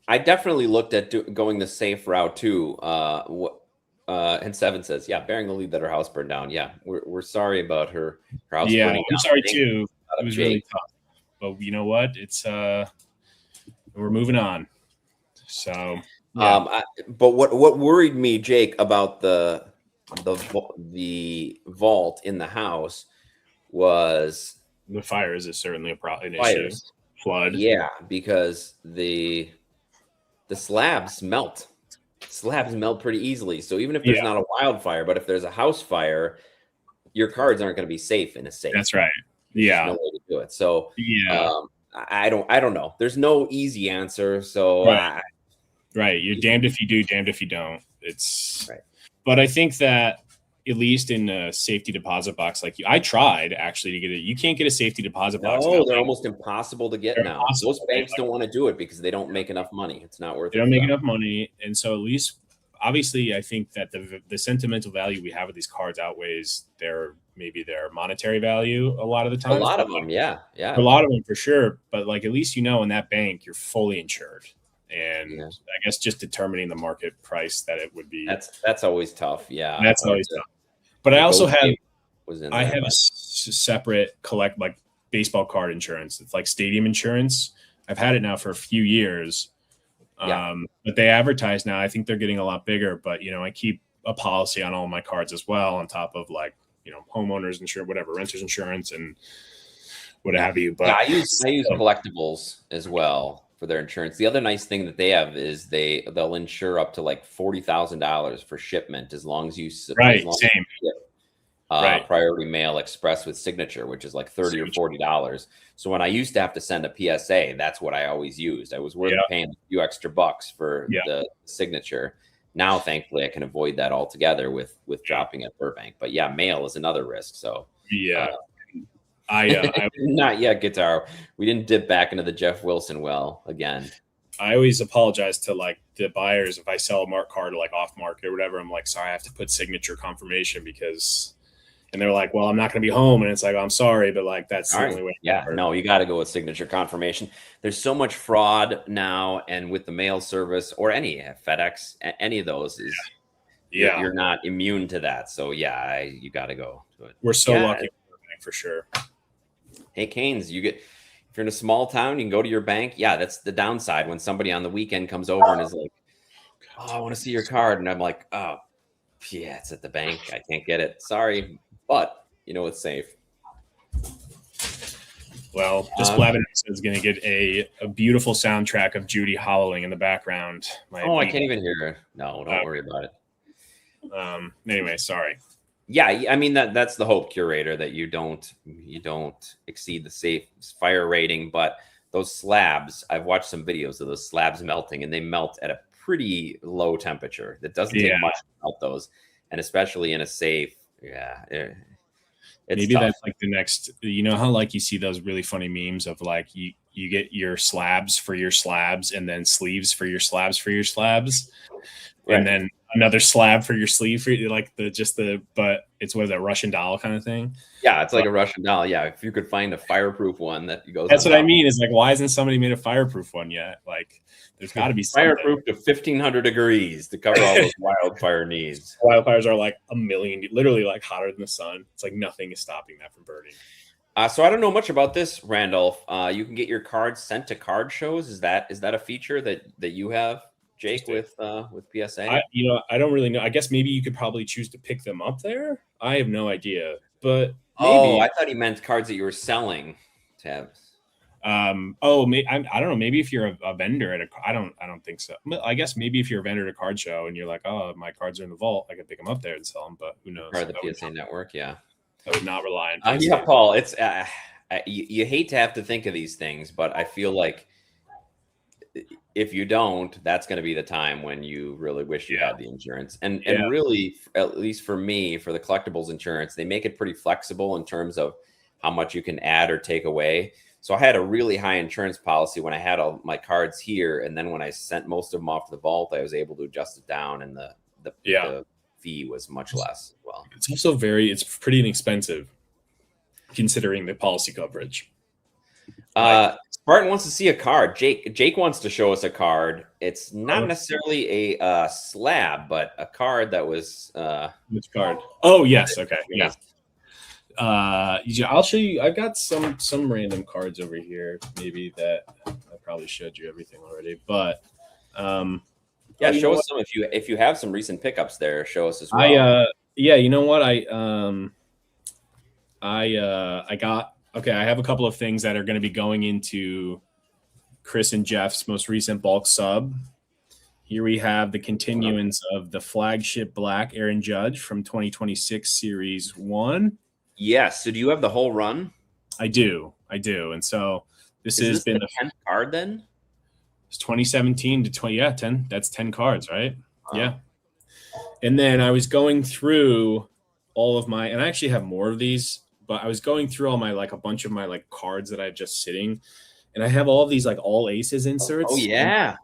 I definitely looked at going the safe route too. And Seven says, bearing the lead that her house burned down. Yeah, we're sorry about her house burning down. I'm sorry too. It was really tough. But you know what? It's we're moving on. So But what worried me, Jake, about the vault in the house was the fires is certainly an issue. fires. Flood. Yeah, because the slabs melt. Slabs melt pretty easily. So even if there's not a wildfire, but if there's a house fire, your cards aren't going to be safe in a safe. That's right. There's Yeah. no way to do it. So I don't know. There's no easy answer. So right. You're damned if you do, damned if you don't. It's right. But I think that at least in a safety deposit box, like I tried actually to get it. You can't get a safety deposit box. No, they're almost impossible to get now. Those banks don't want to do it because they don't make enough money. It's not worth it. They don't make enough money. And so at least, obviously, I think that the sentimental value we have of these cards outweighs their monetary value a lot of the time. A lot of them, yeah. A lot of them for sure. But like at least in that bank, you're fully insured. And I guess just determining the market price that it would be. That's always tough. Yeah. That's always tough. But I also have a separate like baseball card insurance. It's like stadium insurance. I've had it now for a few years. But they advertise now. I think they're getting a lot bigger. But I keep a policy on all my cards as well, on top of like homeowners insurance, whatever, renters insurance, and what have you. But I use collectibles as well for their insurance. The other nice thing that they have is they'll insure up to like $40,000 for shipment as long as you priority mail express with signature, which is like $30 or $40. So when I used to have to send a PSA, that's what I always used. I was worth paying a few extra bucks for the signature. Now, thankfully, I can avoid that altogether with dropping at Burbank. But mail is another risk. So I not yet, Guitar. We didn't dip back into the Jeff Wilson well again. I always apologize to like the buyers if I sell a mark card like off market or whatever. I'm like, sorry, I have to put signature confirmation and they're like, well, I'm not going to be home. And it's like, I'm sorry, but like that's the only way. Yeah, no, you got to go with signature confirmation. There's so much fraud now, and with the mail service or any FedEx, any of those is you're not immune to that. So you got to go to it. We're so lucky for sure. Hey, Canes, if you're in a small town, you can go to your bank. Yeah, that's the downside when somebody on the weekend comes over and is like, oh, I want to see your card. And I'm like, oh, yeah, it's at the bank. I can't get it. Sorry, but it's safe. Well, just Blabbin is going to get a beautiful soundtrack of Judy howling in the background. I can't even hear her. No, don't worry about it. Anyway, sorry. Yeah, I mean that's the hope, curator, that you don't exceed the safe fire rating. But those slabs, I've watched some videos of those slabs melting, and they melt at a pretty low temperature. That doesn't take much to melt those, and especially in a safe. It's maybe tough. That's like the next. How like you see those really funny memes of like you get your slabs for your slabs, and then sleeves for your slabs for your slabs, and then another slab for your sleeve for but it's a Russian doll kind of thing. Yeah, it's like a Russian doll. Yeah, if you could find a fireproof one that goes. That's what I mean. Is like, why hasn't somebody made a fireproof one yet? Like, there's got to be fireproof to 1,500 degrees to cover all those wildfire needs. Wildfires are like a million, literally like hotter than the sun. It's like nothing is stopping that from burning. So I don't know much about this, Randolph. You can get your cards sent to card shows. Is that a feature that you have, Jake, with PSA? I don't really know. I guess maybe you could probably choose to pick them up there. I have no idea, but maybe. I thought he meant cards that you were selling to have. I don't know. Maybe if you're a vendor I don't think so. I guess maybe if you're a vendor at a card show and you're like, oh, my cards are in the vault, I can pick them up there and sell them. But who knows? Part of the PSA network, yeah. I would not rely on. Paul. It's you hate to have to think of these things, but I feel like if you don't, that's going to be the time when you really wish you had the insurance. And really, at least for me, for the collectibles insurance, they make it pretty flexible in terms of how much you can add or take away. So I had a really high insurance policy when I had all my cards here. And then when I sent most of them off to the vault, I was able to adjust it down, and the fee was much less. Well, it's also it's pretty inexpensive considering the policy coverage. Spartan wants to see a card. Jake wants to show us a card. It's not necessarily a slab, but a card that was which card? Oh, yes. Okay. Yeah. I'll show you. I've got some random cards over here, maybe that I probably showed you everything already, but Yeah, you show know us some if you have some recent pickups there. Show us as well. yeah, you know what? I have a couple of things that are going to be going into Chris and Jeff's most recent bulk sub. Here we have the continuance of the flagship black Aaron Judge from 2026 Series 1. Yes. So do you have the whole run? I do. And so this has been the 10th card then? It's 2017 to 20. Yeah, 10. That's 10 cards, right? Wow. Yeah. And then I was going through all of my, and I actually have more of these, but I was going through all my, like a bunch of my like cards that I have just sitting, and I have all of these like all aces inserts. Oh yeah. And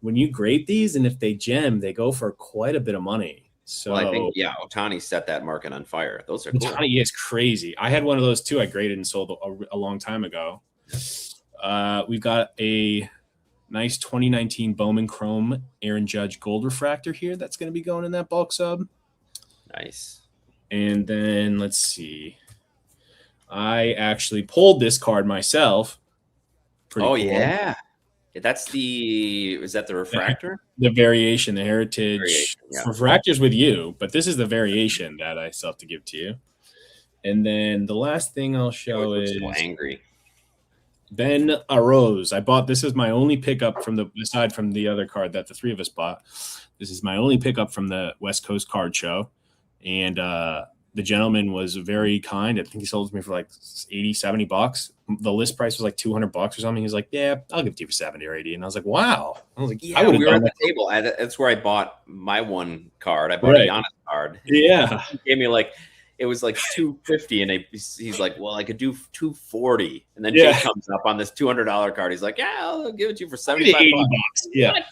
when you grade these, and if they gem, they go for quite a bit of money. So I think, Otani set that market on fire. Those are cool. Otani is crazy. I had one of those too. I graded and sold a long time ago. We've got a nice 2019 Bowman Chrome Aaron Judge Gold Refractor here. That's going to be going in that bulk sub. Nice. And then let's see. I actually pulled this card myself. Pretty cool. Yeah. Is that the refractor? The variation, the heritage. Refractor's with you, but this is the variation that I still have to give to you. And then the last thing I'll show is so angry. Ben Arose. I bought this is my only pickup aside from the other card that the three of us bought. This is my only pickup from the West Coast Card Show. And the gentleman was very kind. I think he sold it to me for like $80-$70. The list price was like $200 or something. He's like, yeah, I'll give it to you for 70 or 80. And I was like, wow. I was like, yeah, we were at the table. That's where I bought my one card. I bought a Giannis card. Yeah. He gave me it was like $250, and he's like, well, I could do $240. And then Jake comes up on this $200 card. He's like, yeah, I'll give it to you for $75. Yeah. What?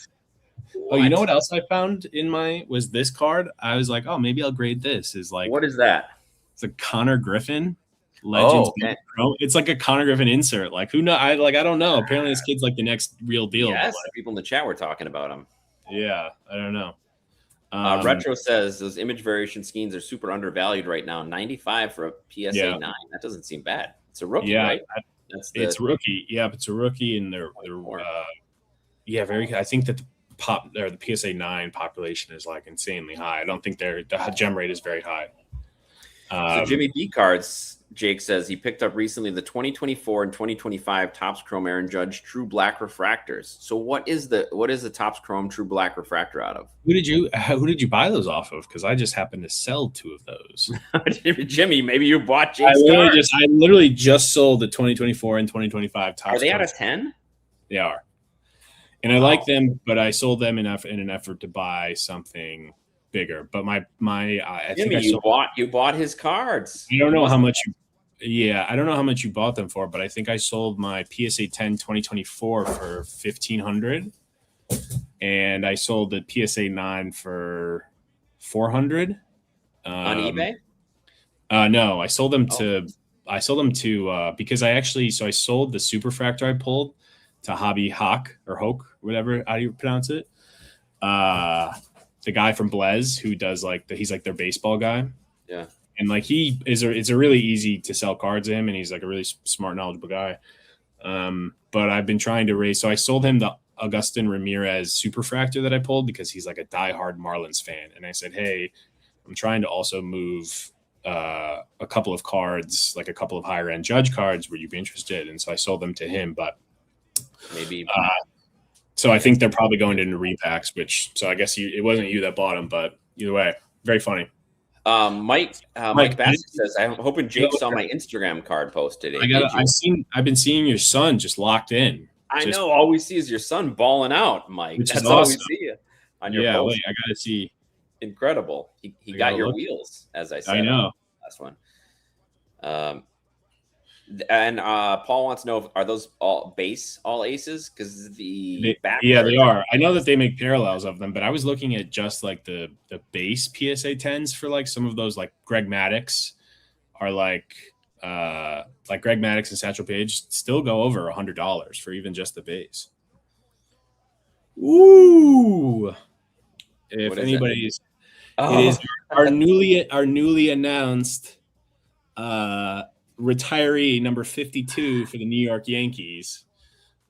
Oh, you know what else I found in was this card? I was like, oh, maybe I'll grade this. What is that? It's a Connor Griffin Legends. It's like a Connor Griffin insert. Like, who know? I don't know. Apparently this kid's like the next real deal. Yes, people in the chat were talking about him. Yeah, I don't know. Retro says those image variation schemes are super undervalued right now. 95 for a PSA 9. That doesn't seem bad. It's a rookie, right? It's rookie. Yeah, it's a rookie, and they're very. I think that the PSA 9 population is like insanely high. I don't think the gem rate is very high. So Jimmy B cards, Jake says he picked up recently the 2024 and 2025 Topps Chrome Aaron Judge True Black refractors. So what is the Topps Chrome True Black refractor out of? Who did you buy those off of? Because I just happened to sell 2 of those. Jimmy, maybe you bought Jake's I literally just sold the 2024 and 2025 Topps. Are they out of 10? They are. And I like them, but I sold them in an effort to buy something bigger. But I think you bought his cards. I don't know how much you bought them for, but I think I sold my PSA 10 2024 for $1,500, and I sold the PSA 9 for $400 on eBay. No, I sold them to because I sold the Superfractor I pulled to Hobby Hawk or Hoke, whatever, how do you pronounce it? The guy from Blez who does he's like their baseball guy. Yeah. And like it's a really easy to sell cards to him, and he's like a really smart, knowledgeable guy. But I've been trying to raise, so I sold him the Augustin Ramirez Superfractor that I pulled because he's like a diehard Marlins fan. And I said, hey, I'm trying to also move a couple of cards, like a couple of higher end Judge cards. Would you be interested? And so I sold them to him, but maybe. So I think they're probably going into repacks, so I guess it wasn't you that bought them, but either way, very funny. Mike Bassett says, I'm hoping Jake saw my Instagram card post today. I've been seeing your son just locked in. I know. All we see is your son balling out, Mike. That's all we see on your post. Wait, I got to see. Incredible. He got your wheels, as I said. I know. Last one. And Paul wants to know, are those all aces? Because they are. I know that they make parallels of them, but I was looking at just like the base PSA 10s for like some of those, like Greg Maddux are like Greg Maddux and Satchel Paige still go over $100 for even just the base. Ooh. If anybody's, it is our newly announced retiree number 52 for the New York Yankees.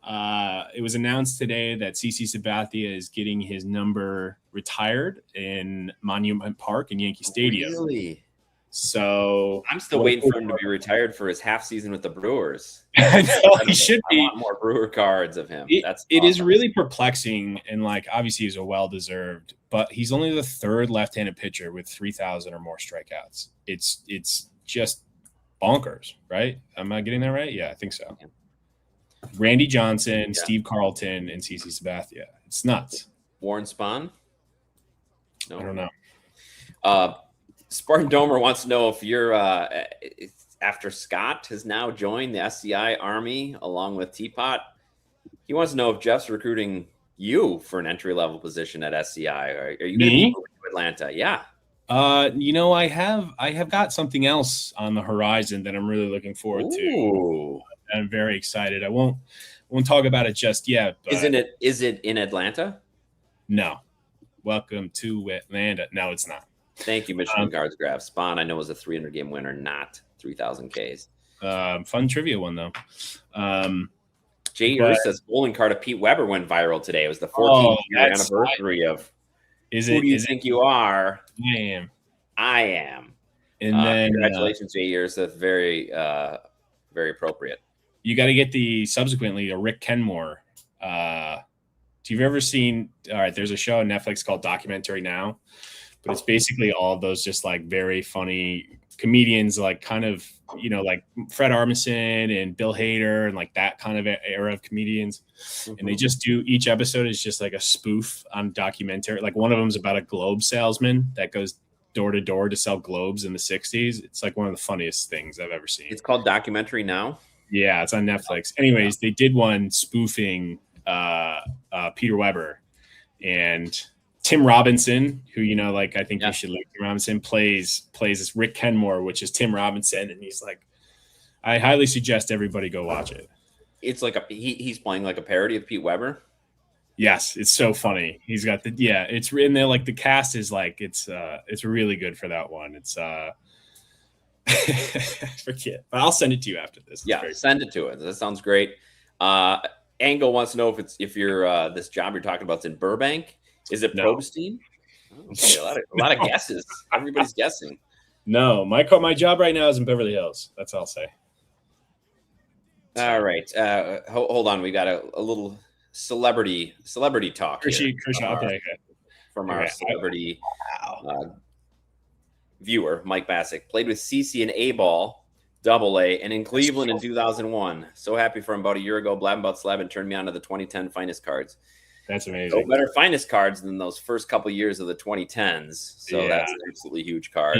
It was announced today that CC Sabathia is getting his number retired in Monument Park in Yankee Stadium. Really? So I'm still waiting for him to be retired for his half season with the Brewers. I know he should be. I want more Brewer cards of him. It is really perplexing, and like obviously he's a well-deserved, but he's only the third left-handed pitcher with 3,000 or more strikeouts. It's just bonkers, right? Am I getting that right? Yeah, I think so. Yeah. Randy Johnson, Steve Carlton, and CC Sabathia. It's nuts. Warren Spahn? No. I don't know. Spartan Domer wants to know if you're after Scott has now joined the SCI Army along with Teapot. He wants to know if Jeff's recruiting you for an entry-level position at SCI. Are you going to be moving to Atlanta? Yeah. I have got something else on the horizon that I'm really looking forward to. I'm very excited. I won't talk about it just yet. But is it in Atlanta? No. Welcome to Atlanta. No, it's not. Thank you, Michigan Guards Graph. Spawn, I know, was a 300-game winner, not 3,000 Ks. Fun trivia one, though. Jay Urs says bowling card of Pete Weber went viral today. It was the 14th year anniversary of Who Do You Think You Are? I am. And then congratulations, Jay Urs. That's very, very appropriate. You got to get subsequently a Rick Kenmore. Do you've ever seen? All right, there's a show on Netflix called Documentary Now. But it's basically all of those just like very funny comedians, like kind of, like Fred Armisen and Bill Hader and like that kind of era of comedians. Mm-hmm. And they just do, each episode is just like a spoof on documentary. Like one of them is about a globe salesman that goes door to door to sell globes in the 60s. It's like one of the funniest things I've ever seen. It's called Documentary Now? Yeah, it's on Netflix. Anyways, they did one spoofing Peter Weber, and Tim Robinson, who, I think you should like Tim Robinson, plays this Rick Kenmore, which is Tim Robinson. And he's like, I highly suggest everybody go watch it. It's like he's playing like a parody of Pete Weber. Yes. It's so funny. He's got it's written there. Like the cast is like, it's really good for that one. It's forget, but I'll send it to you after this. Send it to us. That sounds great. Angle wants to know if you're this job you're talking about is in Burbank. Is it Probstein? Okay, a lot of guesses. Everybody's guessing. No, my job right now is in Beverly Hills. That's all I'll say. All right. Hold on. We got a little celebrity talk from our celebrity viewer, Mike Bassick. Played with CC and A-Ball, AA, and in Cleveland in 2001. So happy for him. About a year ago, Blabbin about Slabbin turned me on to the 2010 finest cards. That's amazing. So better finest cards than those first couple of years of the 2010s. So that's an absolutely huge card.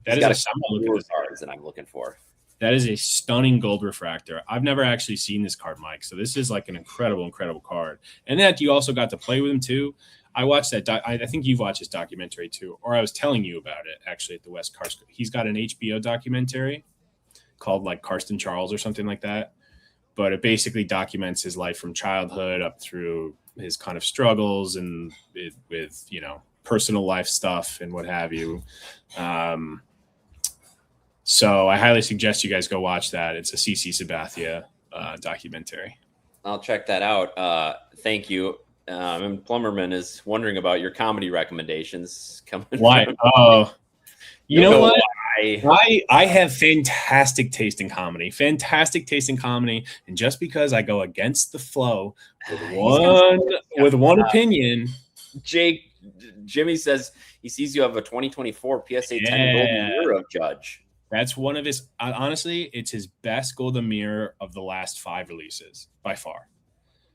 That is a cards that I'm looking for. That is a stunning gold refractor. I've never actually seen this card, Mike. So this is like an incredible card. And that you also got to play with him too. I watched that. I think you've watched his documentary too, or I was telling you about it actually at the West Karsten. He's got an HBO documentary called like Karsten Charles or something like that. But it basically documents his life from childhood up through his kind of struggles and with personal life stuff and what have you. So I highly suggest you guys go watch that. It's a CC Sabathia documentary. I'll check that out. Thank you. And Plumberman is wondering about your comedy recommendations coming. Why? Oh, you know what? I have fantastic taste in comedy. And just because I go against the flow with one opinion, Jimmy says he sees you have a 2024 PSA 10 Golden Mirror of Judge. That's one of his. Honestly, it's his best Golden Mirror of the last 5 releases by far.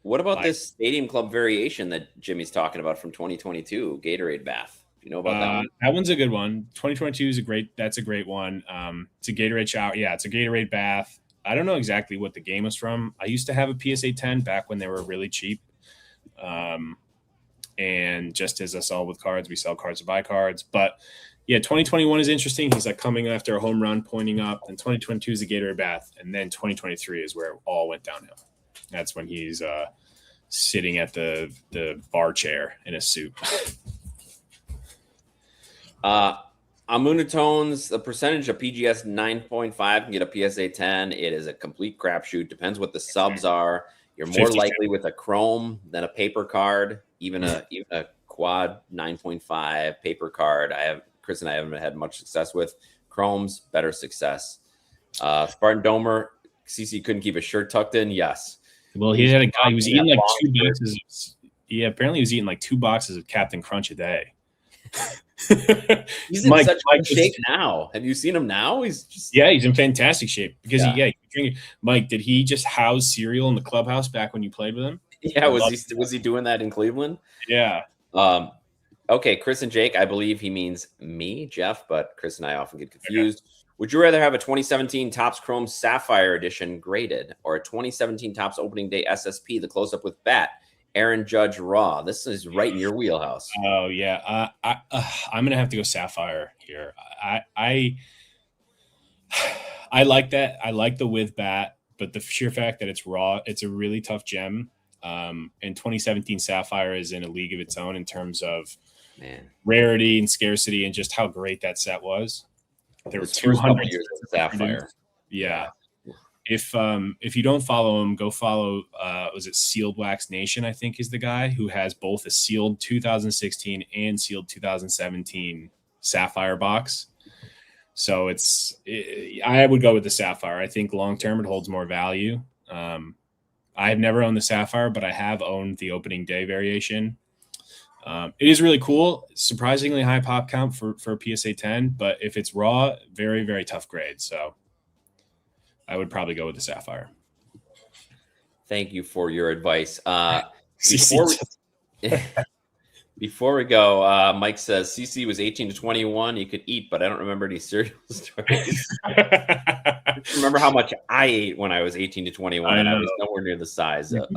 What about this Stadium Club variation that Jimmy's talking about from 2022, Gatorade Bath? Do you know about that one? That one's a good one. 2022 is that's a great one. It's a Gatorade shower. Yeah, it's a Gatorade Bath. I don't know exactly what the game was from. I used to have a PSA 10 back when they were really cheap. And just as us all with cards, we sell cards to buy cards. But yeah, 2021 is interesting. He's like coming after a home run, pointing up. And 2022 is a Gatorade Bath. And then 2023 is where it all went downhill. That's when he's sitting at the bar chair in a suit. Amunatones, the percentage of PGS 9.5 can get a PSA 10. It is a complete crapshoot. Depends what the subs are. You're more likely with a chrome than a paper card, even a quad 9.5 paper card. Chris and I haven't had much success with chromes. Better success. Spartan Domer, CC couldn't keep his shirt tucked in. Yes. Well, he had a guy. He was eating like 2 boxes. Yeah, apparently he was eating like 2 boxes of Captain Crunch a day. He's in such good shape now. Have you seen him now? He's in fantastic shape because Mike, did he just house cereal in the clubhouse back when you played with him? Yeah, was he doing that in Cleveland? Yeah. Okay, Chris and Jake, I believe he means me, Jeff, but Chris and I often get confused. Okay. Would you rather have a 2017 Topps Chrome Sapphire Edition graded or a 2017 Topps Opening Day SSP, the close-up with bat, Aaron Judge Raw? This is right in your wheelhouse. Oh, yeah. I'm going to have to go Sapphire here. I like that. I like the with bat, but the sheer fact that it's raw, it's a really tough gem. And 2017 Sapphire is in a league of its own in terms of rarity and scarcity and just how great that set was. There were 200 years of Sapphire. Yeah. If you don't follow him, go follow. Was it Sealed Wax Nation? I think is the guy who has both a sealed 2016 and sealed 2017 Sapphire box. So I would go with the Sapphire. I think long term it holds more value. I have never owned the Sapphire, but I have owned the opening day variation. It is really cool. Surprisingly high pop count for a PSA 10, but if it's raw, very, very tough grade. So I would probably go with the Sapphire. Thank you for your advice. Before we go, Mike says CC was 18 to 21. He could eat, but I don't remember any cereal stories. Remember how much I ate when I was 18 to 21, and I was nowhere near the size of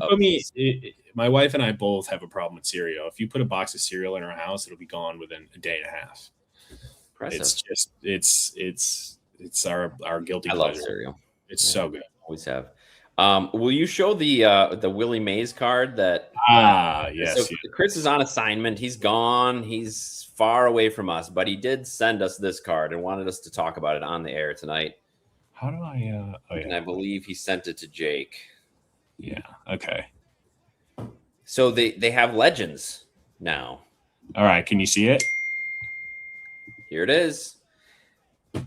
my wife and I both have a problem with cereal. If you put a box of cereal in our house, it'll be gone within a day and a half. Impressive. It's our guilty pleasure. I love cereal. It's so good. Always have. Will you show the Willie Mays card that? Yes. So Chris is on assignment. He's gone. He's far away from us, but he did send us this card and wanted us to talk about it on the air tonight. How do I? And I believe he sent it to Jake. Yeah. Okay. So they have legends now. All right. Can you see it? Here it is.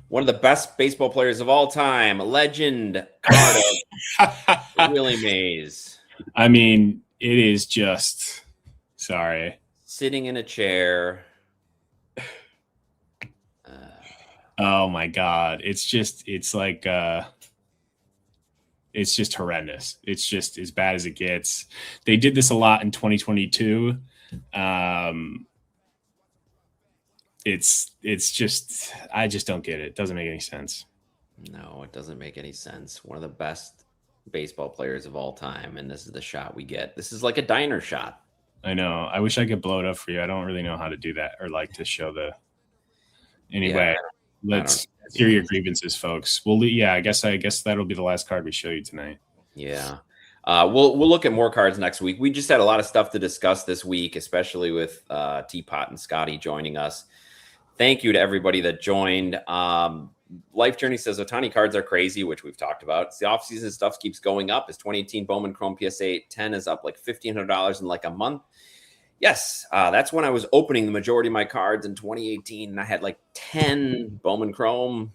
One of the best baseball players of all time, legend card of Willie Mays. I mean, it is just sitting in a chair. Oh my God. It's just horrendous. It's just as bad as it gets. They did this a lot in 2022. It's just, I just don't get it. It doesn't make any sense. No, it doesn't make any sense. One of the best baseball players of all time. And this is the shot we get. This is like a diner shot. I know. I wish I could blow it up for you. I don't really know how to do that or like to show anyway. Let's hear your grievances, folks. I guess that'll be the last card we show you tonight. Yeah. We'll look at more cards next week. We just had a lot of stuff to discuss this week, especially with Teapot and Scotty joining us. Thank you to everybody that joined. Life Journey says Otani cards are crazy, which we've talked about. The offseason stuff keeps going up. His 2018 Bowman Chrome PSA 10 is up like $1,500 in like a month. Yes, that's when I was opening the majority of my cards in 2018, and I had like 10 Bowman Chrome.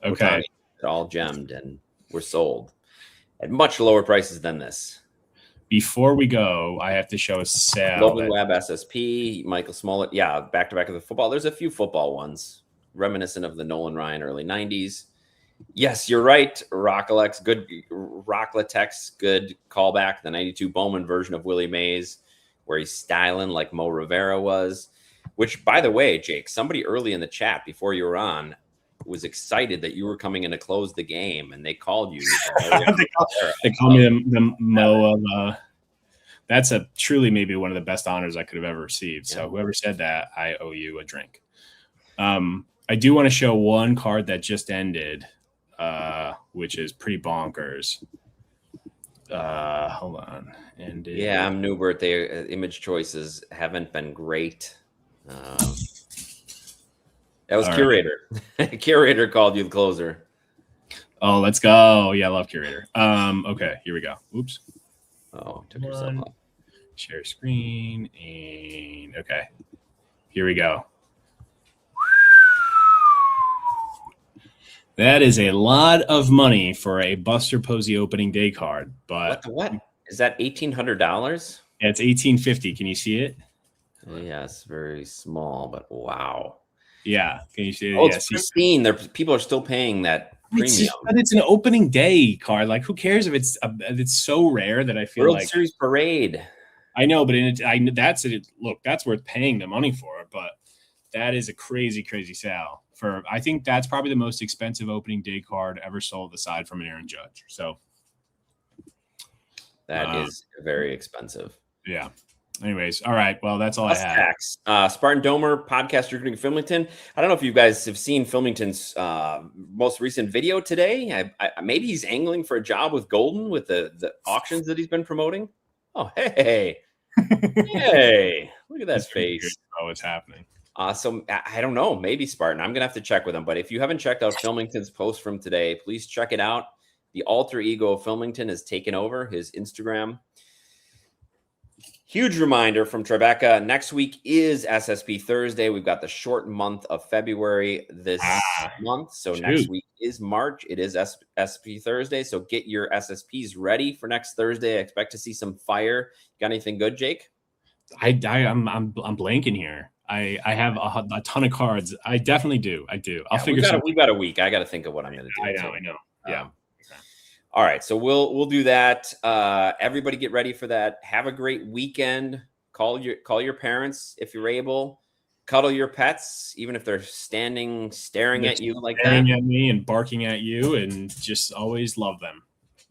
Okay. All gemmed and were sold at much lower prices than this. Before we go, I have to show a sale. Logan Webb SSP, Michael Smollett. Yeah, back-to-back of the football. There's a few football ones reminiscent of the Nolan Ryan early 90s. Yes, you're right. Rocklex, good Rockletex, good callback. The 92 Bowman version of Willie Mays, where he's styling like Mo Rivera was. Which, by the way, Jake, somebody early in the chat before you were on was excited that you were coming in to close the game, and they called you. They called me the Mo of. That's truly maybe one of the best honors I could have ever received. So whoever said that, I owe you a drink. I do want to show one card that just ended, which is pretty bonkers. Hold on. I'm Newbert. Their image choices haven't been great. That was Curator. Right. Curator called you the closer. Oh, let's go. Yeah, I love Curator. Okay, here we go. Oops. Oh, took yourself off. Share screen. And okay. Here we go. That is a lot of money for a Buster Posey opening day card. But what? Is that $1,800? Yeah, it's $1,850. Can you see it? Yeah, it's very small, but wow. Yeah. Can you see it? Oh, it's pristine. People are still paying that premium. But it's an opening day card. Like, who cares if it's so rare that I feel World like Series parade. I know, but that's it. Look, that's worth paying the money for. But that is a crazy, crazy sale. I think that's probably the most expensive opening day card ever sold, aside from an Aaron Judge. So that is very expensive. Yeah. Anyways, all right. Well, that's all I had. Tax. Spartan Domer, podcast recruiting Filmington. I don't know if you guys have seen Filmington's most recent video today. Maybe he's angling for a job with Golden with the auctions that he's been promoting. Oh, hey. Hey, look at that face. Oh, what's happening? So I don't know. Maybe Spartan. I'm going to have to check with him. But if you haven't checked out Filmington's post from today, please check it out. The alter ego of Filmington has taken over his Instagram. Huge reminder from Tribeca. Next week is SSP Thursday. We've got the short month of February this month. So next week is March. It is SSP Thursday. So get your SSPs ready for next Thursday. I expect to see some fire. Got anything good, Jake? I'm blanking here. I have a ton of cards. I definitely do. I'll figure something. We've got a week. I got to think of what I'm going to do. I know. Yeah. All right, so we'll do that. Everybody get ready for that. Have a great weekend. Call your parents if you're able. Cuddle your pets, even if they're staring at you like that. Staring at me and barking at you, and just always love them.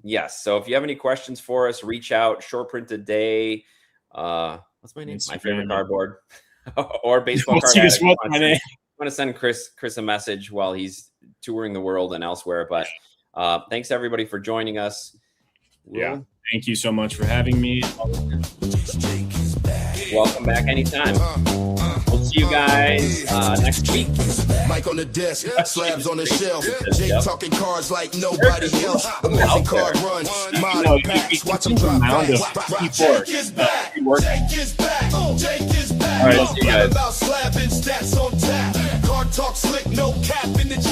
Yes. So if you have any questions for us, reach out. Short Print Today. What's my name? Instagram. My favorite cardboard. Or baseball card. What's my name? I'm going to send Chris a message while he's touring the world and elsewhere. But thanks everybody for joining us. Thank you so much for having me. Welcome back anytime. We'll see you guys next week. Mike on the desk, slabs on the shelf. Jake talking cards like nobody else. Amazing card runs, modern packs. Watch them drop back. Jake is back. Jake is back. Jake is back. All right, see you guys. About slapping stats on tap. Card talk slick, no cap.